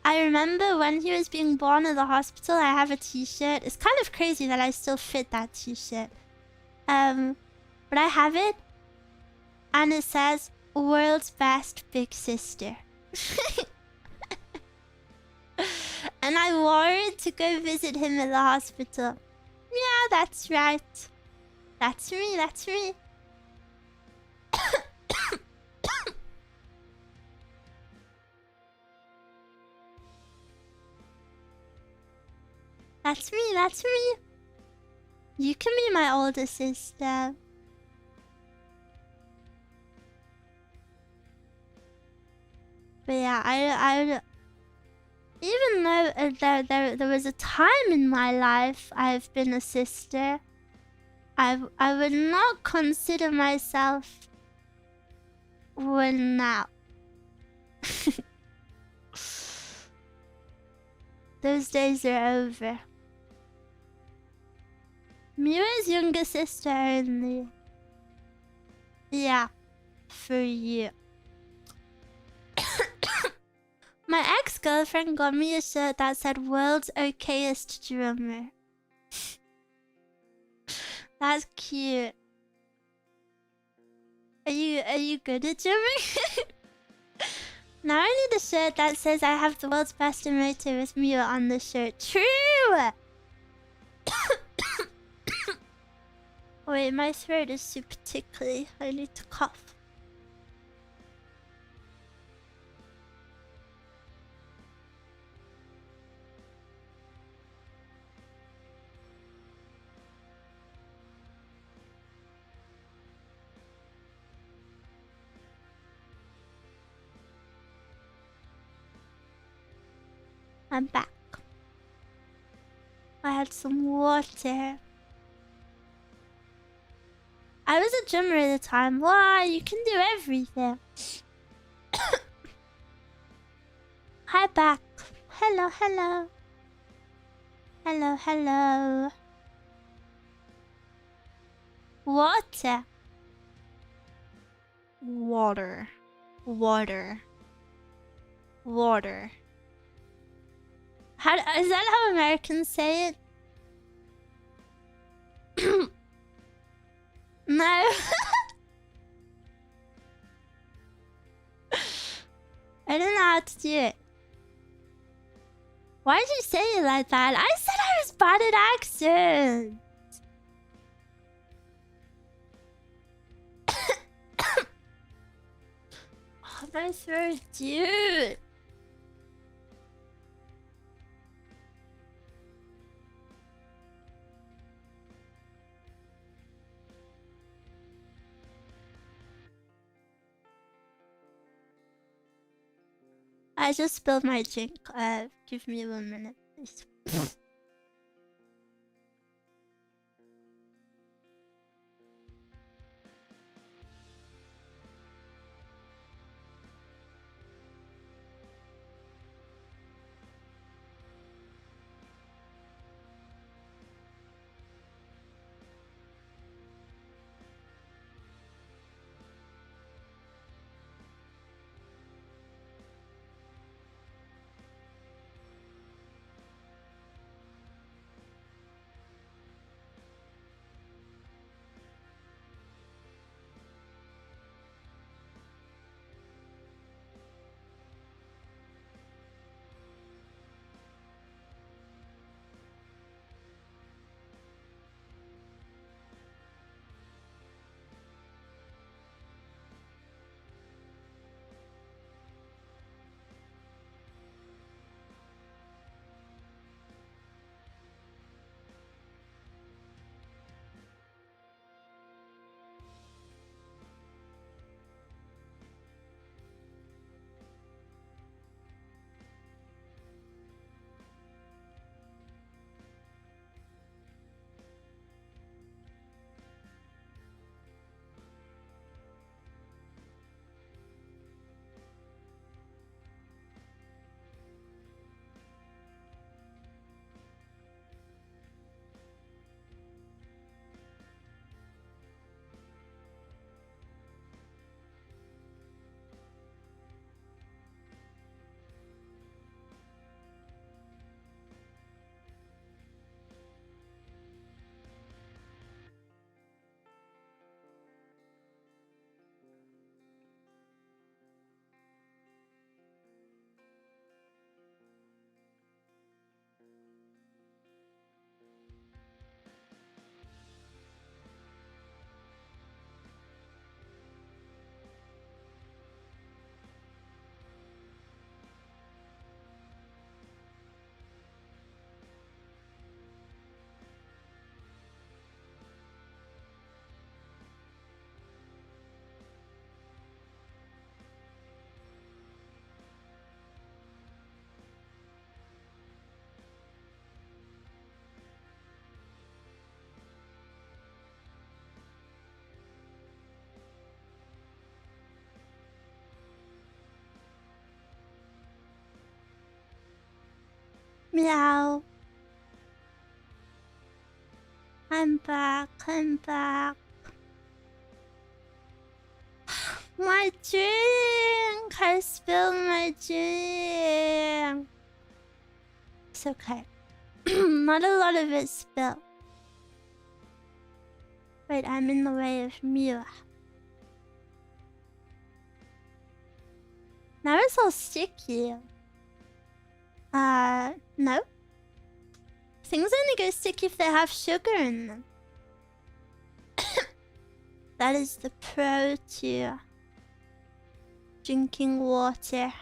I remember when he was being born in the hospital, I have a t-shirt. It's kind of crazy that I still fit that t-shirt. But I have it. And it says, World's Best Big Sister. And I wore it to go visit him in the hospital. Yeah, that's right. That's me, that's me. That's me, that's me. You can be my older sister. But yeah, I even though there was a time in my life I've been a sister, I would not consider myself one now. Those days are over. Miwa's younger sister only. Yeah, for you. My ex-girlfriend got me a shirt that said World's Okayest Drummer. That's cute. Are you good at drumming? Now I need a shirt that says I have the world's best emote with Miwa on the shirt. True! Wait, my throat is super tickly. I need to cough. I'm back. I had some water. I was a drummer at the time. Why? You can do everything. Hi, back. Hello, hello. Hello, hello. Water. Water. Water. Water. Is that how Americans say it? No. I don't know how to do it. Why did you say it like that? I said I was bad at accents. Oh, my throat, dude. I just spilled my drink. Give me 1 minute, please. Meow. I'm back. I'm back. My drink! I spilled my drink. It's okay. Not a lot of it spilled. Wait, I'm in the way of Miwa. Now it's all sticky. No. Things only go sticky if they have sugar in them. That is the pro to drinking water.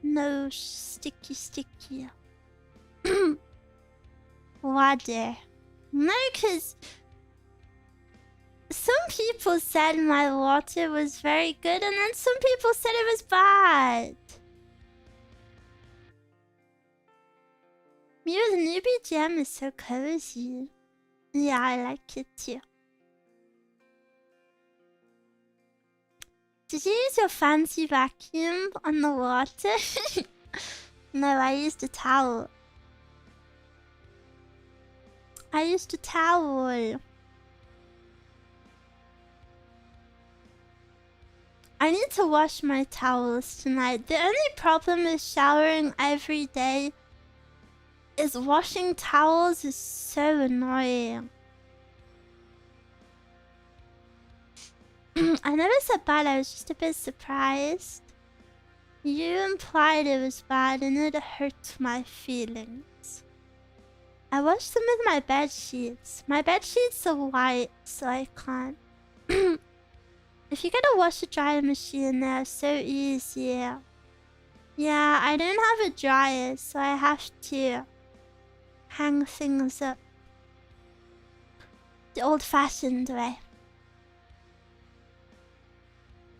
No sticky. Water. No, because some people said my water was very good, and then some people said it was bad. Miwa's new BGM is so cozy. Yeah, I like it too. Did you use your fancy vacuum on the water? No, I used a towel. I used a towel. I need to wash my towels tonight. The only problem with showering every day is washing towels is so annoying. I never said bad, I was just a bit surprised. You implied it was bad and it hurt my feelings. I washed them with my bed sheets. My bed sheets are white, so I can't. If you get a washer dryer machine, they're so easy. Yeah, I don't have a dryer, so I have to hang things up the old-fashioned way.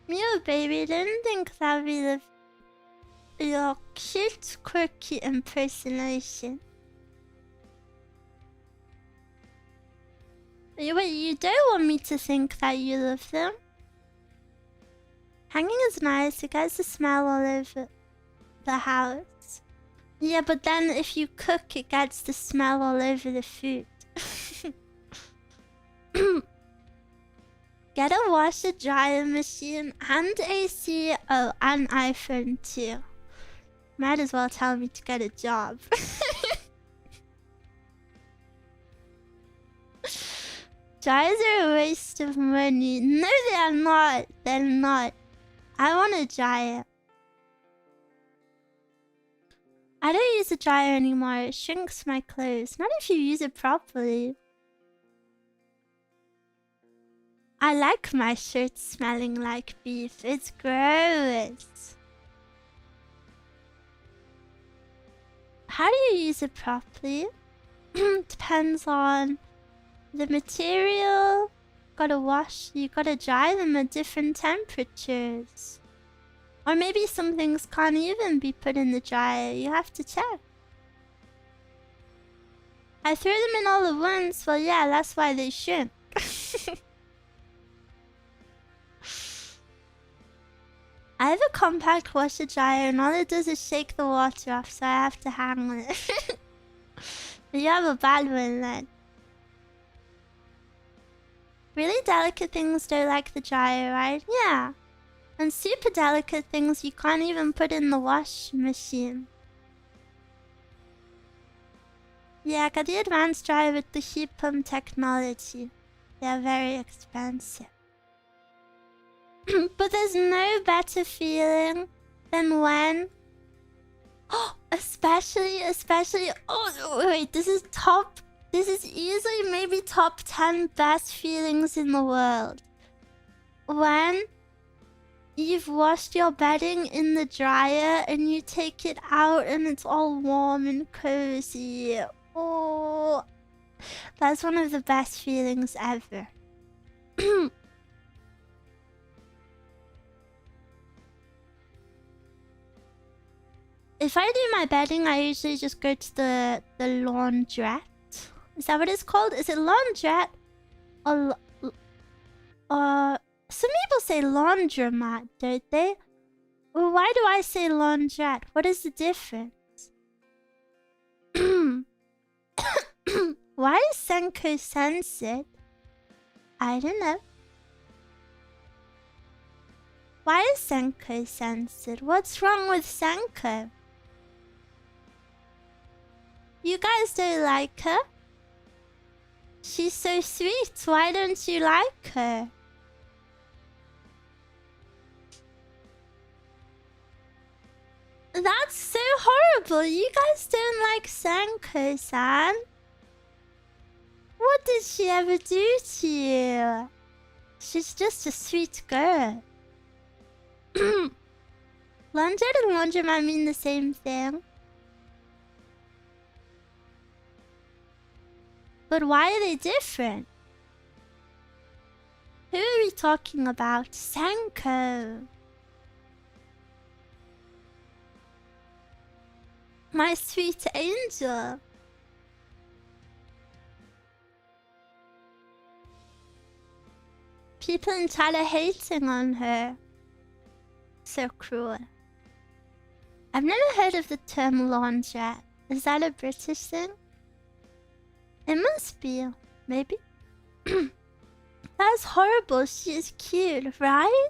Mew baby, didn't think that'd be your cute, quirky impersonation. Wait, you don't want me to think that you love them? Hanging is nice, it gets the smell all over the house. Yeah, but then if you cook, it gets the smell all over the food. Get a washer dryer machine and AC. Oh, and iPhone too. Might as well tell me to get a job. Dryers are a waste of money. No, they are not. They're not. I want a dryer. I don't use a dryer anymore. It shrinks my clothes. Not if you use it properly. I like my shirt smelling like beef. It's gross. How do you use it properly? Depends on the material. Gotta wash. You gotta dry them at different temperatures. Or maybe some things can't even be put in the dryer. You have to check. I threw them in all at once. Well, yeah, that's why they shrink. I have a compact washer dryer and all it does is shake the water off, so I have to hang on it. You have a bad one then. Really delicate things don't like the dryer, right? Yeah. And super delicate things you can't even put in the wash machine. Yeah, I got the advanced dryer with the heat pump technology. They're very expensive. But there's no better feeling than when... especially... Oh, wait, this is easily maybe top 10 best feelings in the world. When you've washed your bedding in the dryer and you take it out and it's all warm and cozy. Oh, that's one of the best feelings ever. If I do my bedding, I usually just go to the laundrette. Is that what it's called? Is it laundrette? Or some people say laundromat, don't they? Well, why do I say laundrette? What is the difference? Why is Senko censored? I don't know. Why is Senko censored? What's wrong with Senko? You guys don't like her? She's so sweet. Why don't you like her? That's so horrible. You guys don't like Senko-san. What did she ever do to you? She's just a sweet girl. Laundrette and laundromat mean the same thing. But why are they different? Who are we talking about? Senko. My sweet angel. People in China hating on her. So cruel. I've never heard of the term laundrette. Is that a British thing? It must be. Maybe. That's horrible. She is cute, right?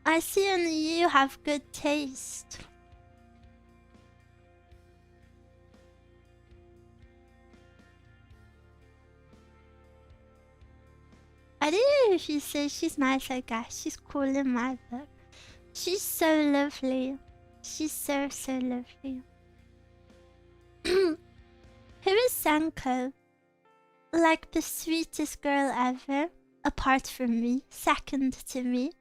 I see only you have good taste. I don't know if you say she's nice, I guess. She's cool in my book. She's so lovely. She's so, so lovely. Who is Senko? Like the sweetest girl ever. Apart from me. Second to me.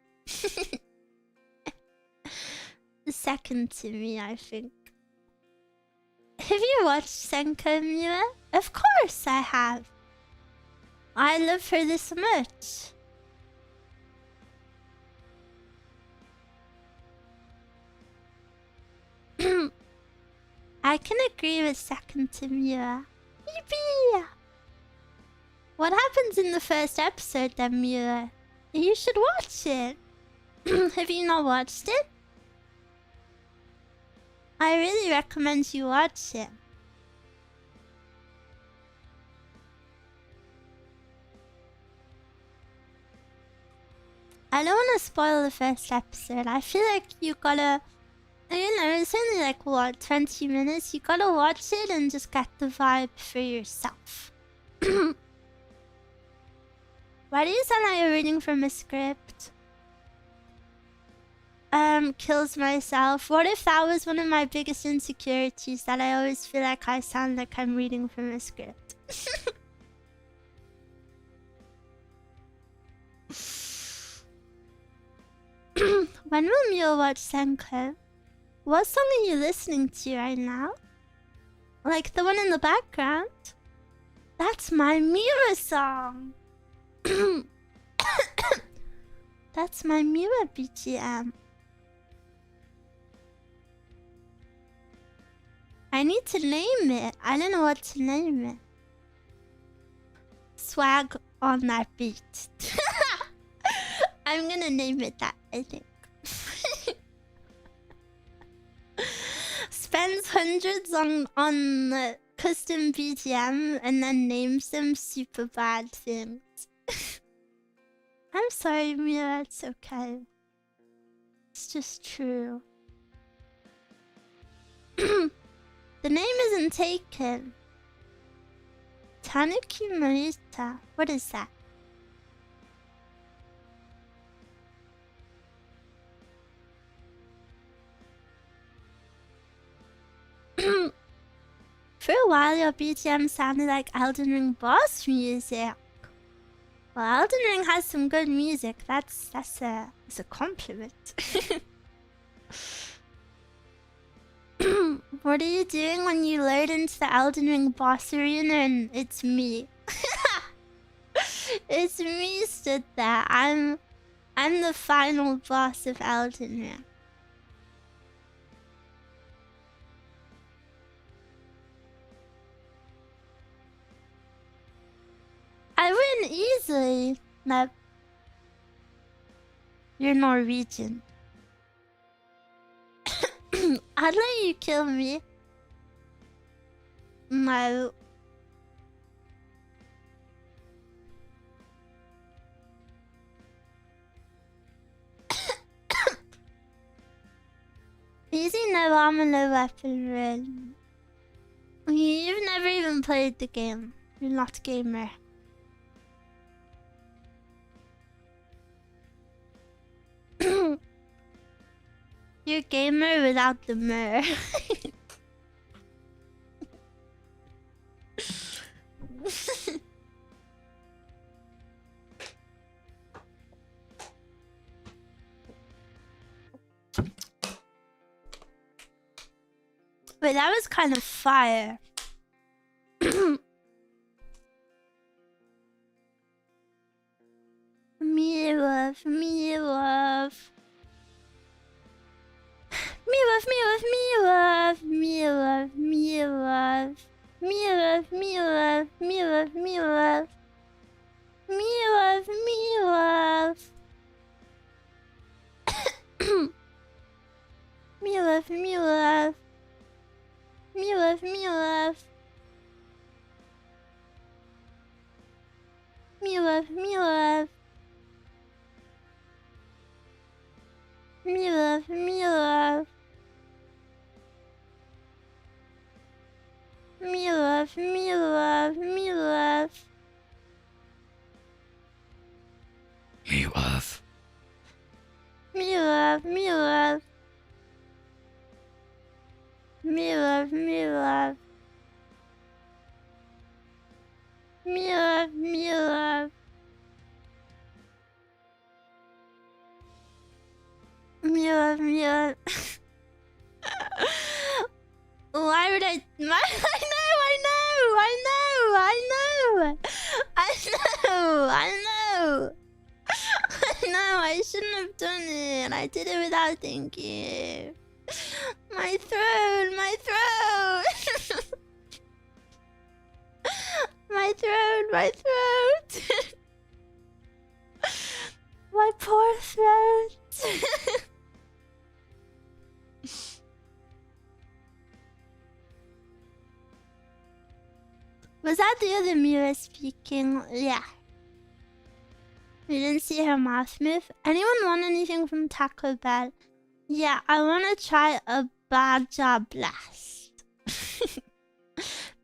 Second to me, I think. Have you watched Senko, Miwa? Of course I have. I love her this much. I can agree with second to Miwa. Yippee! What happens in the first episode then, Miwa? You should watch it. Have you not watched it? I really recommend you watch it. I don't want to spoil the first episode. I feel like you gotta... You know, it's only like, what, 20 minutes? You gotta watch it and just get the vibe for yourself. Why do you sound like you're reading from a script? Kills myself. What if that was one of my biggest insecurities? That I always feel like I sound like I'm reading from a script. When will Miwa watch Senko? What song are you listening to right now? Like the one in the background? That's my Miwa song! That's my Miwa BGM. I need to name it. I don't know what to name it. Swag on that beat. I'm gonna name it that, I think. Spends hundreds on custom BGM and then names them super bad things. I'm sorry, Mira, it's okay. It's just true. The name isn't taken. Tanuki Marita. What is that? For a while, your BGM sounded like Elden Ring boss music. Well, Elden Ring has some good music. That's a compliment. What are you doing when you load into the Elden Ring boss arena and it's me? It's me stood there. I'm the final boss of Elden Ring. I win easily. No. You're Norwegian. I'd let you kill me. No. Easy, no armor, no weapon, really. You've never even played the game. You're not a gamer. You're a gamer without the mer. Wait, that was kind of fire. Me love, me love. Me love, me love, me love, me love, me love. Me love, me love, me love, me love. Me love, me love. Me love, me love. Me love, me love. Me love, me love. Me love, me love. Me love, me love, me love. Me love. Me love, me love. Me love, me love. Me love, me love. Me love, me love. Why would I know, I know, I shouldn't have done it. I did it without thinking. My throat, my throat. My throat, my throat. My poor throat. Was that the other Miwa speaking? Yeah. You didn't see her mouth move? Anyone want anything from Taco Bell? Yeah, I want to try a Baja Blast.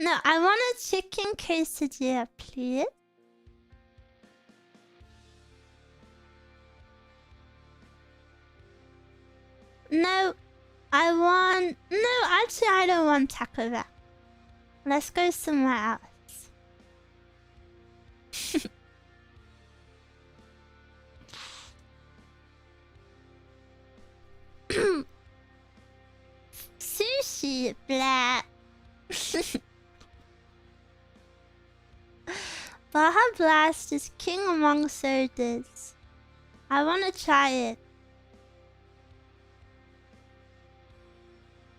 No, I want a chicken quesadilla, please. No, actually I don't want Taco Bell. Let's go somewhere else. Sushi, blah. Baja Blast is king among sodas. I want to try it.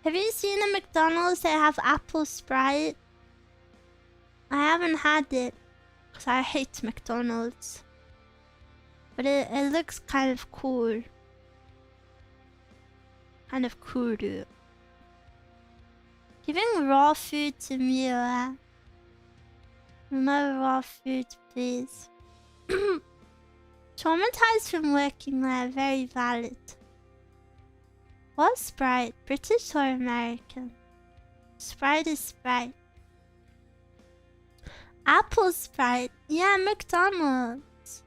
Have you seen a McDonald's that have apple Sprite? I haven't had it because I hate McDonald's. But it looks kind of cool. Kind of cool, dude. Giving raw food to Miwa. No raw food, please. Traumatized from working there, very valid. What Sprite? British or American? Sprite is Sprite. Apple Sprite. Yeah, McDonald's.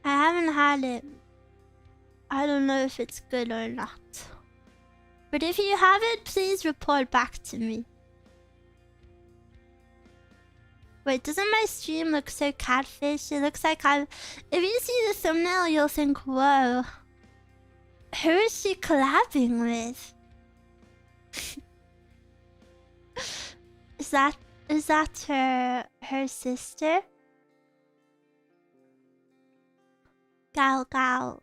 I haven't had it. I don't know if it's good or not. But if you have it, please report back to me. Wait, doesn't my stream look so catfish? It looks like I've... If you see the thumbnail, you'll think, whoa. Who is she collabing with? Is that her sister? Gal gal.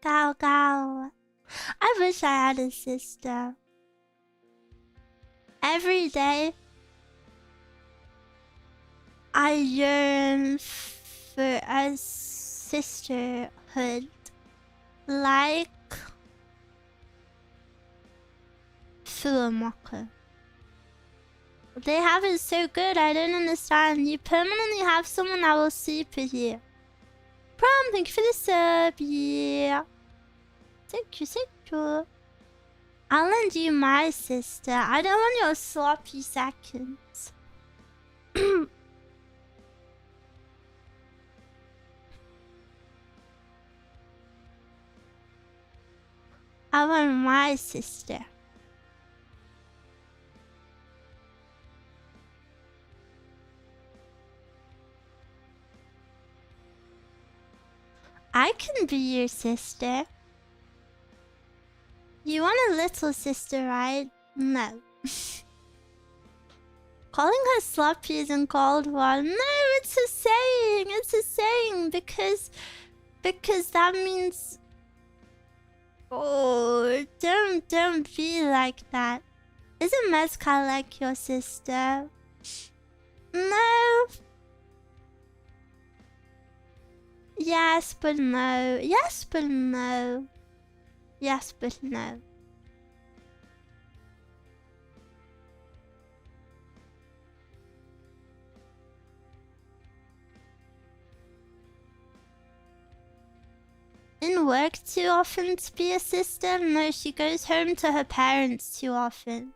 Gal gal. I wish I had a sister. Every day I yearn for a sisterhood like Fuamako. They have it so good, I don't understand. You permanently have someone that will sleep with you. Prom, thank you for the sub, yeah. Thank you, thank you. I'll lend you my sister. I don't want your sloppy seconds. I want my sister. I can be your sister. You want a little sister, right? No. Calling her sloppy isn't called one. No, it's a saying. It's a saying because that means. Oh, don't be like that. Isn't Mezcal like your sister? No. Yes, but no. Yes, but no. Yes, but no. In work too often to be a sister? No, she goes home to her parents too often.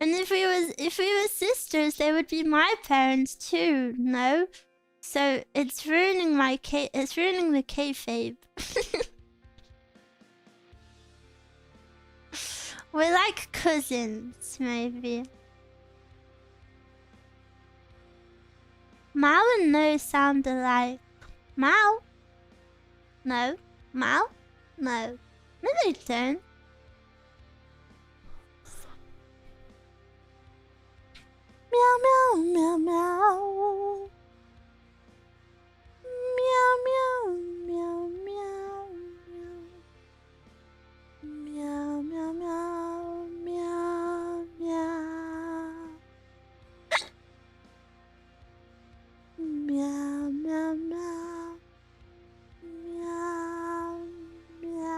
And if we were sisters, they would be my parents too, no? So it's ruining it's ruining the kayfabe. We're like cousins, maybe. Mao and No sound alike. Mao? No. Mao? No. No, they don't. Meow, meow, meow, meow. Meow, meow, meow, meow, meow. Meow, meow, meow, meow, meow. Meow, meow, meow. Meow, meow.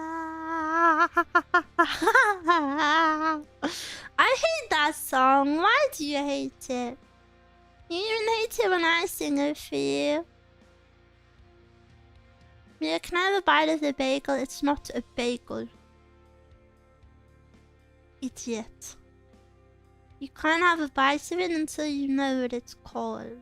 I hate that song. Why do you hate it? You even hate it when I sing it for you. Yeah, can I have a bite of the bagel? It's not a bagel. Idiot. You can't have a bite of it until you know what it's called.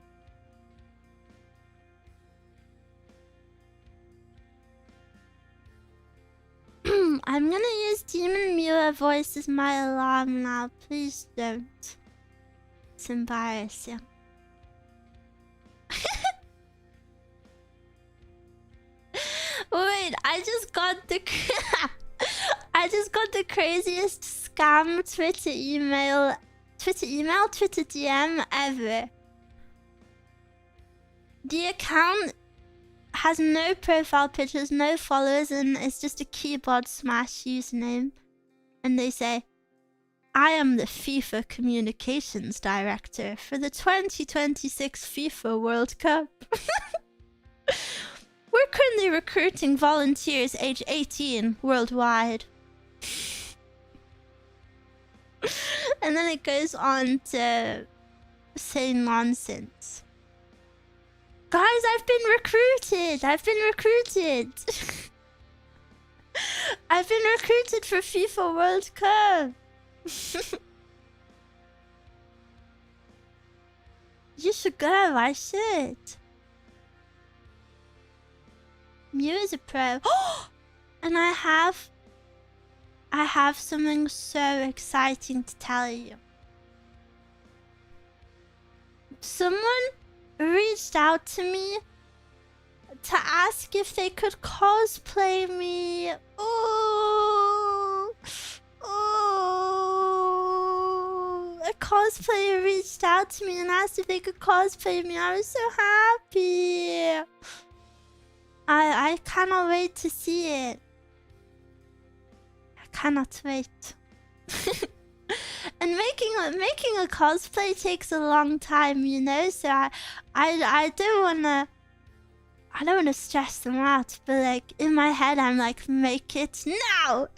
I'm gonna use Demon Miwa voice as my alarm now. Please don't. It's embarrassing. Wait, I just got the craziest scam Twitter DM ever. The account has no profile pictures, no followers, and it's just a keyboard smash username. And they say, I am the FIFA Communications Director for the 2026 FIFA World Cup. We're currently recruiting volunteers age 18 worldwide. And then it goes on to say nonsense. Guys, I've been recruited! I've been recruited for FIFA World Cup! You should go, I should. Mew is a pro. And I have something so exciting to tell you. Someone reached out to me to ask if they could cosplay me. Oh, a cosplayer reached out to me and asked if they could cosplay me. I was so happy. I cannot wait to see it. I cannot wait. And making a cosplay takes a long time, you know. So I don't wanna stress them out. But like in my head, I'm like, make it now.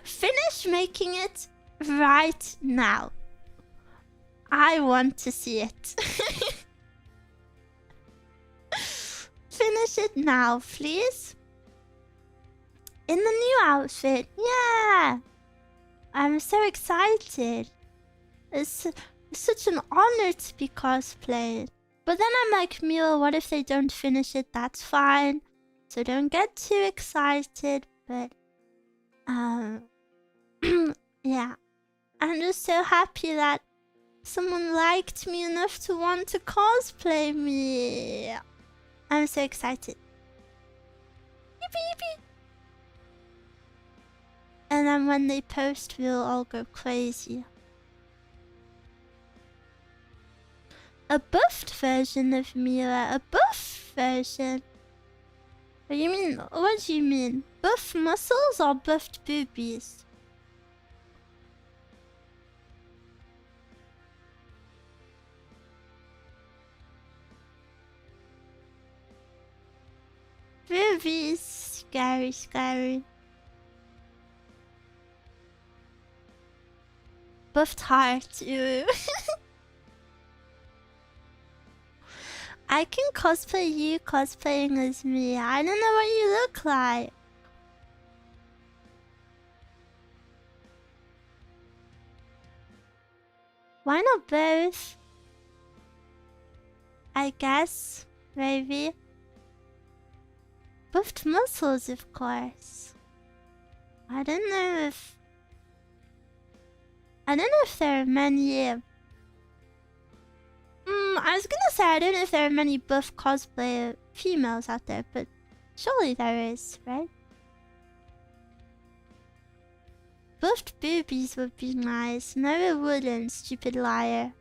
Finish making it right now. I want to see it. Finish it now, please. In the new outfit. Yeah. I'm so excited. It's such an honor to be cosplayed. But then I'm like, Miwa, what if they don't finish it? That's fine. So don't get too excited. But, yeah. I'm just so happy that someone liked me enough to want to cosplay me. I'm so excited. Yippee yippee. And then when they post, we'll all go crazy. A buffed version of Miwa. A buff version? What do you mean? What do you mean? Buff muscles or buffed boobies? Boobies. Scary, scary. Buffed heart. Ew. I can cosplay you cosplaying as me. I don't know what you look like. Why not both? I guess, maybe. Buffed muscles, of course. I don't know if there are many. I was gonna say I don't know if there are many buff cosplay females out there, but surely there is, right? Buffed boobies would be nice. No, it wouldn't. Stupid liar.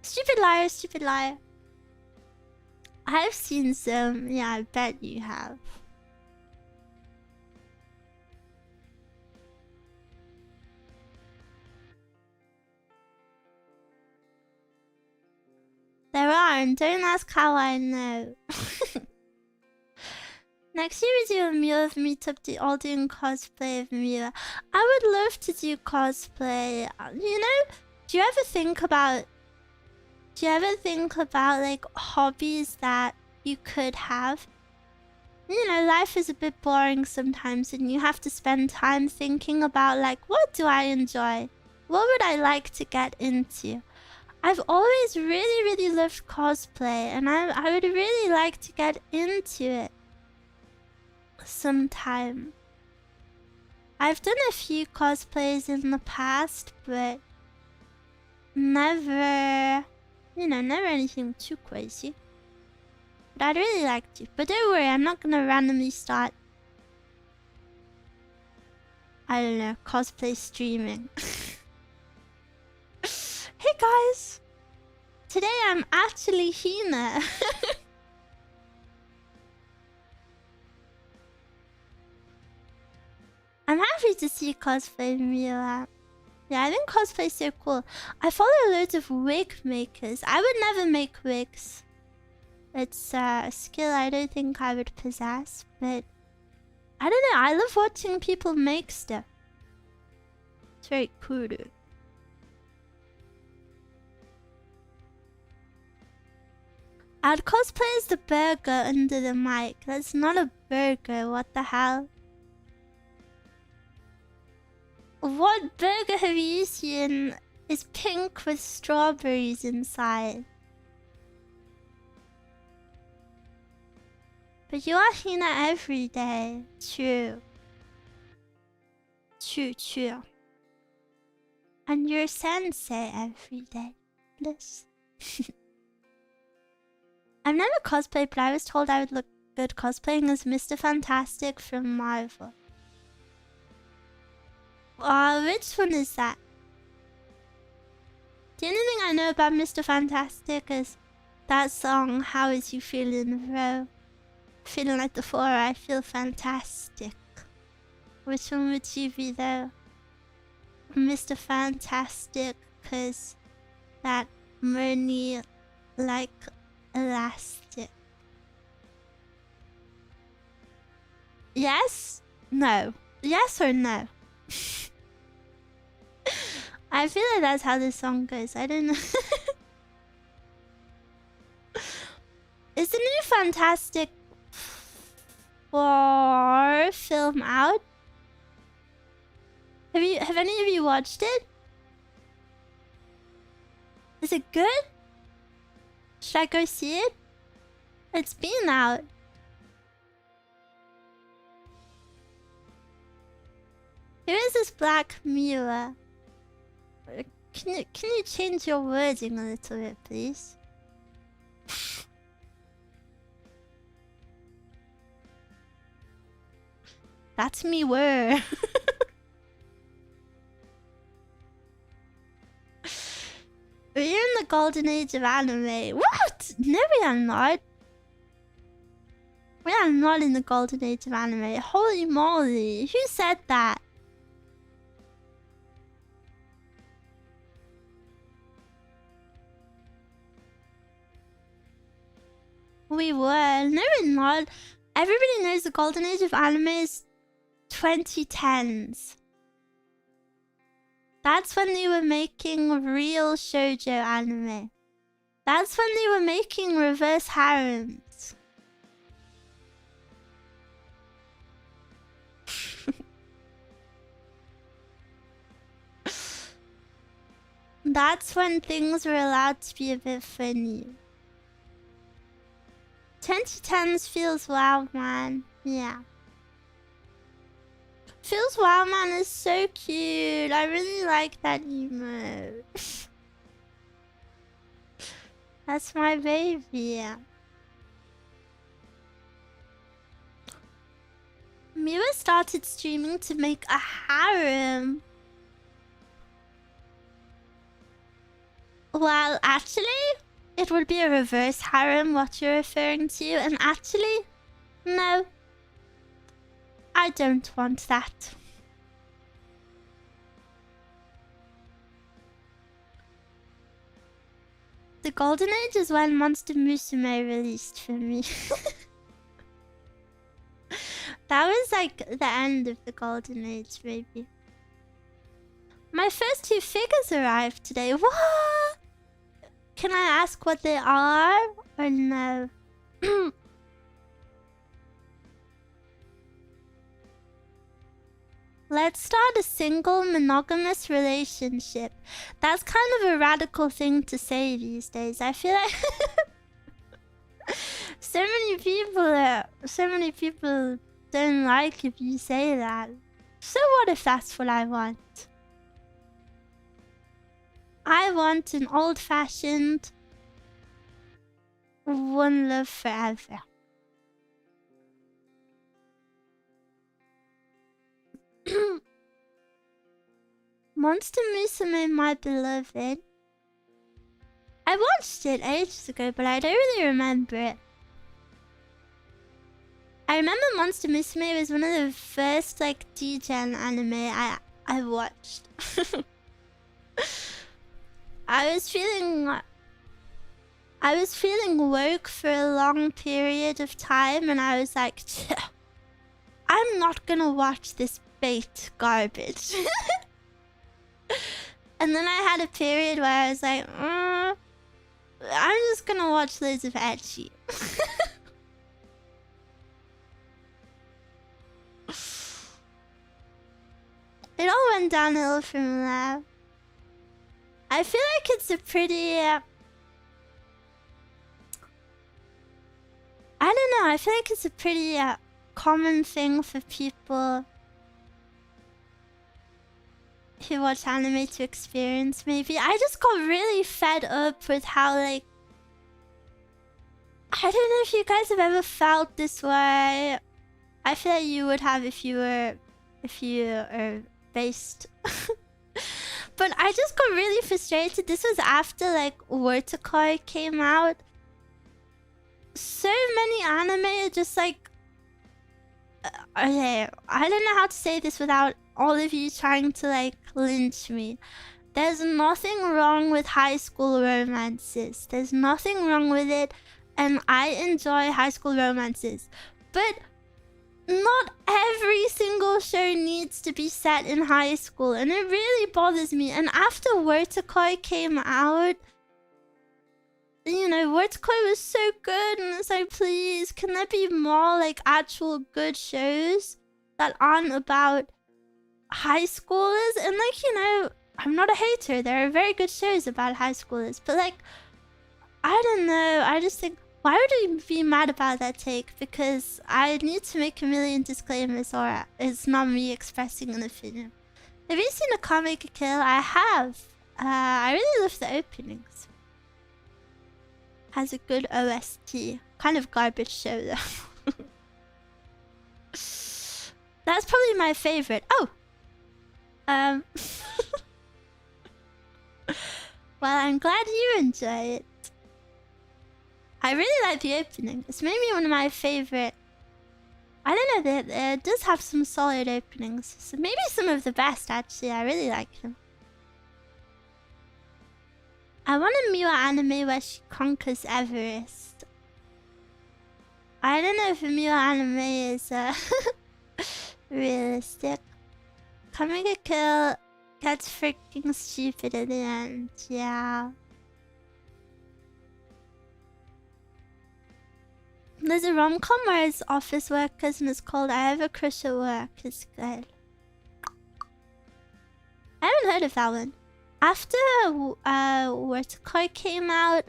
Stupid liar, stupid liar. I've seen some. Yeah, I bet you have. There aren't. Don't ask how I know. Next year we do a Miwa meetup, all doing cosplay of Miwa. I would love to do cosplay. You know, do you ever think about like hobbies that you could have? You know, life is a bit boring sometimes and you have to spend time thinking about like, what do I enjoy? What would I like to get into? I've always really, really loved cosplay and I would really like to get into it sometime. I've done a few cosplays in the past, but never, you know, never anything too crazy. But I'd really like to. But don't worry, I'm not gonna randomly start, I don't know, cosplay streaming. Hey guys! Today I'm actually Hina. I'm happy to see cosplay Miwa. Yeah, I think cosplay is so cool. I follow loads of wig makers. I would never make wigs. It's a skill I don't think I would possess, but I don't know. I love watching people make stuff. It's very cool. I'd cosplay as the burger under the mic. That's not a burger, what the hell? What burger have you seen is pink with strawberries inside? But you are Hina every day. True. True, true. And you're sensei every day. Bliss. I've never cosplayed, but I was told I would look good cosplaying as Mr. Fantastic from Marvel. Which one is that? The only thing I know about Mr. Fantastic is that song, How Is You Feeling, Bro? Feeling like the 4, I feel fantastic. Which one would you be though? Mr. Fantastic, cause that money like elastic. Yes? No. Yes or no? I feel like that's how this song goes. I don't know. Is the new Fantastic Four film out? Have any of you watched it? Is it good? Should I go see it? It's been out. Who is this black Miwa? Can you change your wording a little bit, please? That's me were. We're in the golden age of anime. What? No, we are not. We are not in the golden age of anime. Holy moly. Who said that? We were. No, we're not. Everybody knows the golden age of anime is 2010s. That's when they were making real shoujo anime. That's when they were making reverse harems. That's when things were allowed to be a bit funny. 2010s feels wow, man. Yeah. Feels wow, man is so cute. I really like that emote. That's my baby. Miwa started streaming to make a harem. Well, actually, it would be a reverse harem, what you're referring to. And actually, no. I don't want that. The Golden Age is when Monster Musume released for me. That was like the end of the Golden Age, maybe. My first 2 figures arrived today. What? Can I ask what they are or no? Let's start a single monogamous relationship. That's kind of a radical thing to say these days. I feel like so many people don't like if you say that. So what if that's what I want? I want an old-fashioned one love forever. Monster Musume, my beloved. I watched it ages ago, but I don't really remember it. I remember Monster Musume was one of the first like D-Gen anime I watched. I was feeling woke for a long period of time, and I was like, I'm not gonna watch this bait garbage. And then I had a period where I was like, I'm just gonna watch loads of ecchi. It all went downhill from there. I feel like it's a pretty... I don't know, I feel like it's a pretty common thing for people who watch anime to experience, maybe. I just got really fed up with how, like... I don't know if you guys have ever felt this way. I feel like you would have if you were based. But I just got really frustrated. This was after, like, Decor came out. So many anime are just, like... okay, I don't know how to say this without all of you trying to, like, lynch me. There's nothing wrong with high school romances. There's nothing wrong with it. And I enjoy high school romances. But not every single show needs to be set in high school, and it really bothers me. And after Vertikoi came out, you know, Vertikoi was so good, and it's like, please, can there be more like actual good shows that aren't about high schoolers? And like, you know, I'm not a hater. There are very good shows about high schoolers, but like, I don't know. I just think, why would we be mad about that take? Because I need to make a million disclaimers, or it's not me expressing an opinion. Have you seen a Can't Make a Kill? I have. I really love the openings. Has a good OST. Kind of garbage show though. That's probably my favorite. Oh! Well, I'm glad you enjoy it. I really like the opening. It's maybe one of my favorite. I don't know, it does have some solid openings. So maybe some of the best, actually. I really like them. I want a Miwa anime where she conquers Everest. I don't know if a Miwa anime is realistic. Coming a kill gets freaking stupid at the end. Yeah. There's a rom-com where it's office workers and it's called I Have a Crush at Work. It's good. I haven't heard of that one. After Vertikoi came out,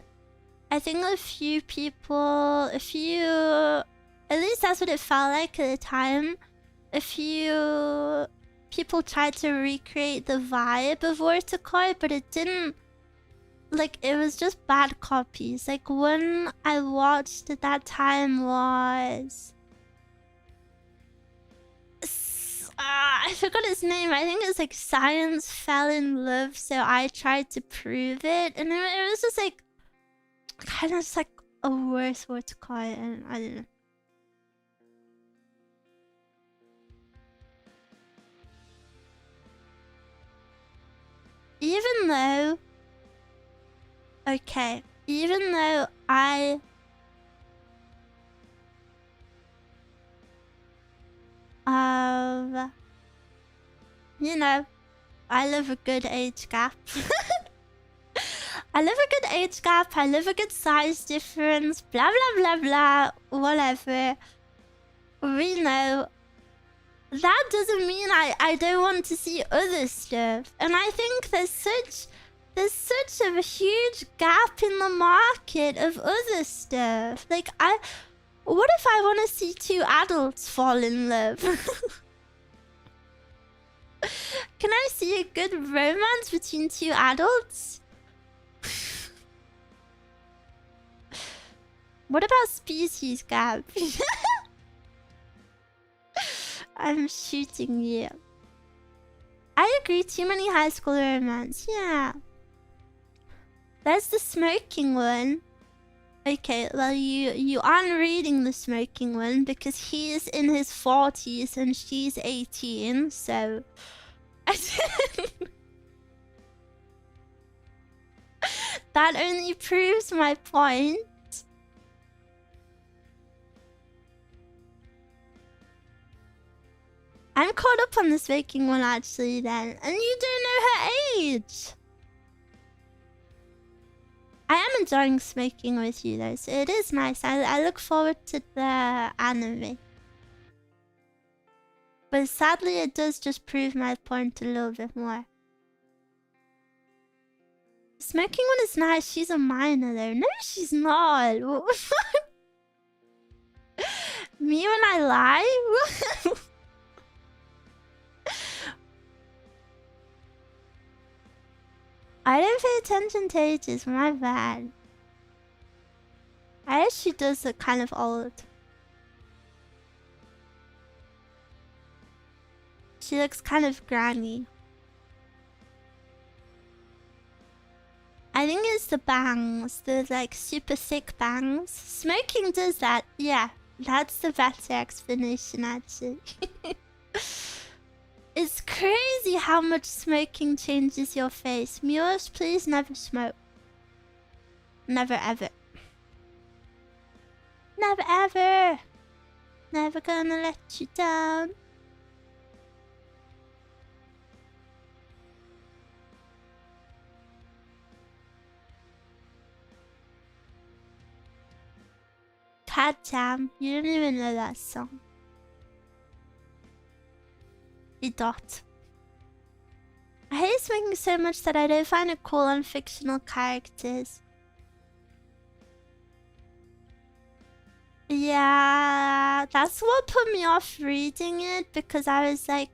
I think a few people, at least that's what it felt like at the time, a few people tried to recreate the vibe of Vertikoi, but it didn't, like, it was just bad copies. Like, one I watched at that time was... I forgot his name. I think it's like Science Fell in Love, so I tried to prove it. And it was just like, kind of just like a worse Vertikoi, and I don't know. Even though... Okay, even though you know, I love a good age gap. I love a good age gap, I love a good size difference, blah blah blah blah, whatever. We know. That doesn't mean I don't want to see other stuff. And I think there's such a huge gap in the market of other stuff. Like, what if I want to see two adults fall in love? Can I see a good romance between two adults? What about species gap? I'm shooting you. I agree, too many high school romance. Yeah. There's the smoking one. Okay, well, you aren't reading the smoking one because he's in his 40s and she's 18, so... That only proves my point. I'm caught up on the smoking one actually then, and you don't know her age! I am enjoying smoking with you though, so it is nice. I look forward to the anime. But sadly it does just prove my point a little bit more. The smoking one is nice, she's a minor though. No, she's not! Me when I lie? I don't pay attention to ages, my bad. I guess she does look kind of old. She looks kind of granny. I think it's the bangs, the like super thick bangs. Smoking does that, yeah. That's the better explanation actually. It's crazy how much smoking changes your face. Miwas, please never smoke. Never ever. Never ever. Never gonna let you down. Cat Jam. You don't even know that song. You don't. I hate smoking so much that I don't find it cool on fictional characters. Yeah, that's what put me off reading it, because I was like,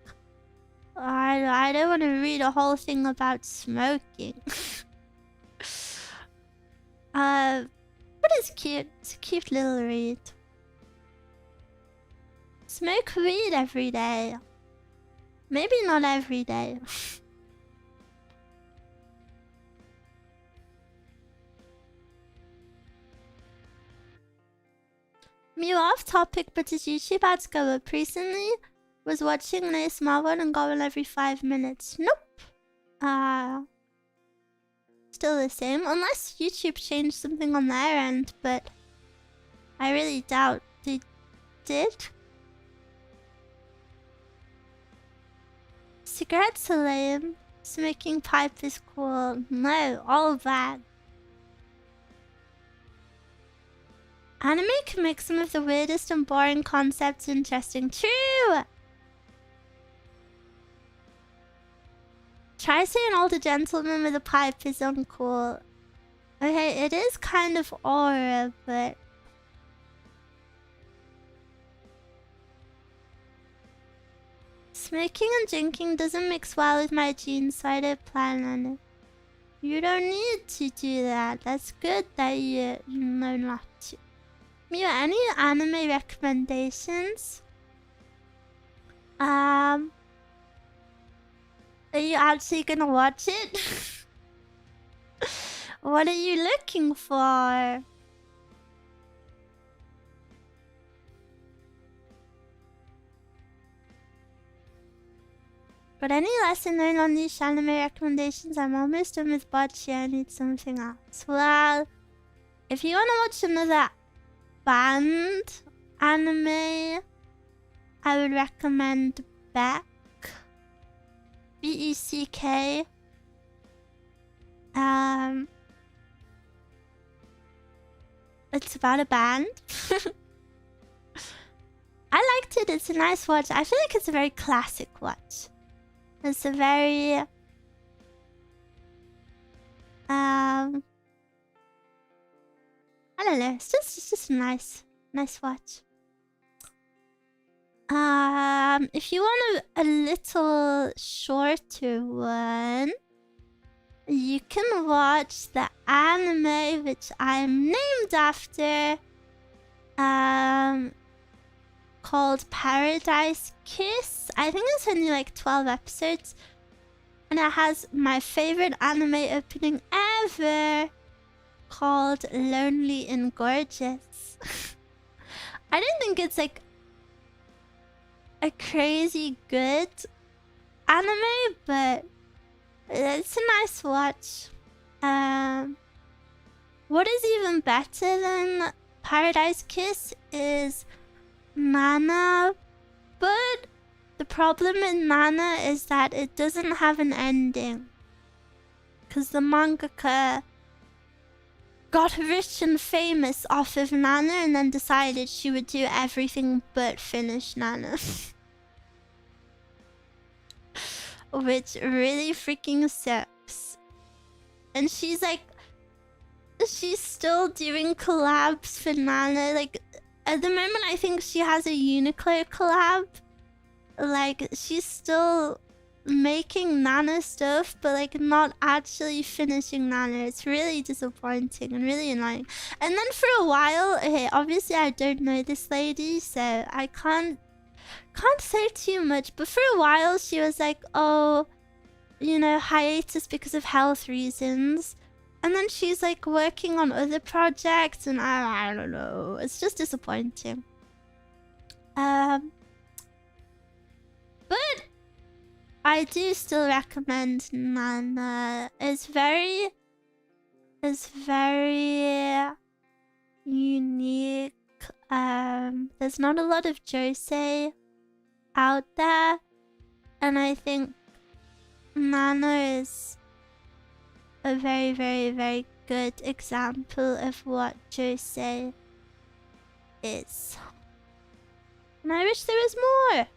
I don't want to read a whole thing about smoking. But it's cute. It's a cute little read. Smoke weed every day. Maybe not every day. Miwa, off topic, but his YouTube ads go up recently. Was watching an ASMR one and got one every 5 minutes. Nope. Still the same. Unless YouTube changed something on their end, but I really doubt they did. Cigarettes are lame. Smoking pipe is cool. No, all bad. Anime can make some of the weirdest and boring concepts interesting. True! Try saying older gentleman with a pipe is uncool. Okay, it is kind of aura, but... Smoking and drinking doesn't mix well with my genes, so I don't plan on it. You don't need to do that. That's good that you know not to. Miwa, any anime recommendations? Are you actually gonna watch it? What are you looking for? But any lesson learned on these anime recommendations? I'm almost done with Bocce. I need something else. Well, if you wanna watch another band anime, I would recommend Beck. BECK. It's about a band. I liked it. It's a nice watch. I feel like it's a very classic watch. It's a very I don't know. It's just a nice watch. If you want a little shorter one, you can watch the anime which I'm named after, called Paradise Kiss. I think it's only like 12 episodes, and it has my favorite anime opening ever, called Lonely and Gorgeous. I don't think it's like a crazy good anime, but it's a nice watch. What is even better than Paradise Kiss is Nana, but the problem in Nana is that it doesn't have an ending, because the mangaka got rich and famous off of Nana and then decided she would do everything but finish Nana. Which really freaking sucks. And she's still doing collabs for Nana. Like, at the moment, I think she has a Uniqlo collab. Like, she's still making Nana stuff, but like not actually finishing Nana. It's really disappointing and really annoying. And then for a while, okay, obviously I don't know this lady, so I can't say too much, but for a while she was like, oh, you know, hiatus because of health reasons. And then she's like working on other projects, and I don't know. It's just disappointing. But I do still recommend Nana. It's very unique. There's there's not a lot of josei out there, and I think Nana is a very, very, very good example of what josei is. And I wish there was more.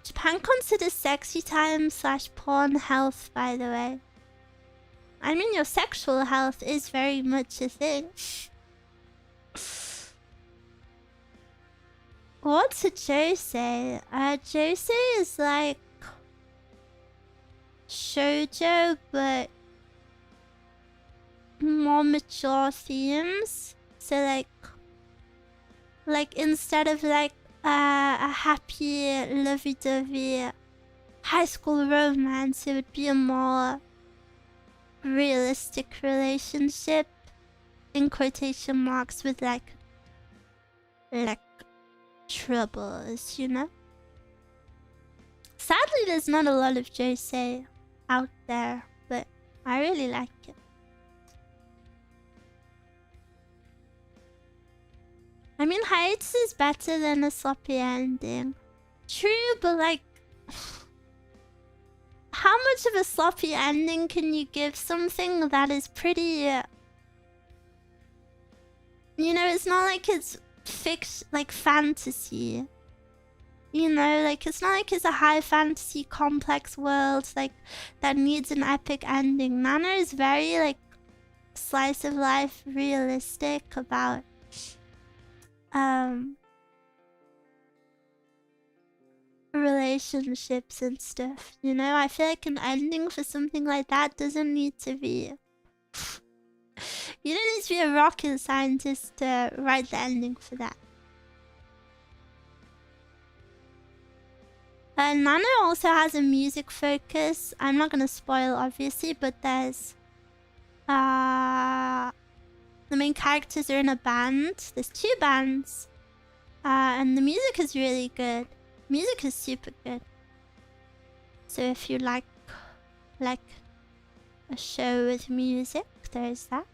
Japan considers sexy time / porn health, by the way. I mean, your sexual health is very much a thing. What's a josei? Josei is like shoujo, but more mature themes. So like instead of like a happy, lovey-dovey high school romance, it would be a more realistic relationship, in quotation marks, with like troubles, you know? Sadly, there's not a lot of josei out there, but I really like it. I mean, hiatus is better than a sloppy ending. True, but like, how much of a sloppy ending can you give something that is pretty... You know, it's not like it's like fantasy. You know, like it's not like it's a high fantasy complex world like that needs an epic ending. Nana is very like slice of life, realistic about relationships and stuff. You know, I feel like an ending for something like that doesn't need to be... You don't need to be a rocket scientist to write the ending for that. Nana also has a music focus. I'm not gonna spoil, obviously, but there's... the main characters are in a band. There's 2 bands. And the music is really good. Music is super good. So if you like a show with music, there's that.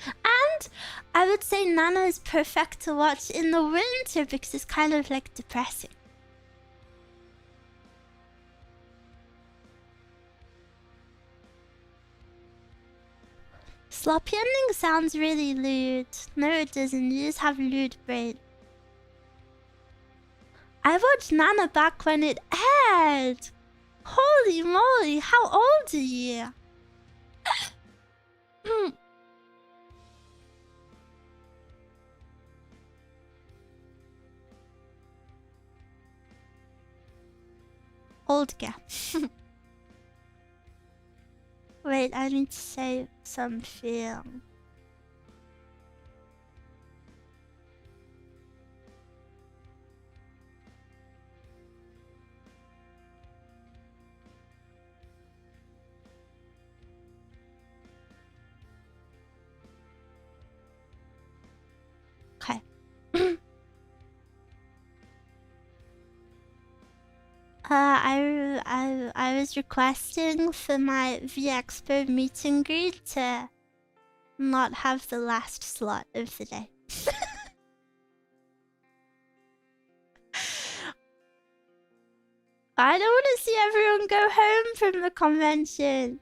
And I would say Nana is perfect to watch in the winter because it's kind of like depressing. Sloppy ending sounds really lewd. No, it doesn't. You just have lewd brain. I watched Nana back when it aired. Holy moly, how old are you? Old guy. Wait, I need to say something. Okay. I was requesting for my V-Expo meet and greet to not have the last slot of the day. I don't want to see everyone go home from the convention.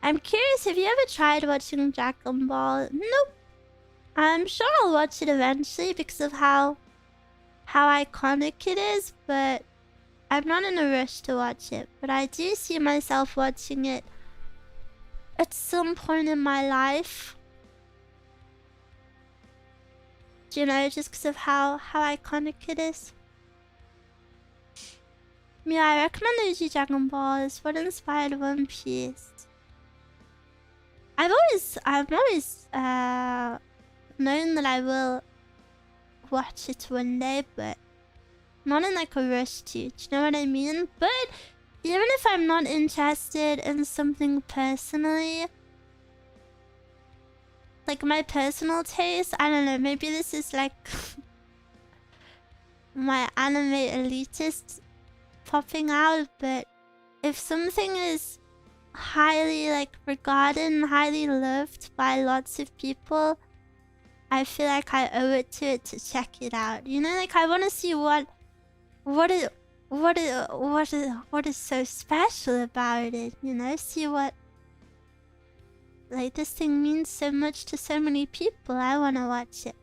I'm curious, have you ever tried watching Dragon Ball? Nope. I'm sure I'll watch it eventually because of how iconic it is, but I'm not in a rush to watch it. But I do see myself watching it at some point in my life. Do you know, just because of how iconic it is. Yeah, I recommend OG Dragon Ball. It's what inspired One Piece. I've always known that I will watch it one day, but not in like a rush to. Do you know what I mean? But even if I'm not interested in something personally, like my personal taste, I don't know, maybe this is like my anime elitist popping out, but if something is highly like regarded and highly loved by lots of people, I feel like I owe it to check it out. You know, like I want to see what is so special about it. You know, see what like this thing means so much to so many people. I want to watch it.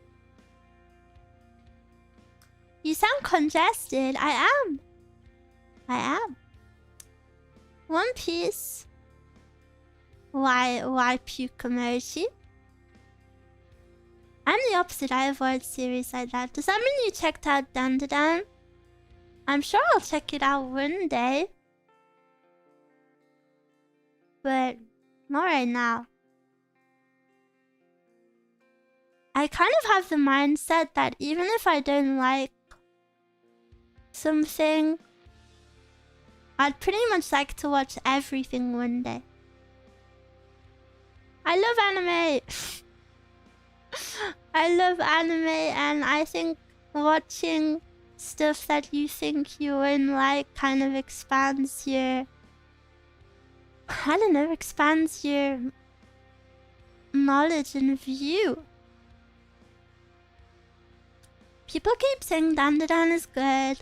You sound congested. I am. One Piece. Why puke emoji? I'm the opposite. I avoid series like that. Does that mean you checked out Dandadan? I'm sure I'll check it out one day. But not right now. I kind of have the mindset that even if I don't like something, I'd pretty much like to watch everything one day. I love anime. I love anime, and I think watching stuff that you think you wouldn't like kind of expands your... I don't know, expands your knowledge and view. People keep saying Dandadan is good.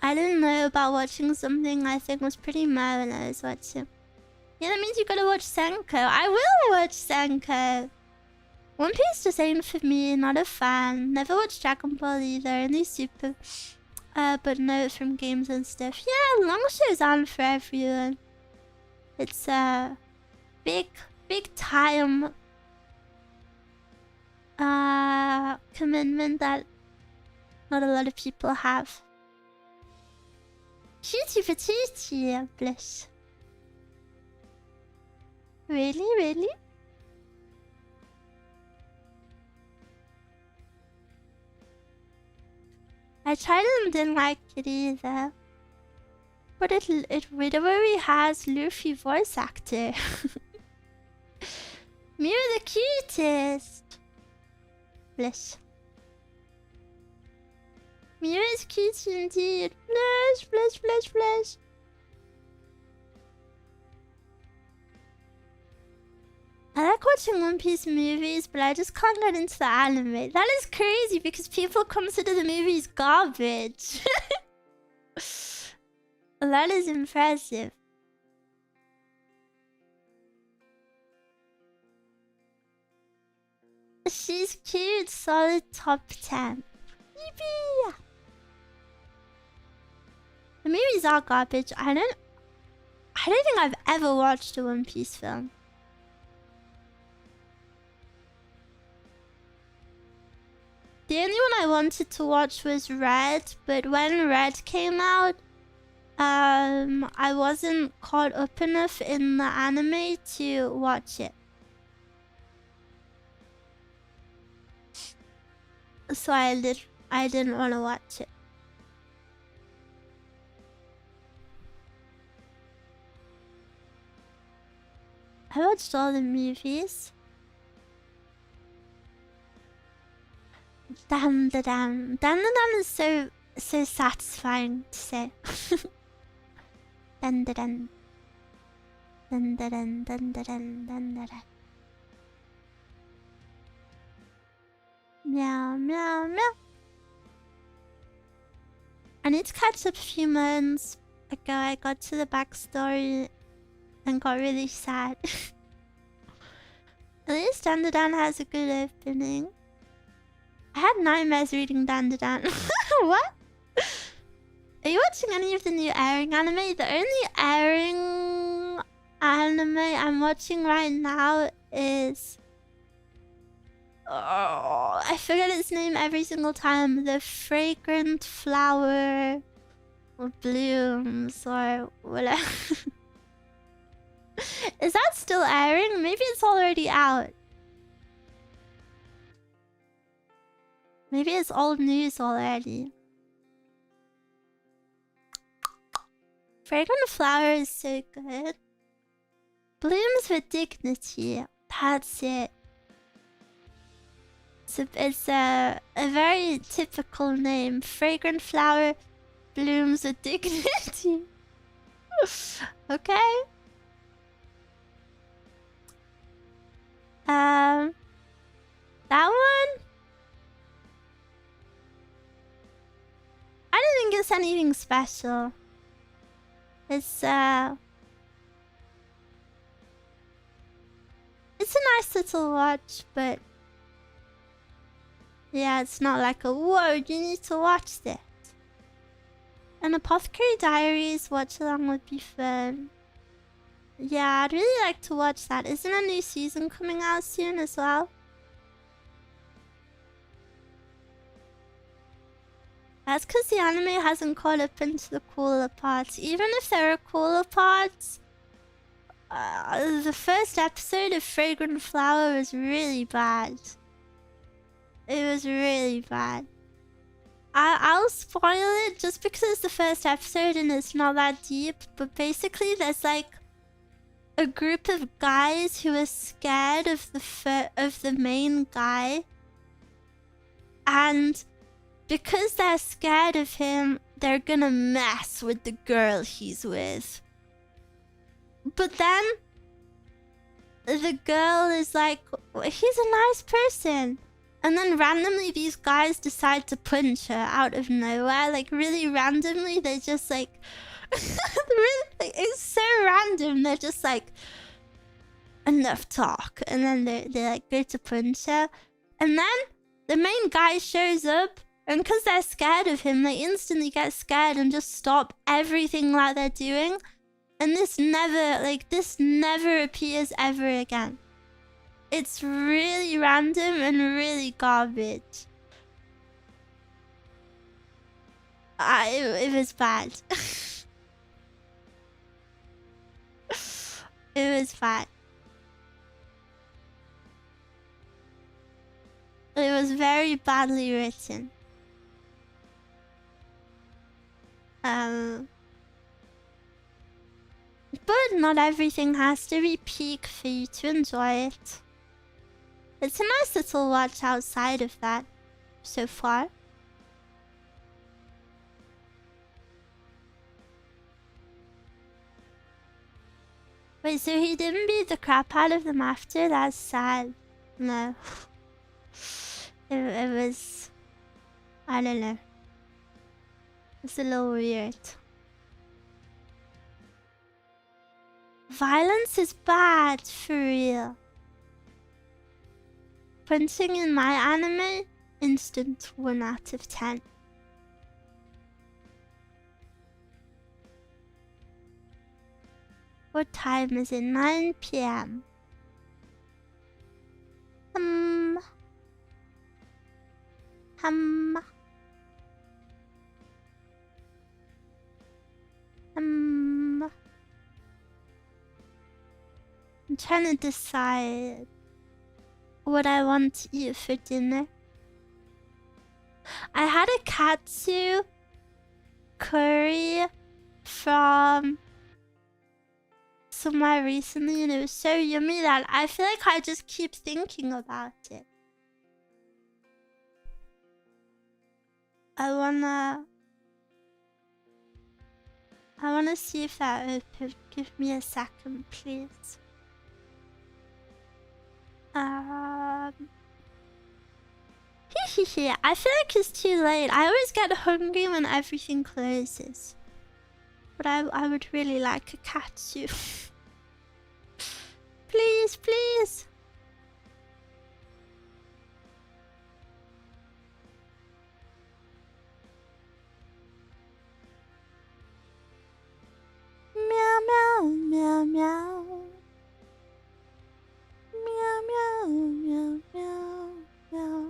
I didn't know about watching something I think was pretty meh when I was watching. Yeah, that means you gotta watch Senko. I will watch Senko. One Piece just ain't for me, not a fan. Never watched Dragon Ball either, only Super. But no from games and stuff. Yeah, long shows aren't for everyone. It's a big time commitment that not a lot of people have. Cheaty petite, bless. Really? I tried it and didn't like it either. But it literally has Luffy voice actor. Miwa the cutest. Bless. Miwa is cute indeed. Bless. I like watching One Piece movies, but I just can't get into the anime. That is crazy because people consider the movies garbage. That is impressive. She's cute, solid top 10. Yippee! The movies are garbage. I don't think I've ever watched a One Piece film. The only one I wanted to watch was Red, but when Red came out, I wasn't caught up enough in the anime to watch it. So I didn't want to watch it. I watched all the movies. Dandadan is so satisfying to say. Dandadan. Meow. I need to catch up a few months ago. I got to the backstory and got really sad. At least Dandadan has a good opening. I had nightmares reading Dandadan. What? Are you watching any of the new airing anime? The only airing anime I'm watching right now is... Oh, I forget its name every single time. The Fragrant Flower or Blooms or whatever. Is that still airing? Maybe it's already out. Maybe it's old news already. Fragrant Flower is so good. Blooms with Dignity. That's it. It's a very typical name. Fragrant Flower blooms with dignity. Okay. anything special. It's a nice little watch, but yeah, it's not like a whoa, you need to watch this. An Apothecary Diaries watch along would be fun. Yeah, I'd really like to watch that. Isn't a new season coming out soon as well? That's because the anime hasn't caught up into the cooler parts. Even if there are cooler parts, the first episode of Fragrant Flower was really bad. It was really bad. I'll spoil it just because it's the first episode and it's not that deep. But basically, there's like a group of guys who are scared of the main guy, and because they're scared of him, they're gonna mess with the girl he's with. But then the girl is like, he's a nice person. And then randomly these guys decide to punch her out of nowhere. Like really randomly, they just like... it's so random. They're just like, enough talk. And then they like go to punch her. And then the main guy shows up. And because they're scared of him, they instantly get scared and just stop everything that they're doing. And this never appears ever again. It's really random and really garbage. It was bad. It was bad. It was very badly written. But not everything has to be peak for you to enjoy it. It's a nice little watch outside of that, so far. Wait, so he didn't beat the crap out of them after? That's sad. No. It was... I don't know. It's a little weird. Violence is bad, for real. Punching in my anime, instant 1 out of 10. What time is it? 9 PM. I'm trying to decide what I want to eat for dinner. I had a katsu curry from somewhere recently and it was so yummy that I feel like I just keep thinking about it. I wanna see if that open. Give me a second, please. I feel like it's too late. I always get hungry when everything closes. But I would really like a katsu. Please, please. Meow, meow, meow, meow. Meow, meow, meow, meow, meow.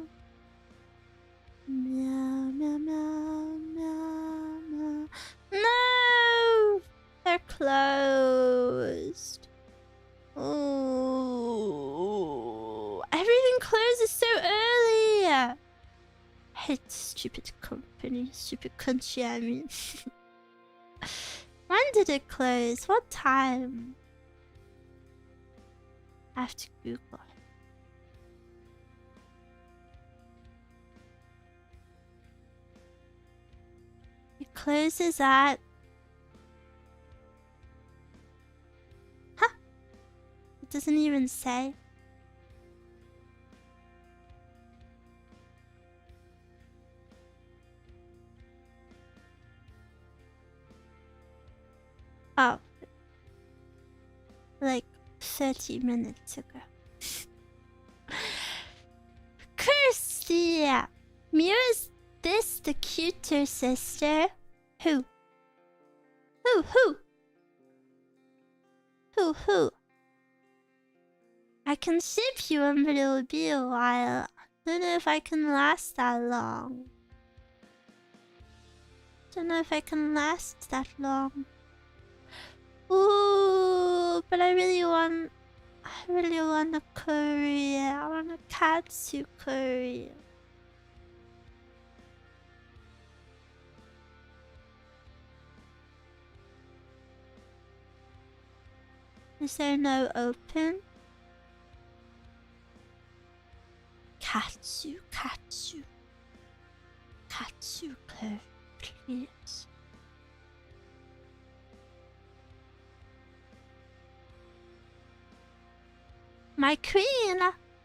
Meow, meow, meow, meow, meow. No! They're closed. Oh, everything closes so early. I hate stupid company, stupid country, I mean. When did it close? What time? I have to Google. It closes at... Huh? It doesn't even say. like 30 minutes ago. Kirsty! Miwa, is this the cuter sister? Who? Who? I can ship you in, but it'll be a while. Don't know if I can last that long. Don't know if I can last that long. Ooh, but I really want a curry. I want a katsu curry. Is there no open? Katsu curry, please. My queen!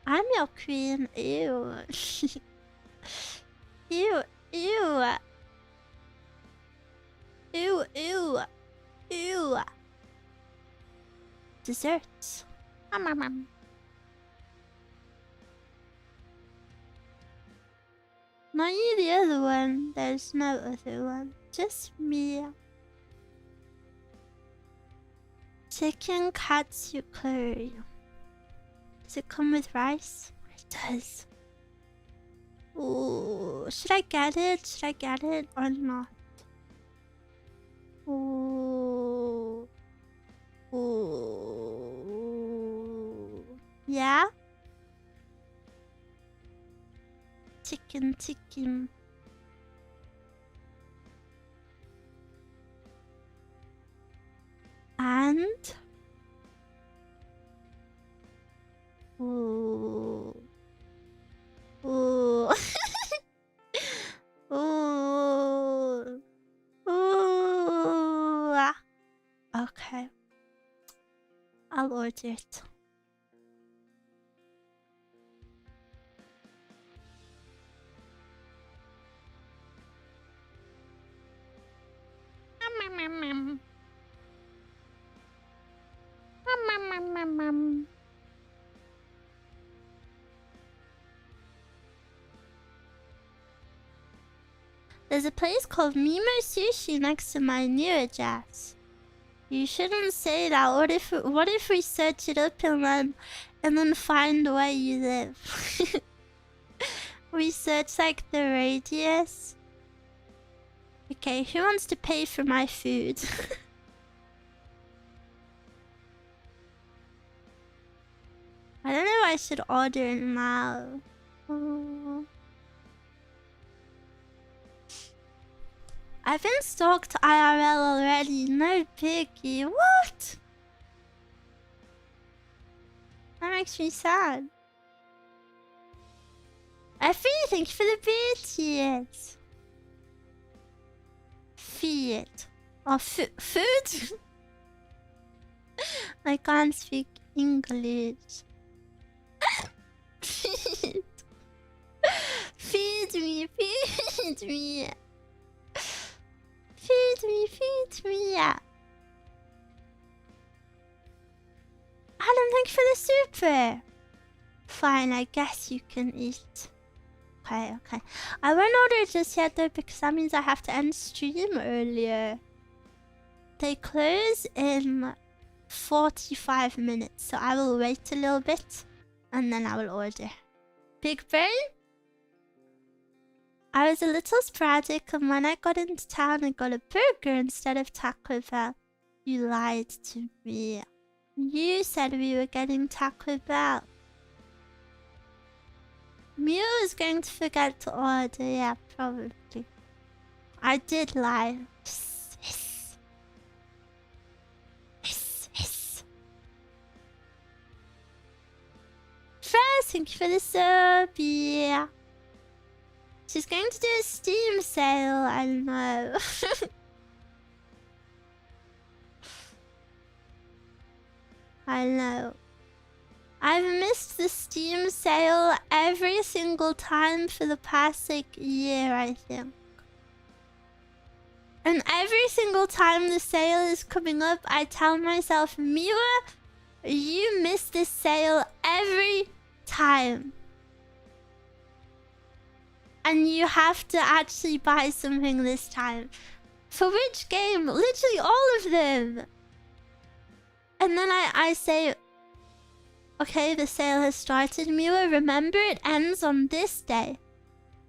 I'm your queen. Ew. Ew. Desserts. Not you, the other one. There's no other one. Just me. Chicken katsu curry. Does it come with rice? It does. Ooh, should I get it or not? Ooh. Yeah? Chicken. And? Ooh. Okay. I'll order it. There's a place called Mimo Sushi next to my new address. You shouldn't say that. What if we search it up and then find where you live? We search like the radius. Okay, who wants to pay for my food? I don't know if I should order it now. Oh. I've been stalked IRL already. No biggie. What? That makes me sad. Effie, thank you for the BTS. Feed. Or food? I can't speak English. Feed. Feed me. Feed me. Adam, thank you for the super. Fine, I guess you can eat. Okay. I won't order just yet though, because that means I have to end stream earlier. They close in 45 minutes, so I will wait a little bit and then I will order. Big brain? I was a little sporadic, and when I got into town, I got a burger instead of Taco Bell. You lied to me. You said we were getting Taco Bell. Miwa is going to forget to order, yeah, probably. I did lie. Hiss. First, thank you for the sub, yeah. She's going to do a Steam sale, I know. I know. I've missed the Steam sale every single time for the past, like, year, I think. And every single time the sale is coming up, I tell myself, Miwa, You miss this sale every time. And you have to actually buy something this time. For which game? Literally all of them. And then I say, okay, the sale has started, Miwa. Remember, it ends on this day.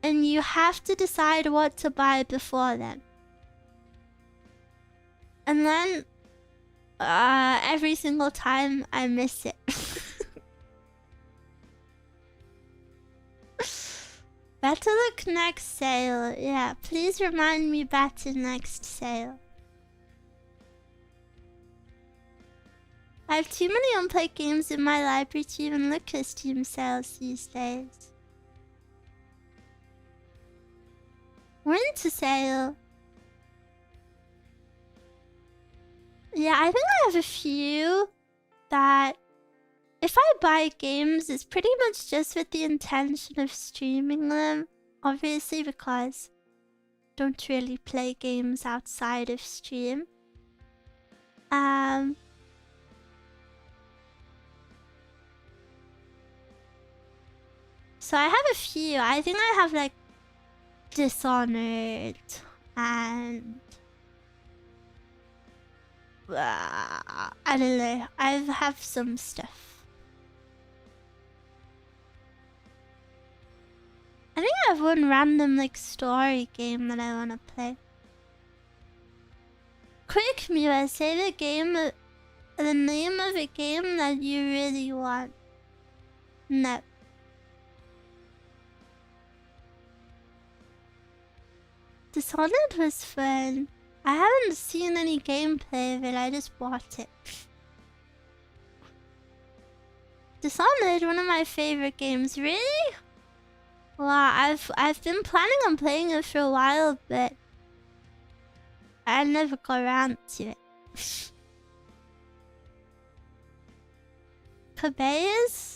And you have to decide what to buy before then. And then, every single time I miss it. Better look next sale. Yeah, please remind me better next sale. I have too many unplayed games in my library to even look at Steam sales these days. Winter sale. Yeah, I think I have a few that if I buy games, it's pretty much just with the intention of streaming them. Obviously, because I don't really play games outside of stream. So I have a few. I think I have like Dishonored and I don't know. I have some stuff. I think I have one random like story game that I want to play. Quick, Miwa, say the name of a game that you really want. No. Dishonored was fun. I haven't seen any gameplay of it, I just bought it. Dishonored, one of my favorite games. Really? Well, I've been planning on playing it for a while, but I never got around to it. Cabela?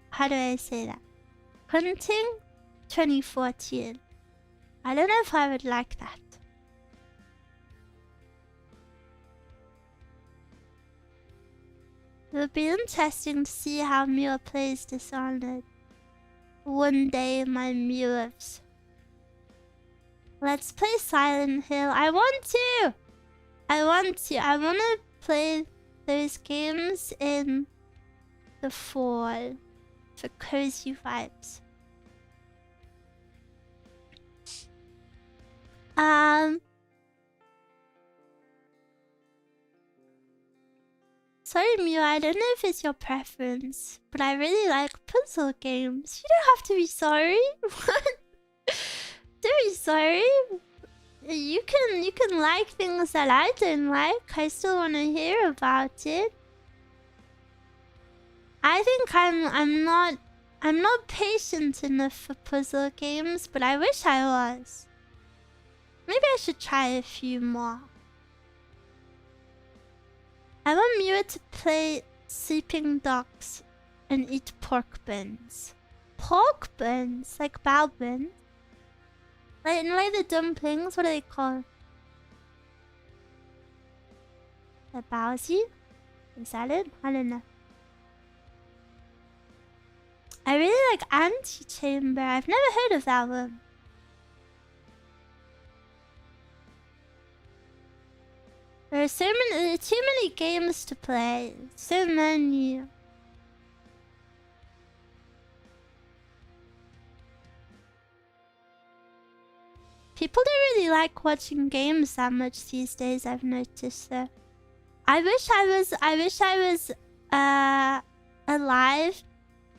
How do I say that? Hunting 2014. I don't know if I would like that. It would be interesting to see how Miwa plays Dishonored. One day in my Miwas. Let's play Silent Hill. I want to! I want to play those games in the fall for cozy vibes. Sorry, Miwa, I don't know if it's your preference, but I really like puzzle games. You don't have to be sorry. What? Don't be sorry. You can like things that I don't like. I still want to hear about it. I think I'm not patient enough for puzzle games, but I wish I was. Maybe I should try a few more. I want Miwa to play Sleeping Dogs and eat pork buns. Pork buns? Like bao buns? Like the dumplings? What are they called? The baozi? Is that it? I don't know. I really like Antichamber. I've never heard of that one. There are too many games to play. So many. People don't really like watching games that much these days, I've noticed though. I wish I was alive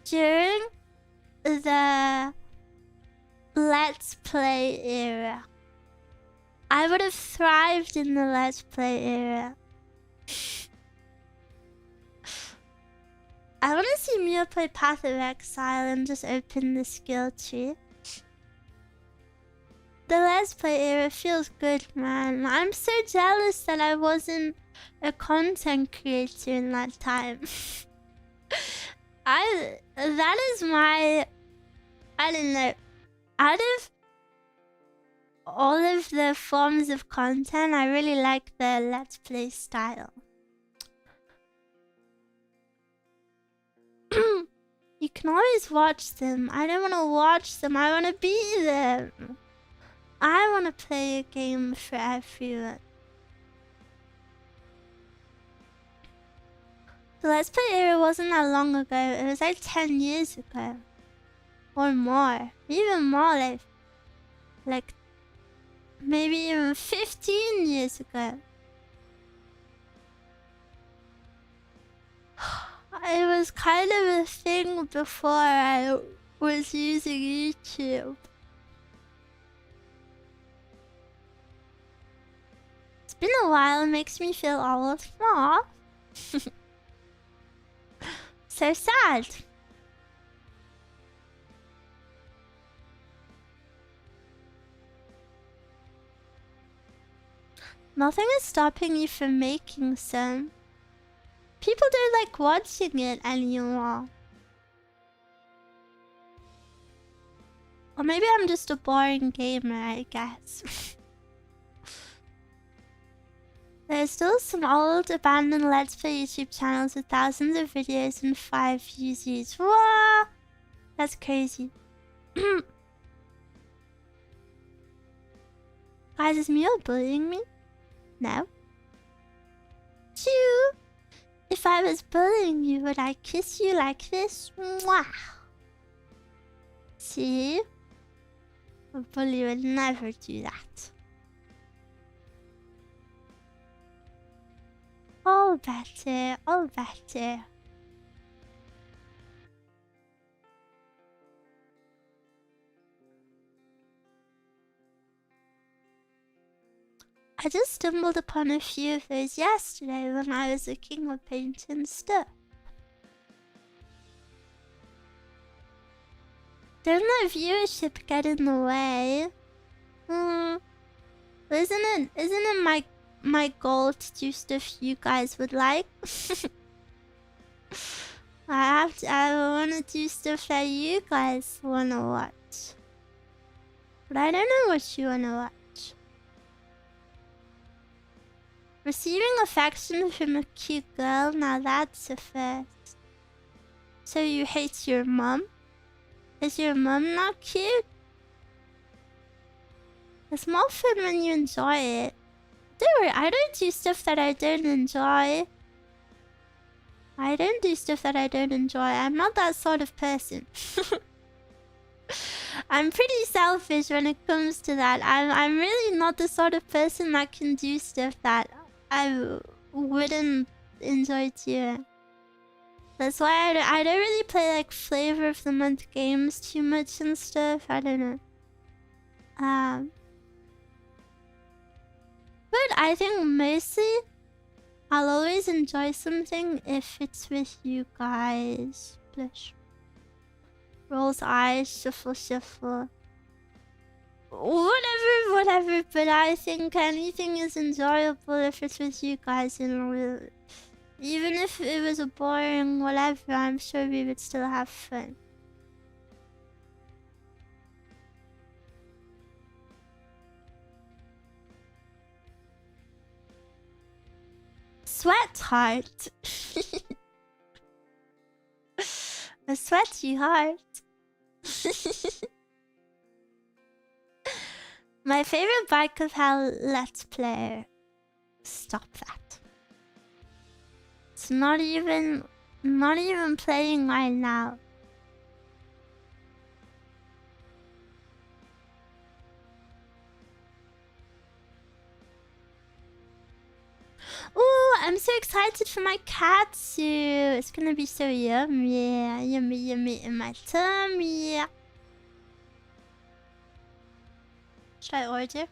during the Let's Play era. I would have thrived in the Let's Play era. I want to see Miwa play Path of Exile and just open the skill tree. The Let's Play era feels good, man. I'm so jealous that I wasn't a content creator in that time. That is my... I don't know. Out of all of the forms of content, I really like the Let's Play style. can always watch them. I don't want to watch them. I want to be them. I want to play a game for everyone. The Let's Play era wasn't that long ago. It was like 10 years ago. Or more. Even more, like maybe even 15 years ago. It was kind of a thing before I was using YouTube. It's been a while, it makes me feel old. Aww. So sad. Nothing is stopping you from making some. People don't like watching it anymore. Or maybe I'm just a boring gamer, I guess. There's still some old abandoned Let's Play YouTube channels with thousands of videos and 5 views each. Whoa! That's crazy. Guys, is Miwa bullying me? No. Choo! If I was bullying you, would I kiss you like this? Mwah! See? A bully would never do that. All better, all better. I just stumbled upon a few of those yesterday when I was looking at painting stuff. Don't let viewership get in the way. Isn't it my goal to do stuff you guys would like? I wanna do stuff that you guys wanna watch. But I don't know what you wanna watch. Receiving affection from a cute girl, now that's a first. So you hate your mom? Is your mom not cute? It's more fun when you enjoy it. Don't worry, I don't do stuff that I don't enjoy. I don't do stuff that I don't enjoy. I'm not that sort of person. I'm pretty selfish when it comes to that. I'm really not the sort of person that can do stuff that I wouldn't enjoy doing. That's why I don't really play like flavor of the month games too much and stuff. I don't know. But I think mostly I'll always enjoy something if it's with you guys. Blush. Rolls eyes, shuffle, shuffle. Whatever, but I think anything is enjoyable if it's with you guys, and even if it was a boring whatever, I'm sure we would still have fun. Sweat heart. A sweaty heart. My favorite Bike of Hell Let's Play. Stop that. It's not even playing right now. Ooh, I'm so excited for my katsu. It's gonna be so yummy. Yummy in my tummy. Should I order?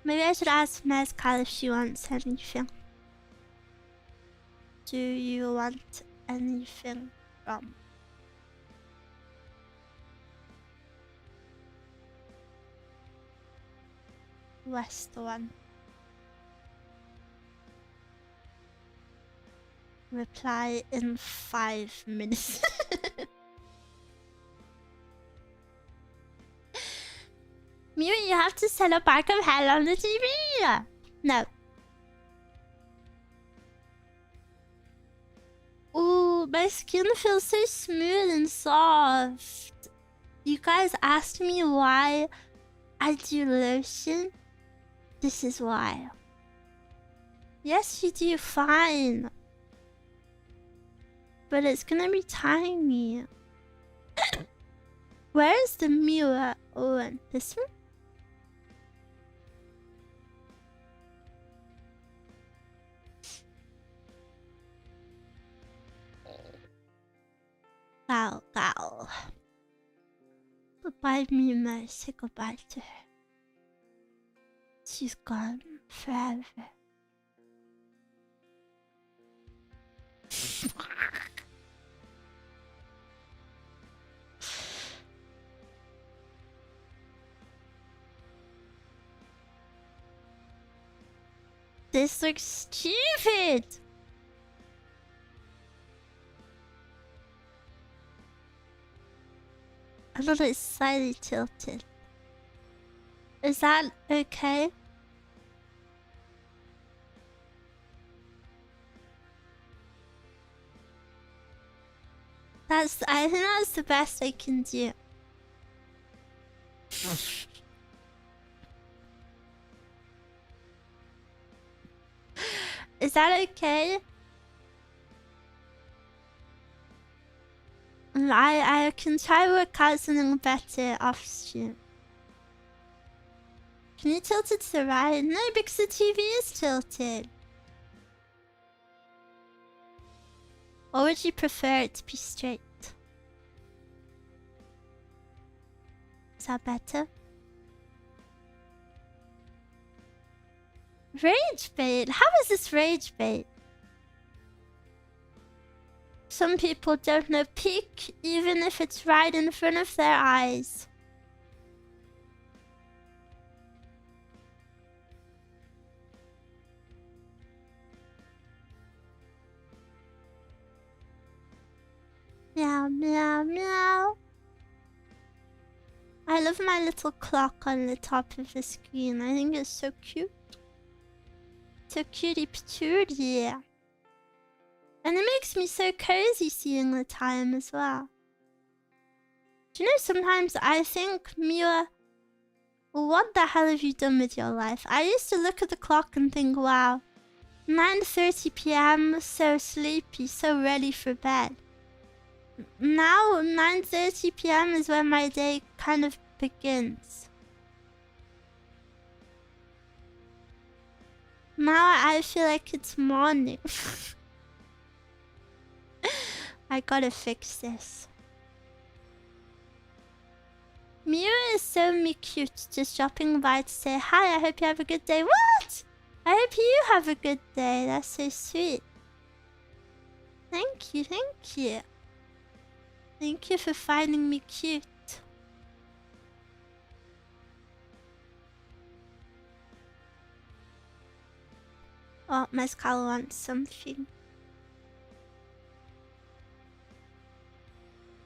Maybe I should ask Mezcal if she wants anything. Do you want anything from restaurant? Reply in 5 minutes. Miwa, you have to set up back of hell on the TV. No. Ooh, my skin feels so smooth and soft. You guys asked me why I do lotion. This is why. Yes, you do fine. But it's gonna be tiny. Where is the Miwa one? This one? Gal. Goodbye, Mima. Say goodbye to her. She's gone forever. This looks stupid. I thought it's slightly tilted. Is that okay? I think that's the best I can do. Is that okay? I can try work out something better off stream. Can you tilt it to the right? No, because the TV is tilted. Or would you prefer it to be straight? Is that better? Rage bait? How is this rage bait? Some people don't know peek even if it's right in front of their eyes. Meow, meow, meow. I love my little clock on the top of the screen. I think it's so cute. So cutie patootie. And it makes me so cozy seeing the time as well. Do you know, sometimes I think, Miwa, what the hell have you done with your life? I used to look at the clock and think, wow, 9:30 p.m, so sleepy, so ready for bed. Now, 9:30 p.m. is when my day kind of begins. Now I feel like it's morning. I gotta fix this. Miwa is so cute, just dropping by to say hi. I hope you have a good day. What? I hope you have a good day. That's so sweet. Thank you, thank you. Thank you for finding me cute. Oh, Mescal wants something.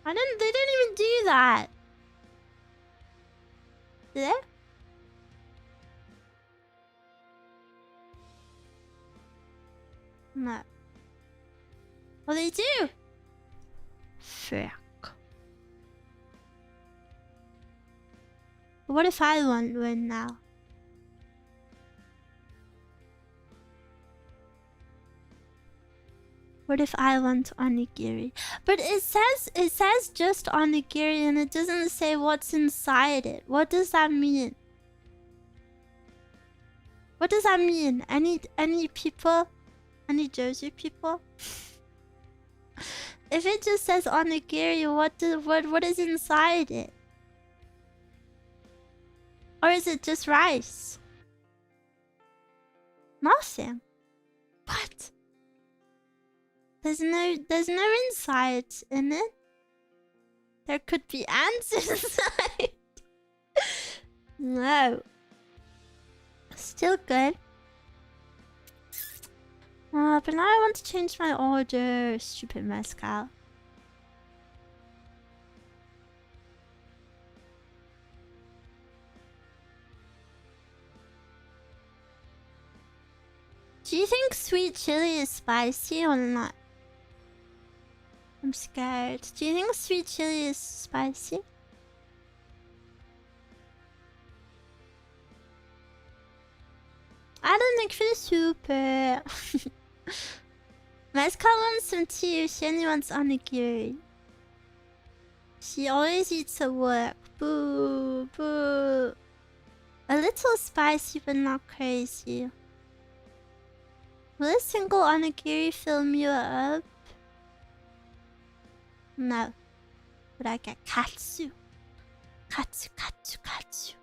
They didn't even do that. Did they? No. Well, they do. Frick. What if I want one now? What if I want onigiri? But it says just onigiri and it doesn't say what's inside it. What does that mean? What does that mean? Any people? Any Joji people? If it just says onigiri, what is inside it? Or is it just rice? Nothing. What? There's no inside in it. There could be ants inside. No. Still good. But now I want to change my order. Stupid Mescal. Do you think sweet chili is spicy or not? I'm scared. Do you think sweet chili is spicy? I don't think she's super. Meska wants some tea. She only wants onigiri. She always eats at work. Boo, boo. A little spicy, but not crazy. Will a single onigiri fill you up? No. But I get katsu. Katsu, katsu, katsu.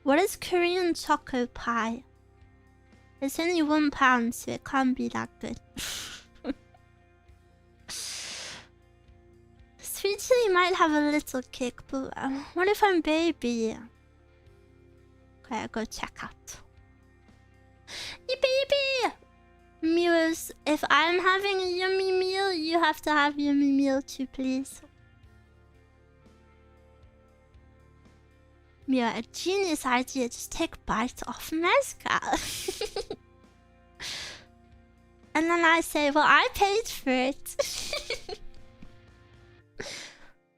What is Korean choco pie? It's only £1, so it can't be that good. Sweet chili might have a little kick, but what if I'm baby? Okay, I'll go check out. Hey baby! Miwas, if I'm having a yummy meal, you have to have a yummy meal too, please. Miwa, a genius idea. Just take a bite off mezcal. And then I say, well, I paid for it.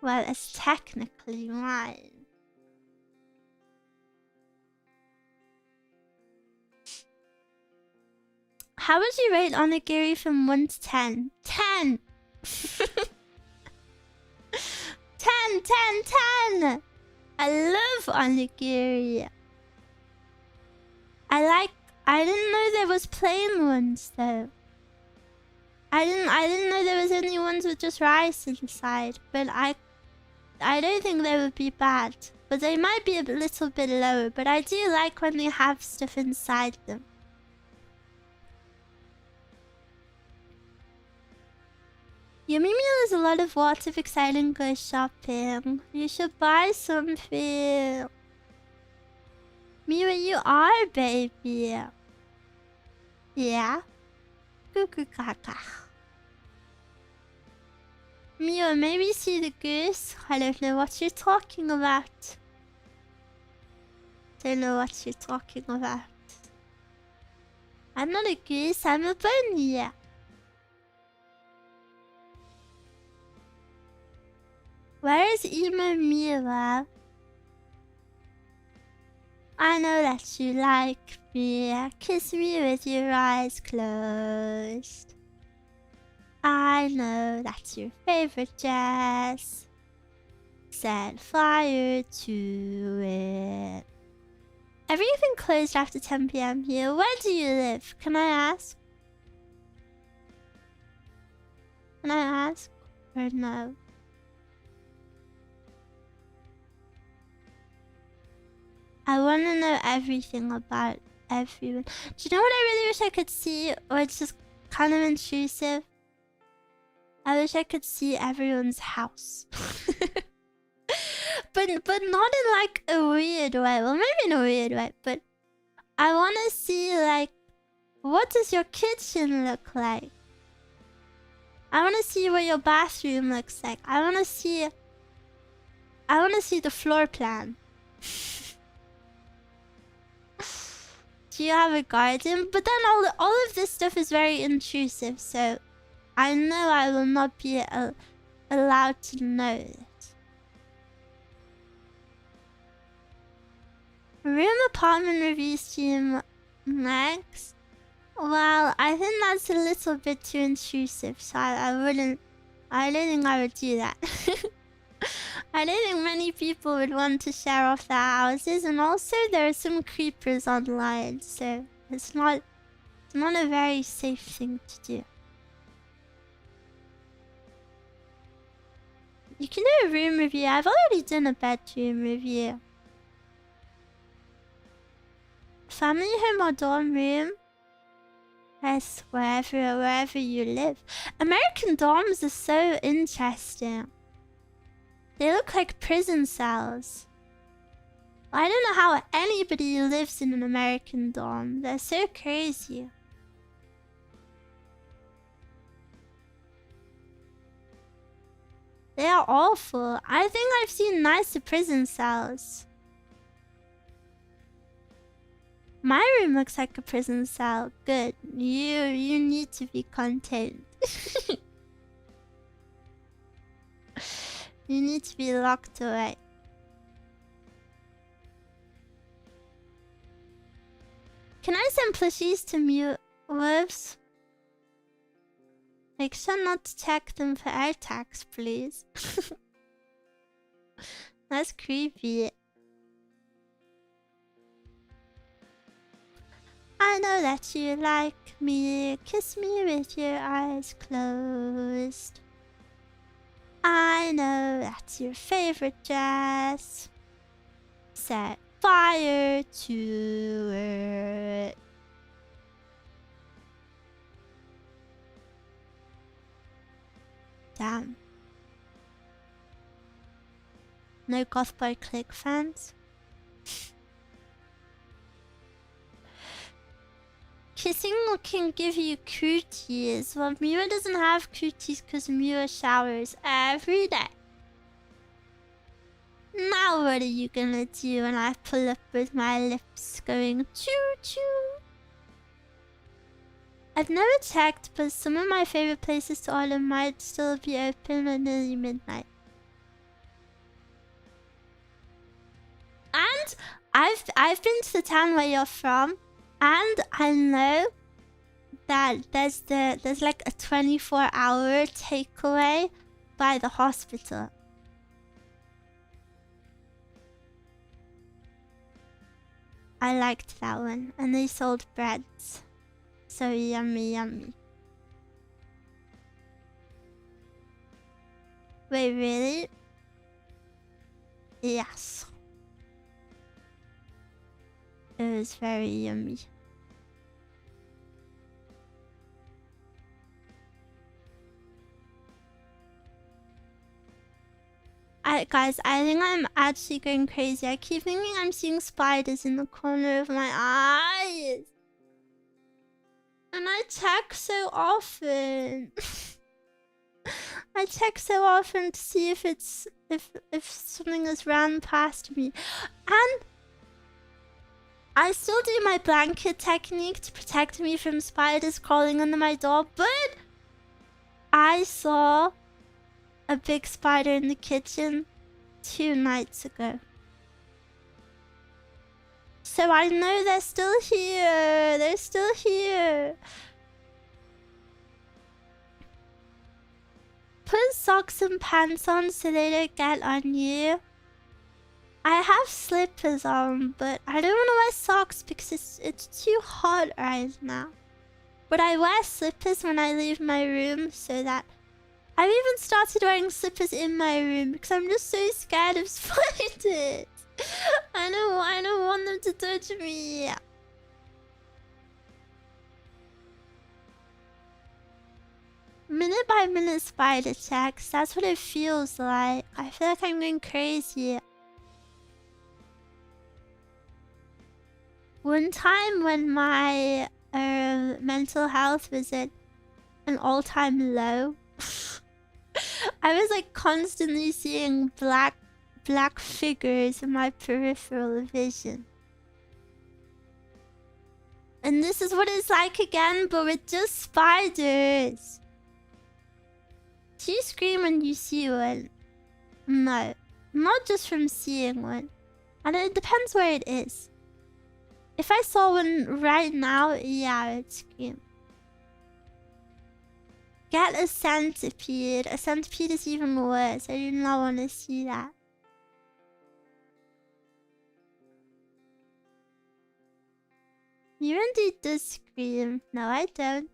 Well, it's technically mine. How would you rate onigiri from 1 to 10? 10! 10, 10, 10! I love onigiri. I didn't know there was plain ones though. I didn't know there was any ones with just rice inside, but I don't think they would be bad. But they might be a little bit lower, but I do like when they have stuff inside them. Yummy meal is a lot of what if exciting go shopping. You should buy something. Miwa, you are, baby. Yeah? Cuckoo caca. Miwa, maybe see the goose? I don't know what you're talking about. Don't know what you're talking about. I'm not a goose, I'm a bunny. Where is emo Miwa? I know that you like me. Kiss me with your eyes closed. I know that's your favorite dress. Set fire to it. Everything closed after 10 PM here. Where do you live? Can I ask? Can I ask? Or no? I want to know everything about everyone. Do you know what I really wish I could see? Or it's just kind of intrusive? I wish I could see everyone's house. but not in like a weird way. Well, maybe in a weird way. But I want to see like, what does your kitchen look like? I want to see what your bathroom looks like. I want to see the floor plan. Do you have a garden? But then all of this stuff is very intrusive, so I know I will not be allowed to know it. Room apartment review stream, Max? Well, I think that's a little bit too intrusive, so I don't think I would do that. I don't think many people would want to share off their houses, and also there are some creepers online, so it's not a very safe thing to do. You can do a room review. I've already done a bedroom review. Family home or dorm room? Yes, wherever you live. American dorms are so interesting. They look like prison cells. I don't know how anybody lives in an American dorm. They're so crazy. They are awful. I think I've seen nicer prison cells. My room looks like a prison cell. Good. You need to be contained. You need to be locked away. Can I send plushies to mute wolves? Make sure not to check them for air tags, please. That's creepy. I know that you like me. Kiss me with your eyes closed. I know that's your favorite dress. Set fire to it. Damn. No Cosplay Click fans? Kissing can give you cooties. Well, Miwa doesn't have cooties because Miwa showers every day. Now what are you gonna do when I pull up with my lips going choo-choo? I've never checked, but some of my favorite places to order might still be open at nearly midnight. And I've been to the town where you're from, and I know that there's like a 24-hour takeaway by the hospital. I liked that one, and they sold breads. So yummy, yummy. Wait, really? Yes. It was very yummy. Guys, I think I'm actually going crazy. I keep thinking I'm seeing spiders in the corner of my eyes. And I check so often. I check so often to see if it's if something has ran past me. And I still do my blanket technique to protect me from spiders crawling under my door, but I saw a big spider in the kitchen 2 nights ago. So I know they're still here. They're still here. Put socks and pants on so they don't get on you. I have slippers on, but I don't want to wear socks because it's too hot right now. But I wear slippers when I leave my room so that I've even started wearing slippers in my room because I'm just so scared of spiders. I don't want them to touch me. Minute by minute spider checks. That's what it feels like. I feel like I'm going crazy. One time when my mental health was at an all-time low, I was like constantly seeing black figures in my peripheral vision. And this is what it's like again, but with just spiders. Do you scream when you see one? No, not just from seeing one. And it depends where it is. If I saw one right now, yeah, I'd scream. Get a centipede. A centipede is even worse. I do not want to see that. You indeed do scream. No, I don't.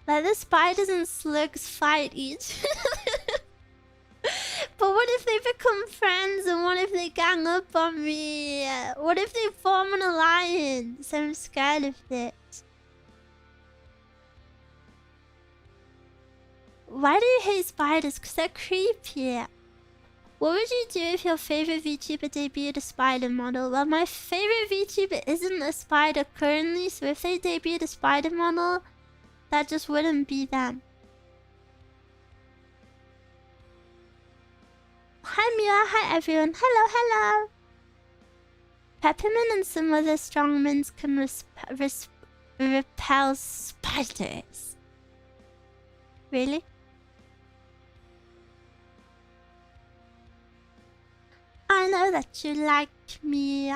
Let the spiders and slugs fight each other. But what if they become friends, and what if they gang up on me? What if they form an alliance? I'm scared of it. Why do you hate spiders? Because they're creepy. What would you do if your favorite VTuber debuted a spider model? Well, my favorite VTuber isn't a spider currently, so if they debuted a spider model, that just wouldn't be them. Hi Miwa, hi everyone. Hello, hello. Peppermint and some other strong mints can repel spiders. Really? I know that you like me.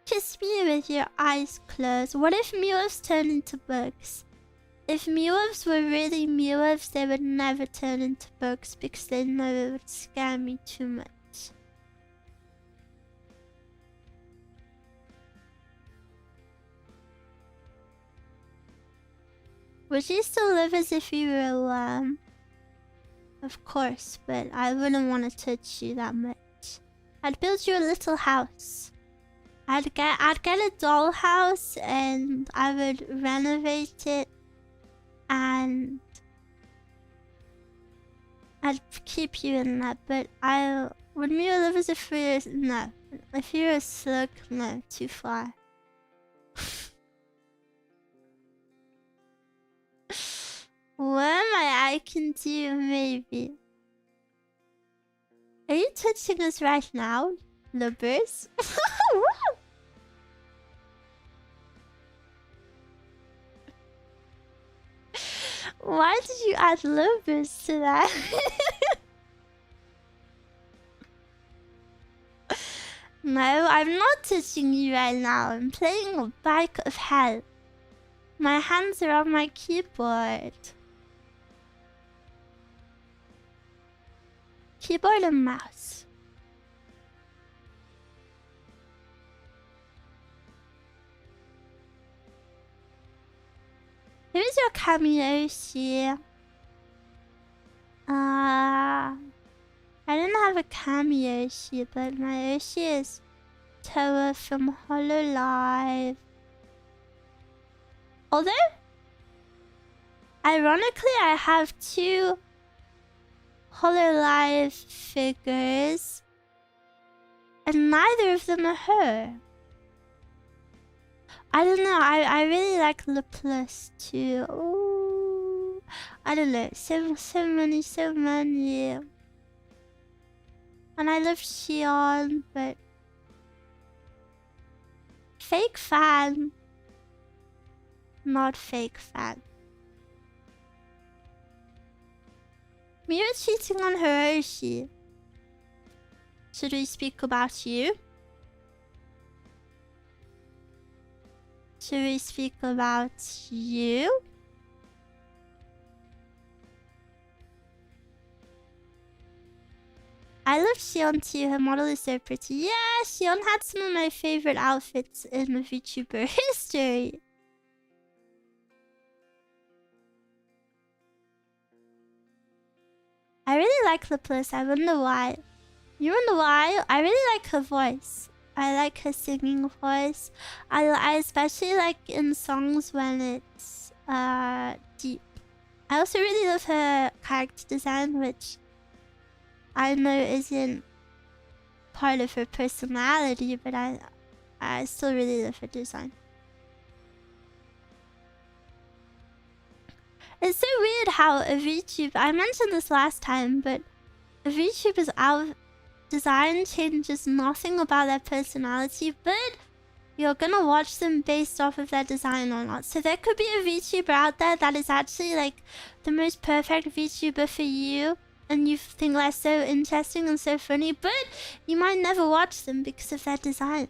Kiss me with your eyes closed. What if Miwas turn into bugs? If Miwas were really Miwas, they would never turn into bugs because they know it would scare me too much. Would you still live as if you were a worm? Of course, but I wouldn't want to touch you that much. I'd build you a little house. I'd get a dollhouse and I would renovate it and I'd keep you in that, but would me live as if you're no. If you're a slug, no, too far. What am I can do, maybe. Are you touching us right now, lubbers? Why did you add lubbers to that? No, I'm not touching you right now. I'm playing a bike of hell. My hands are on my keyboard. Keyboard and mouse. Here's your cameo, Oshi. I didn't have a cameo, Oshi, but my Oshi is Toa from Hololive. Although, ironically, I have 2 Hololive figures, and neither of them are her. I don't know, I really like the plus too. Ooh, I don't know, so many. And I love Shion, but fake fan. Not fake fan. Miwa cheating on her, Oshi. Should we speak about you? Should we speak about you? I love Shion too, her model is so pretty. Yeah, Shion had some of my favorite outfits in the VTuber history. I really like the plus, I wonder why. You wonder why? I really like her voice. I like her singing voice. I especially like in songs when it's deep. I also really love her character design, which I know isn't part of her personality, but I still really love her design. It's so weird how a VTuber, I mentioned this last time, but a VTuber's design changes nothing about their personality, but you're gonna watch them based off of their design or not. So there could be a VTuber out there that is actually like the most perfect VTuber for you, and you think they're so interesting and so funny, but you might never watch them because of their design.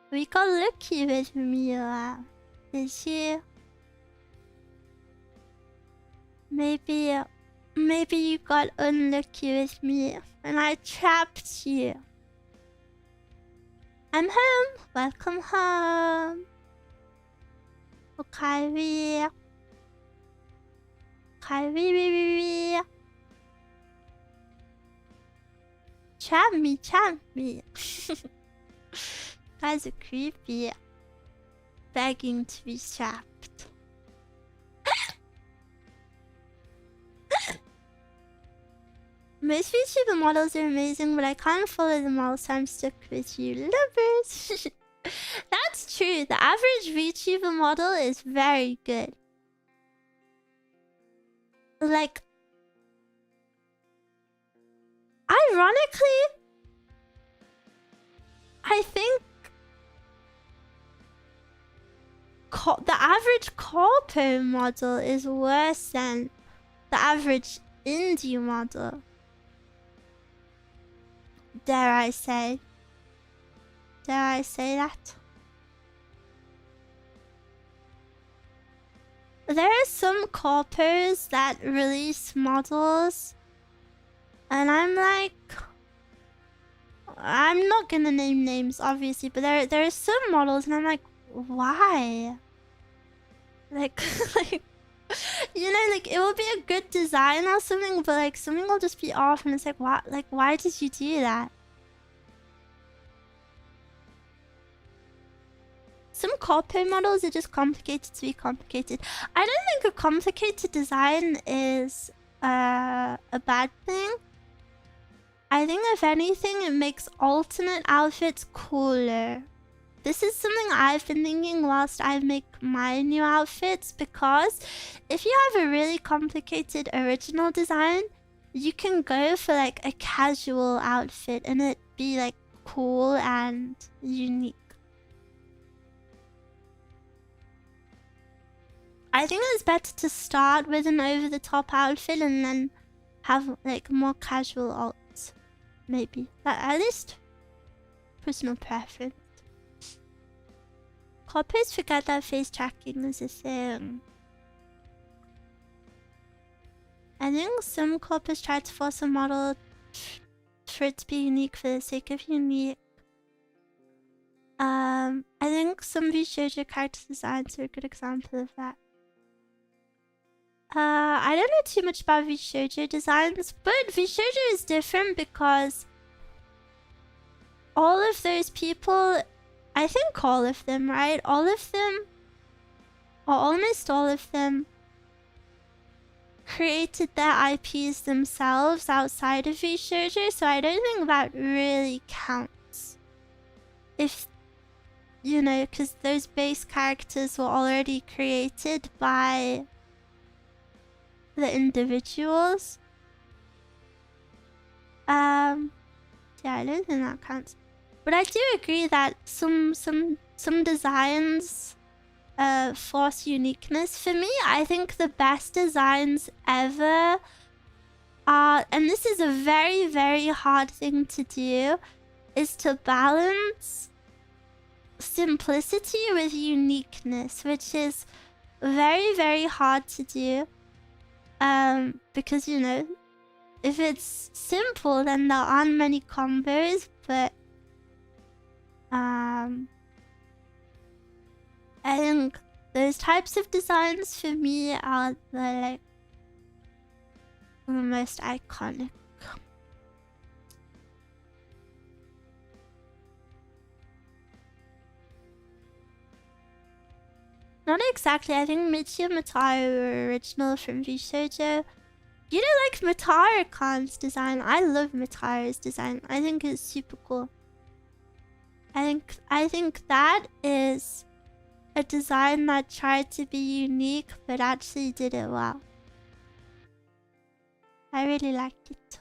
We got lucky with Miwa. Did she? Maybe you got unlucky with me and I trapped you. I'm home. Welcome home. Okay. Trap me. Guys are creepy. Begging to be trapped. Most VTuber models are amazing, but I can't follow them all, so I'm stuck with you lovers. That's true. The average VTuber model is very good. Like, ironically, I think the average corpo model is worse than the average indie model. Dare I say? Dare I say that? There are some corpos that release models, and I'm like, I'm not gonna name names, obviously, but there are some models, and I'm like, why? Like, like, you know, like it will be a good design or something, but like something will just be off, and it's like, what? Like, why did you do that? Some corpo models are just complicated to be complicated. I don't think a complicated design is a bad thing. I think if anything, it makes alternate outfits cooler. This is something I've been thinking whilst I make my new outfits, because if you have a really complicated original design, you can go for like a casual outfit and it be like cool and unique. I think it's better to start with an over-the-top outfit and then have like more casual alts. Maybe. At least personal preference. Corpos forget that face tracking is a thing. I think some corpos try to force a model for it to be unique for the sake of unique. I think some VTuber character designs are a good example of that. I don't know too much about VTuber designs, but VTuber is different because all of those people, I think all of them, right? All of them, or almost all of them, created their IPs themselves outside of VTuber, so I don't think that really counts. If, you know, because those base characters were already created by the individuals. Yeah, I don't think that counts. But I do agree that some designs force uniqueness. For me, I think the best designs ever are, and this is a very, very hard thing to do, is to balance simplicity with uniqueness, which is very, very hard to do. Because, you know, if it's simple, then there aren't many combos, but I think those types of designs for me are the most iconic. Not exactly. I think Michi and Mataru were original from VTuber. You don't like Mataru-Khan's design. I love Mataru's design. I think it's super cool. I think that is a design that tried to be unique but actually did it well. I really like it.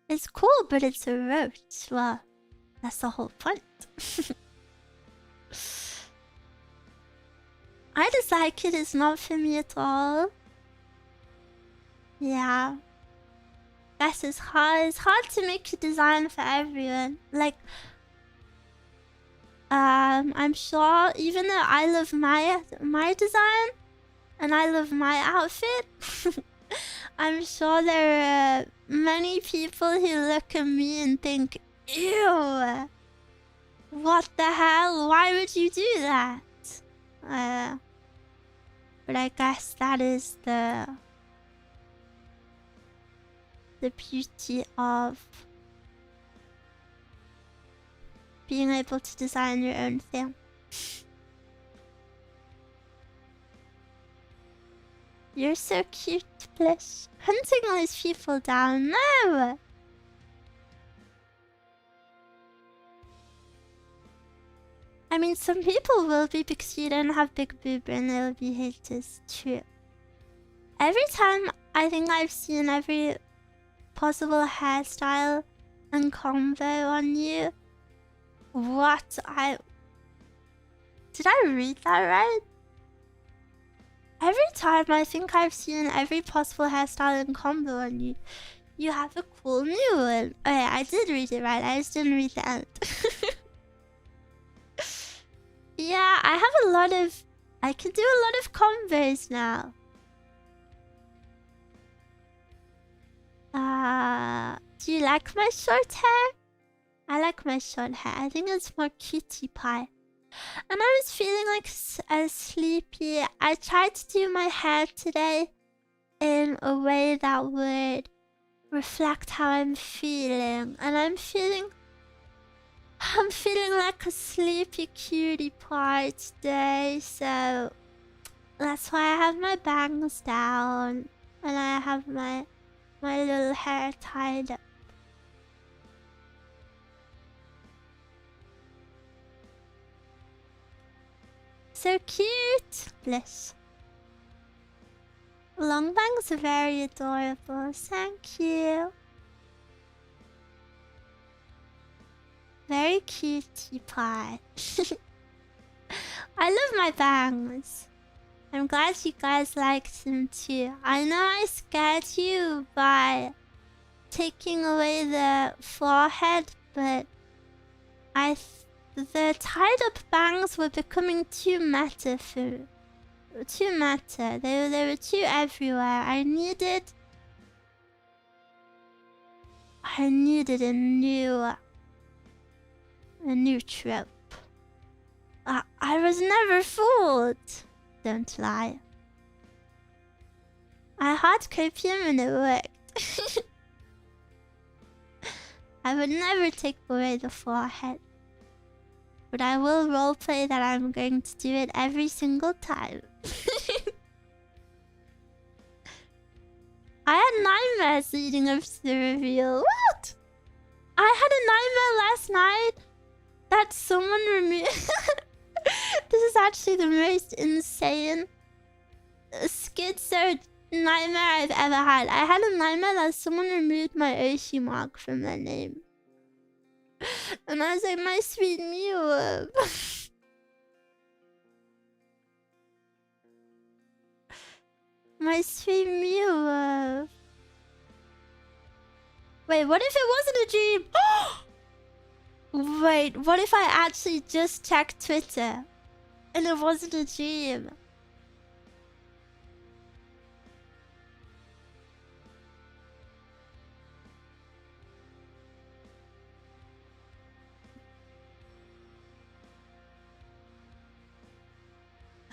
It's cool, but it's a roach. Well, that's the whole point. I just like it. It's not for me at all. Yeah. Guess it's hard. It's hard to make a design for everyone. Like, I'm sure even though I love my design and I love my outfit, I'm sure there are many people who look at me and think, ew, what the hell? Why would you do that? But I guess that is the beauty of being able to design your own thing. You're so cute, Bliss. Hunting all these people down. No! I mean, some people will be because you don't have big boob and they'll be haters. True. Every time I think I've seen every possible hairstyle and combo on you. What? Did I read that right? Every time I think I've seen every possible hairstyle and combo on you, you have a cool new one. Oh yeah, I did read it right. I just didn't read the end. Yeah, I have a lot of... I can do a lot of combos now. Do you like my short hair? I like my short hair. I think it's more cutie pie. And I was feeling like sleepy. I tried to do my hair today in a way that would reflect how I'm feeling. And I'm feeling like a sleepy cutie pie today. So that's why I have my bangs down. And I have my little hair tied up. So cute! Bliss. Long bangs are very adorable. Thank you. Very cutie pie. I love my bangs. I'm glad you guys liked them too. I know I scared you by taking away the forehead, but the tied up bangs were becoming too meta for... Too meta. They were too everywhere. I needed a new trope. I was never fooled. Don't lie. I had copium and it worked. I would never take away the forehead. But I will roleplay that I'm going to do it every single time. I had nightmares leading up to the reveal. What? I had a nightmare last night that someone removed... This is actually the most insane schizo nightmare I've ever had. I had a nightmare that someone removed my Oshi Mark from their name. And I was like, my sweet Miwa. My sweet Miwa. Wait, what if it wasn't a dream? Wait, what if I actually just checked Twitter and it wasn't a dream?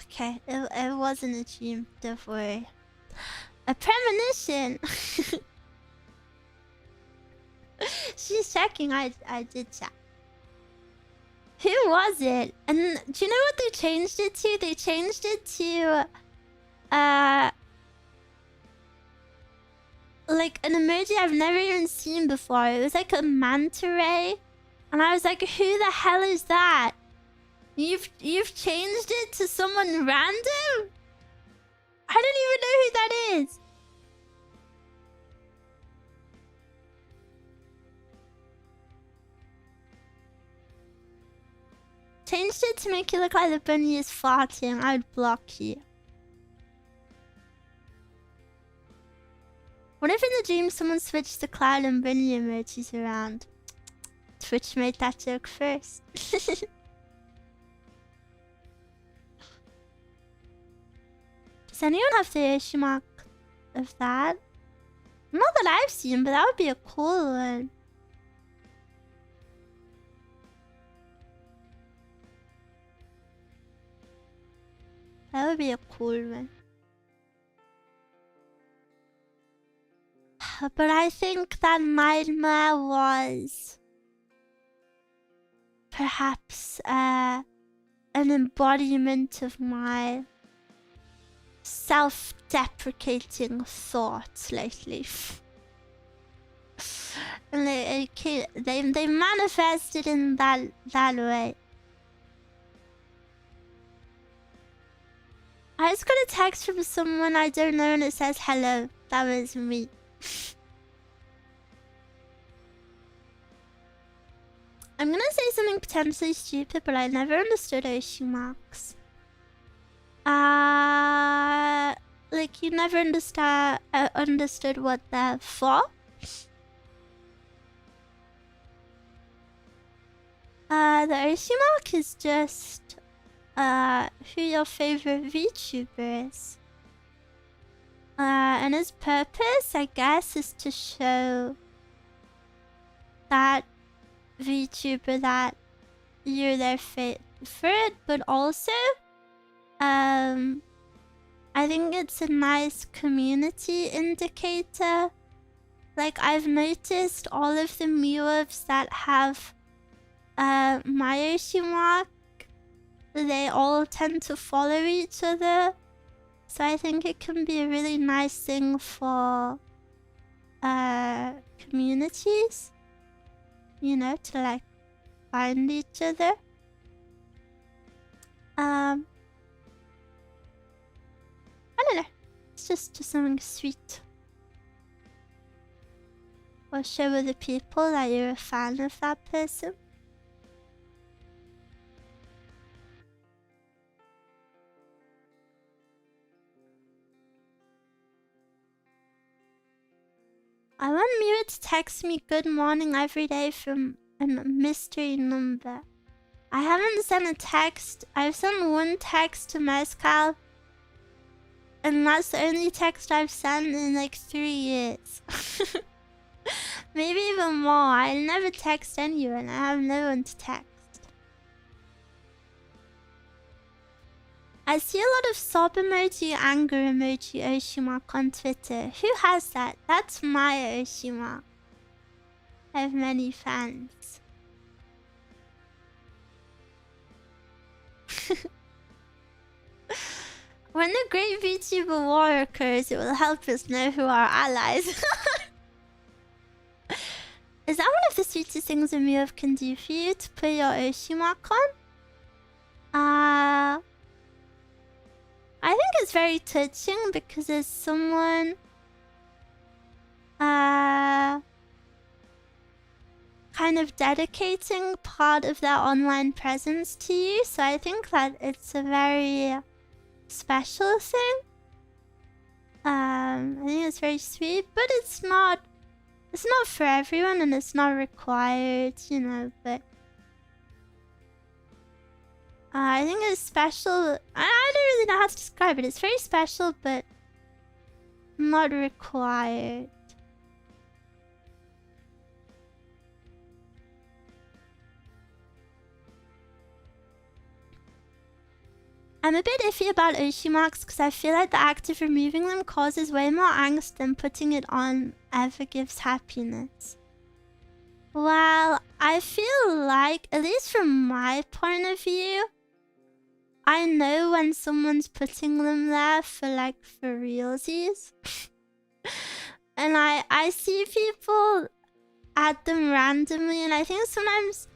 Okay, it wasn't a dream, don't worry. A premonition! She's checking, I did check. Who was it? And do you know what they changed it to? They changed it to... like an emoji I've never even seen before. It was like a manta ray. And I was like, who the hell is that? You've changed it to someone random? I don't even know who that is. Changed it to make you look like the bunny is farting. I would block you. What if in the dream someone switched the cloud and bunny emojis around? Twitch made that joke first. Does anyone have the Oshi Mark of that? Not that I've seen, but that would be a cool one. That would be a cool one. But I think that nightmare was... perhaps an embodiment of my self-deprecating thoughts lately. And they manifested in that way. I just got a text from someone I don't know and it says hello. That was me. I'm gonna say something potentially stupid, but I never understood Oshi Marks. Like you never understood what they're for? The Oshi Mark is just who your favorite VTuber is. And its purpose, I guess, is to show that VTuber that you're their favorite, but also, I think it's a nice community indicator. Like, I've noticed all of the Miwas that have my Oshi Mark, they all tend to follow each other. So I think it can be a really nice thing for communities, you know, to like find each other. I don't know. It's just something sweet. Or show other people that you're a fan of that person. I want Miwa to text me good morning every day from a mystery number. I haven't sent a text. I've sent one text to Mezcal. And that's the only text I've sent in like 3 years. Maybe even more. I never text anyone. I have no one to text. I see a lot of sob emoji, anger emoji, Oshi Mark on Twitter. Who has that? That's my Oshi Mark. I have many fans. When the great VTuber war occurs, it will help us know who our allies Is that one of the sweetest things a Miwa can do for you, to put your Oshi Mark on? I think it's very touching because there's someone kind of dedicating part of their online presence to you. So I think that it's a very special thing. I think it's very sweet, but it's not for everyone and it's not required, you know, but I think it's special. I don't really know how to describe it. It's very special, but not required. I'm a bit iffy about Oshi Marks because I feel like the act of removing them causes way more angst than putting it on ever gives happiness. Well, I feel like, at least from my point of view, I know when someone's putting them there for realsies. And I see people add them randomly, and I think sometimes,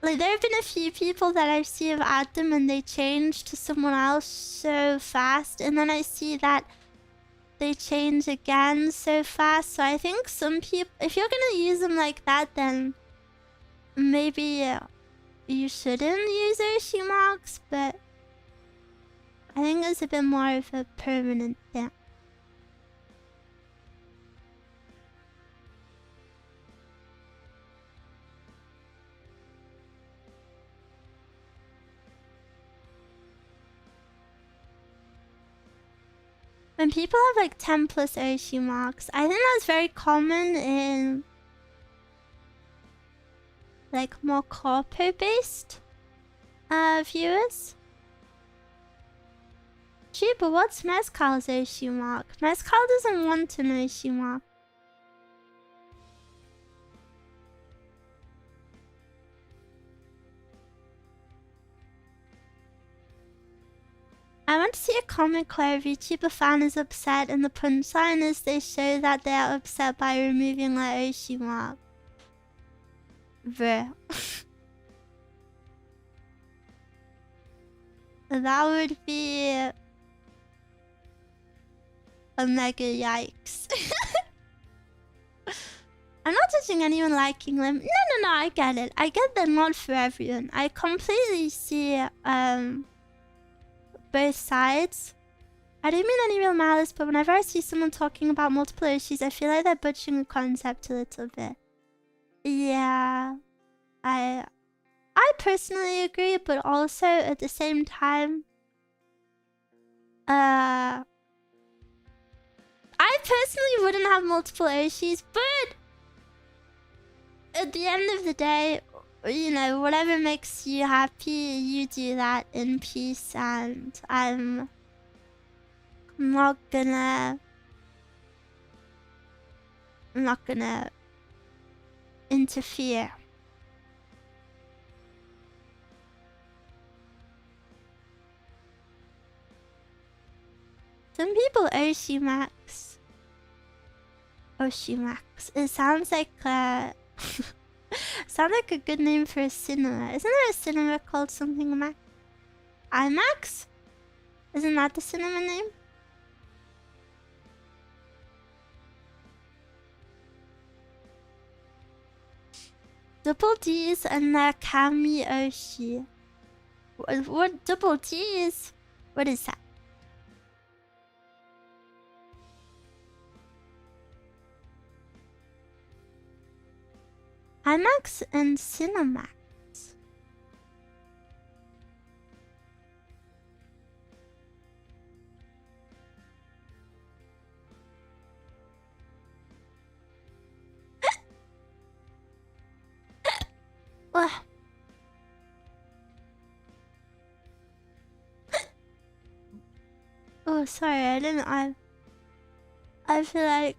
like, there have been a few people that I see have added them and they change to someone else so fast, and then I see that they change again so fast. So I think some people, if you're gonna use them like that, then maybe you shouldn't use Oshi Marks, but I think it's a bit more of a permanent thing. When people have like 10 plus Oshi Marks, I think that's very common in like more corpo based viewers. Gee, but what's Mezcal's Oshi Mark? Mezcal doesn't want an Oshi Mark. I want would see a comic where a VTuber fan is upset and the punchline is they show that they are upset by removing their Oshi Mark. Bruh. That would be a mega yikes. I'm not judging anyone liking them. No, I get it. I get they're not for everyone. I completely see both sides. I don't mean any real malice, but whenever I see someone talking about multiple issues, I feel like they're butchering the concept a little bit. Yeah, I personally agree, but also at the same time, I personally wouldn't have multiple issues, but at the end of the day, you know, whatever makes you happy, you do that in peace, and I'm not gonna interfere. Some people Oshi Marks. Oshi Marks. It sounds like sounds like a good name for a cinema. Isn't there a cinema called something Max? IMAX? Isn't that the cinema name? Double D's and the Kami Oshi. What double D's? What is that? IMAX and Cinemax. Oh, sorry, I didn't. I feel like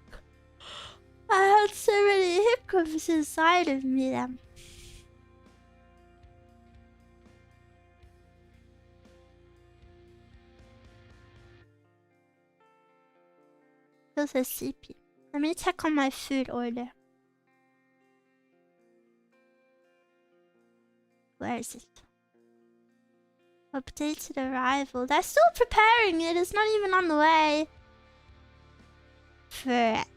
I had so many hiccups inside of me then. Feel so sleepy. Let me check on my food order. Where is it? Updated arrival. They're still preparing it. It's not even on the way. Frick.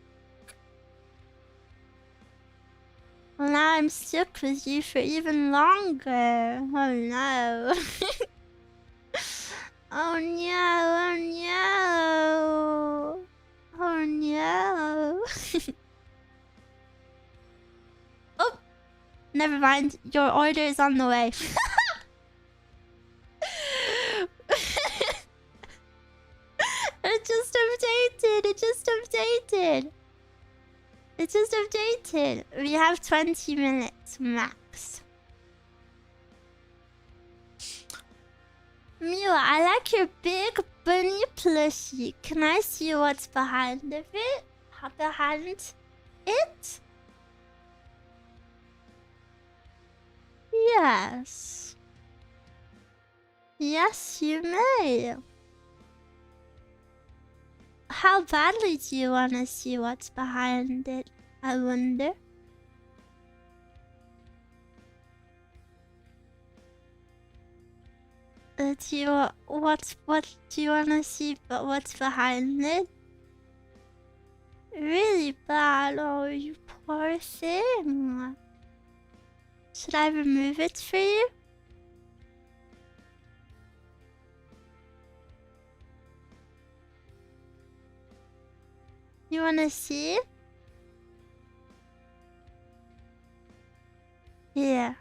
Well, now I'm stuck with you for even longer. Oh no. Oh no, oh no. Oh no. Oh, never mind. Your order is on the way. It just updated. It just updated. It just updated. We have 20 minutes max. Miwa, I like your big bunny plushie. Can I see what's behind of it? Behind it? Yes. Yes, you may. How badly do you want to see what's behind it? I wonder. What do you want to see? But what's behind it? Really bad. Oh, you poor thing. Should I remove it for you? You wanna see? Yeah.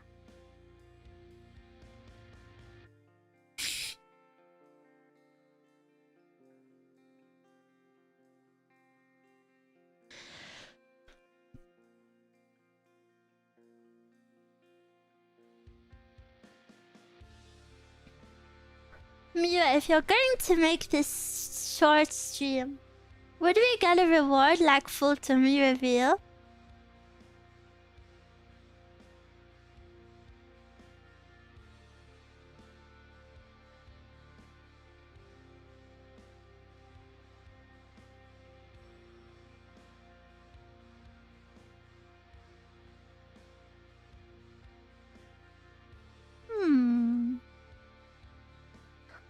Miwa, if you're going to make this short stream, would we get a reward like full tummy reveal?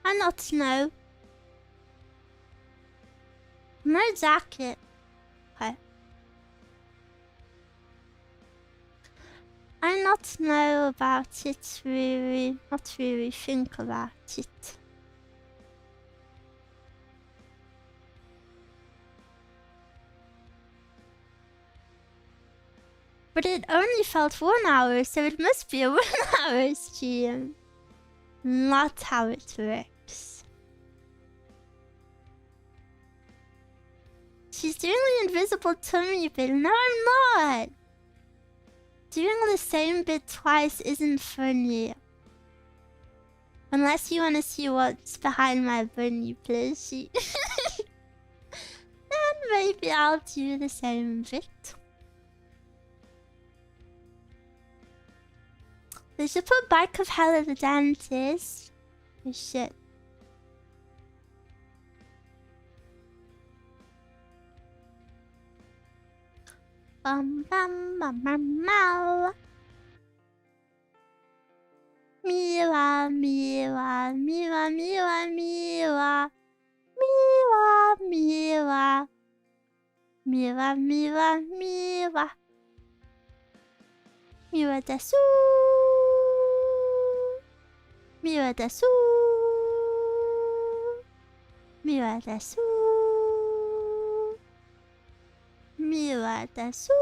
I not know. No jacket. Okay. I not know about it really. Not really think about it. But it only felt 1 hour, so it must be a 1 hour stream. Not how it works. She's doing the invisible tummy bit. No, I'm not. Doing the same bit twice isn't funny. Unless you want to see what's behind my bunny plushie. Then maybe I'll do the same bit. They should put Bike of Hell at the dentist. They should. Bum bum bum bum mow. Miwa, Miwa, Miwa, Miwa, Miwa. Miwa, Miwa. Miwa, Miwa, Miwa. Miwa desu. Miwa desu. Miwa desu. Miwa desu.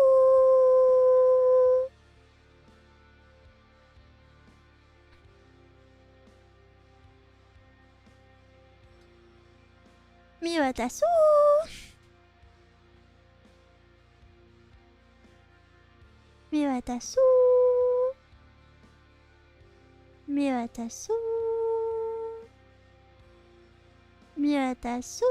Miwa desu. Miwa desu. Miwa desu. Miwa desu.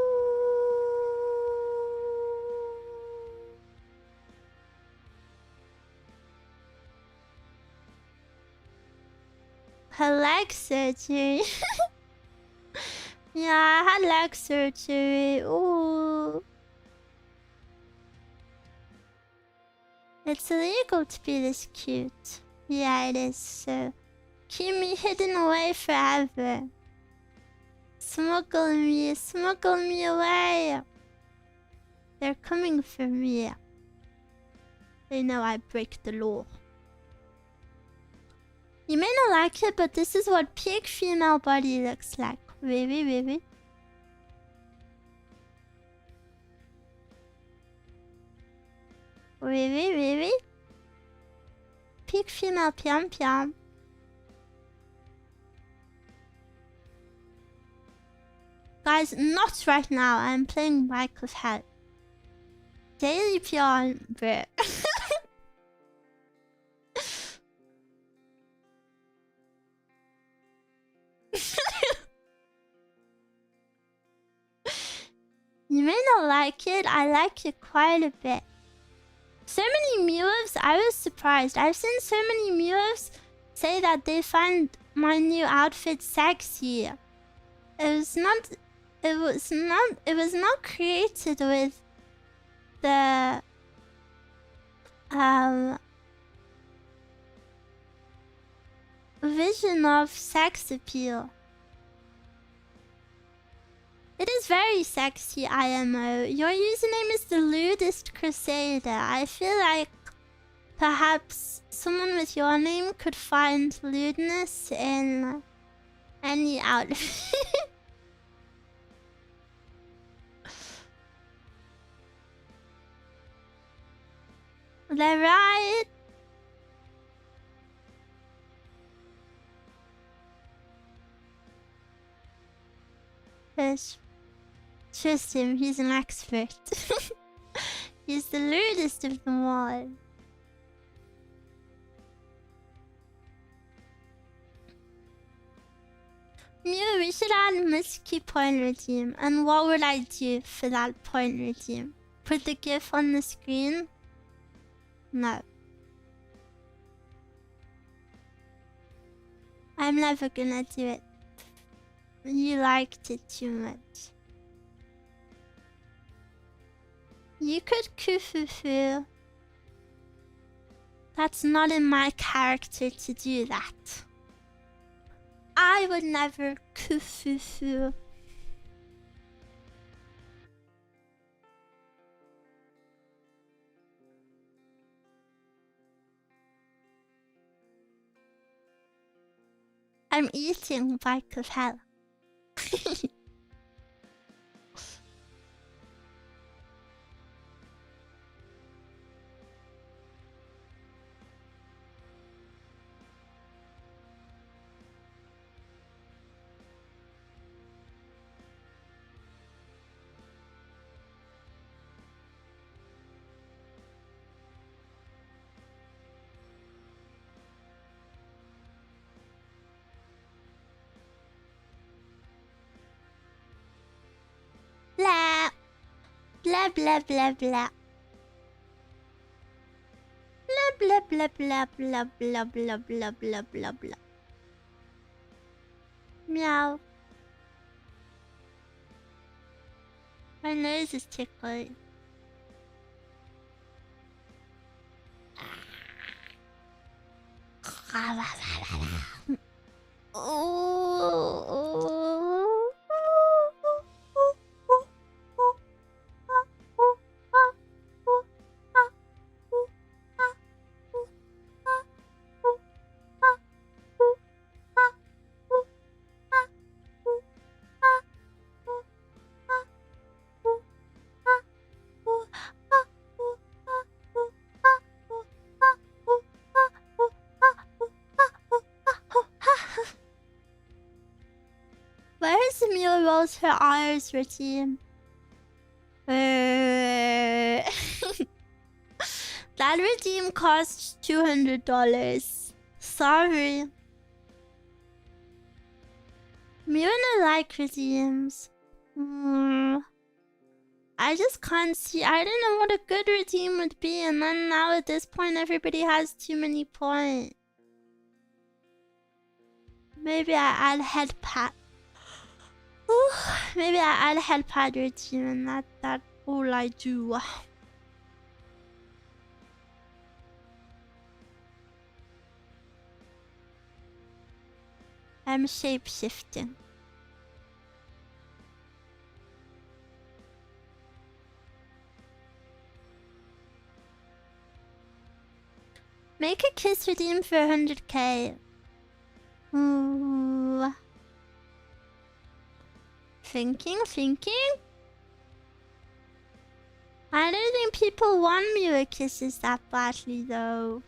Her leg surgery. Yeah, I had leg surgery. Ooh. It's illegal to be this cute. Yeah, it is, so keep me hidden away forever. Smuggle me away. They're coming for me. They know I break the law. You may not like it, but this is what peak female body looks like. Really, really. Really, really. Peak female piam piam. Guys, not right now. I'm playing Bike of Hell. Daily piam, bruh. You may not like it. I like it quite a bit. So many Miwas, I was surprised. I've seen so many Miwas say that they find my new outfit sexy. It was not created with the vision of sex appeal. It is very sexy, IMO. Your username is the lewdest crusader. I feel like perhaps someone with your name could find lewdness in any outfit. They're right. Trust him, he's an expert. He's the lewdest of them all. Mew, we should add a Musky point redeem. And what would I do for that point redeem? Put the GIF on the screen? No. I'm never gonna do it. You liked it too much. You could kufufu. That's not in my character to do that. I would never I'm eating bike of hell. Blah. Blah blah blah blah. Blah blah blah blah blah blah blah blah blah blah. Meow. My nose is tickling. Where's the Miwa rolls her R's routine? That redeem costs $200. Sorry. Miwa don't like redeems. I just can't see. I don't know what a good redeem would be, and then now at this point everybody has too many points. Maybe I add head pat. Ooh, maybe I add head pad routine, and that's all I do. I'm shape shifting. Make a kiss redeem for 100k. Ooh. Thinking. I don't think people want Miwa kisses that badly though.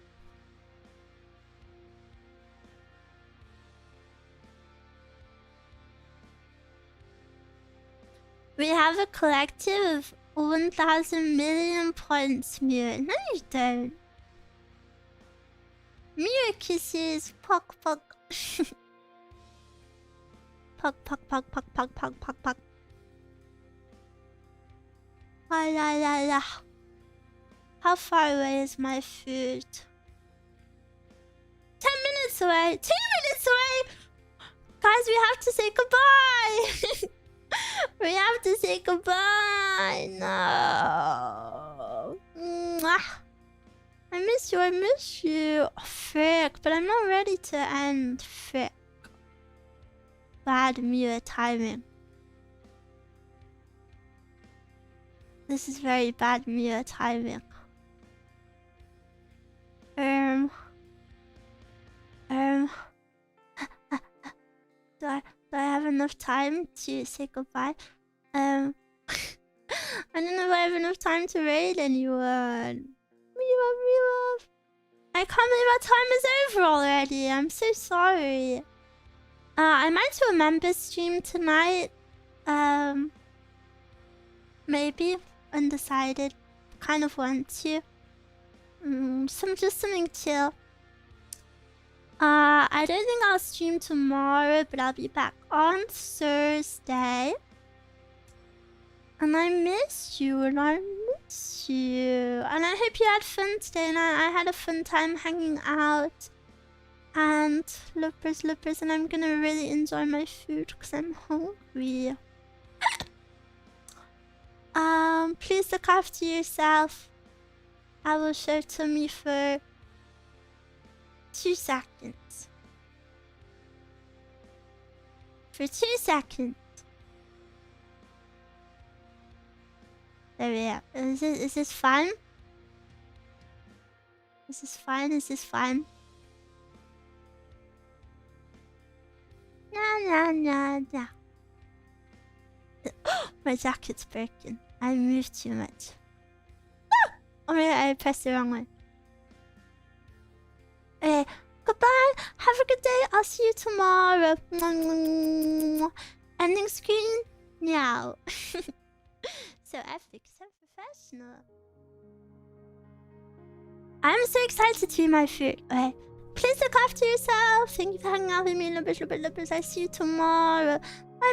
We have a collective of 1,000 million points, Miwa. No, you don't. Miwa kisses. Pock. Pock. La. How far away is my food? 10 minutes away. 2 minutes away. Guys, we have to say goodbye. We have to say goodbye. No. Mwah. I miss you. Oh, frick, but I'm not ready to end. Frick. Bad Miwa timing. This is very bad Miwa timing. Do I have enough time to say goodbye? I don't know if I have enough time to raid anyone. Miwa. I can't believe our time is over already. I'm so sorry. I might do a member stream tonight. Maybe. Undecided. Kind of want to. Just something chill. I don't think I'll stream tomorrow, but I'll be back on Thursday. And I miss you, and I hope you had fun today, and I had a fun time hanging out. And loopers, and I'm gonna really enjoy my food because I'm hungry. Please look after yourself. I will show Tommy for 2 seconds. For 2 seconds. There we go. Is this fun? Is this fun? Is this fun? Nah. My jacket's broken. I moved too much. Ah! Oh my god, I pressed the wrong one. Okay, goodbye. Have a good day. I'll see you tomorrow. Ending screen? Meow. So epic, so professional. I'm so excited to eat my food. Okay. Please look after yourself. Thank you for hanging out with me. Love it. I see you tomorrow. Bye.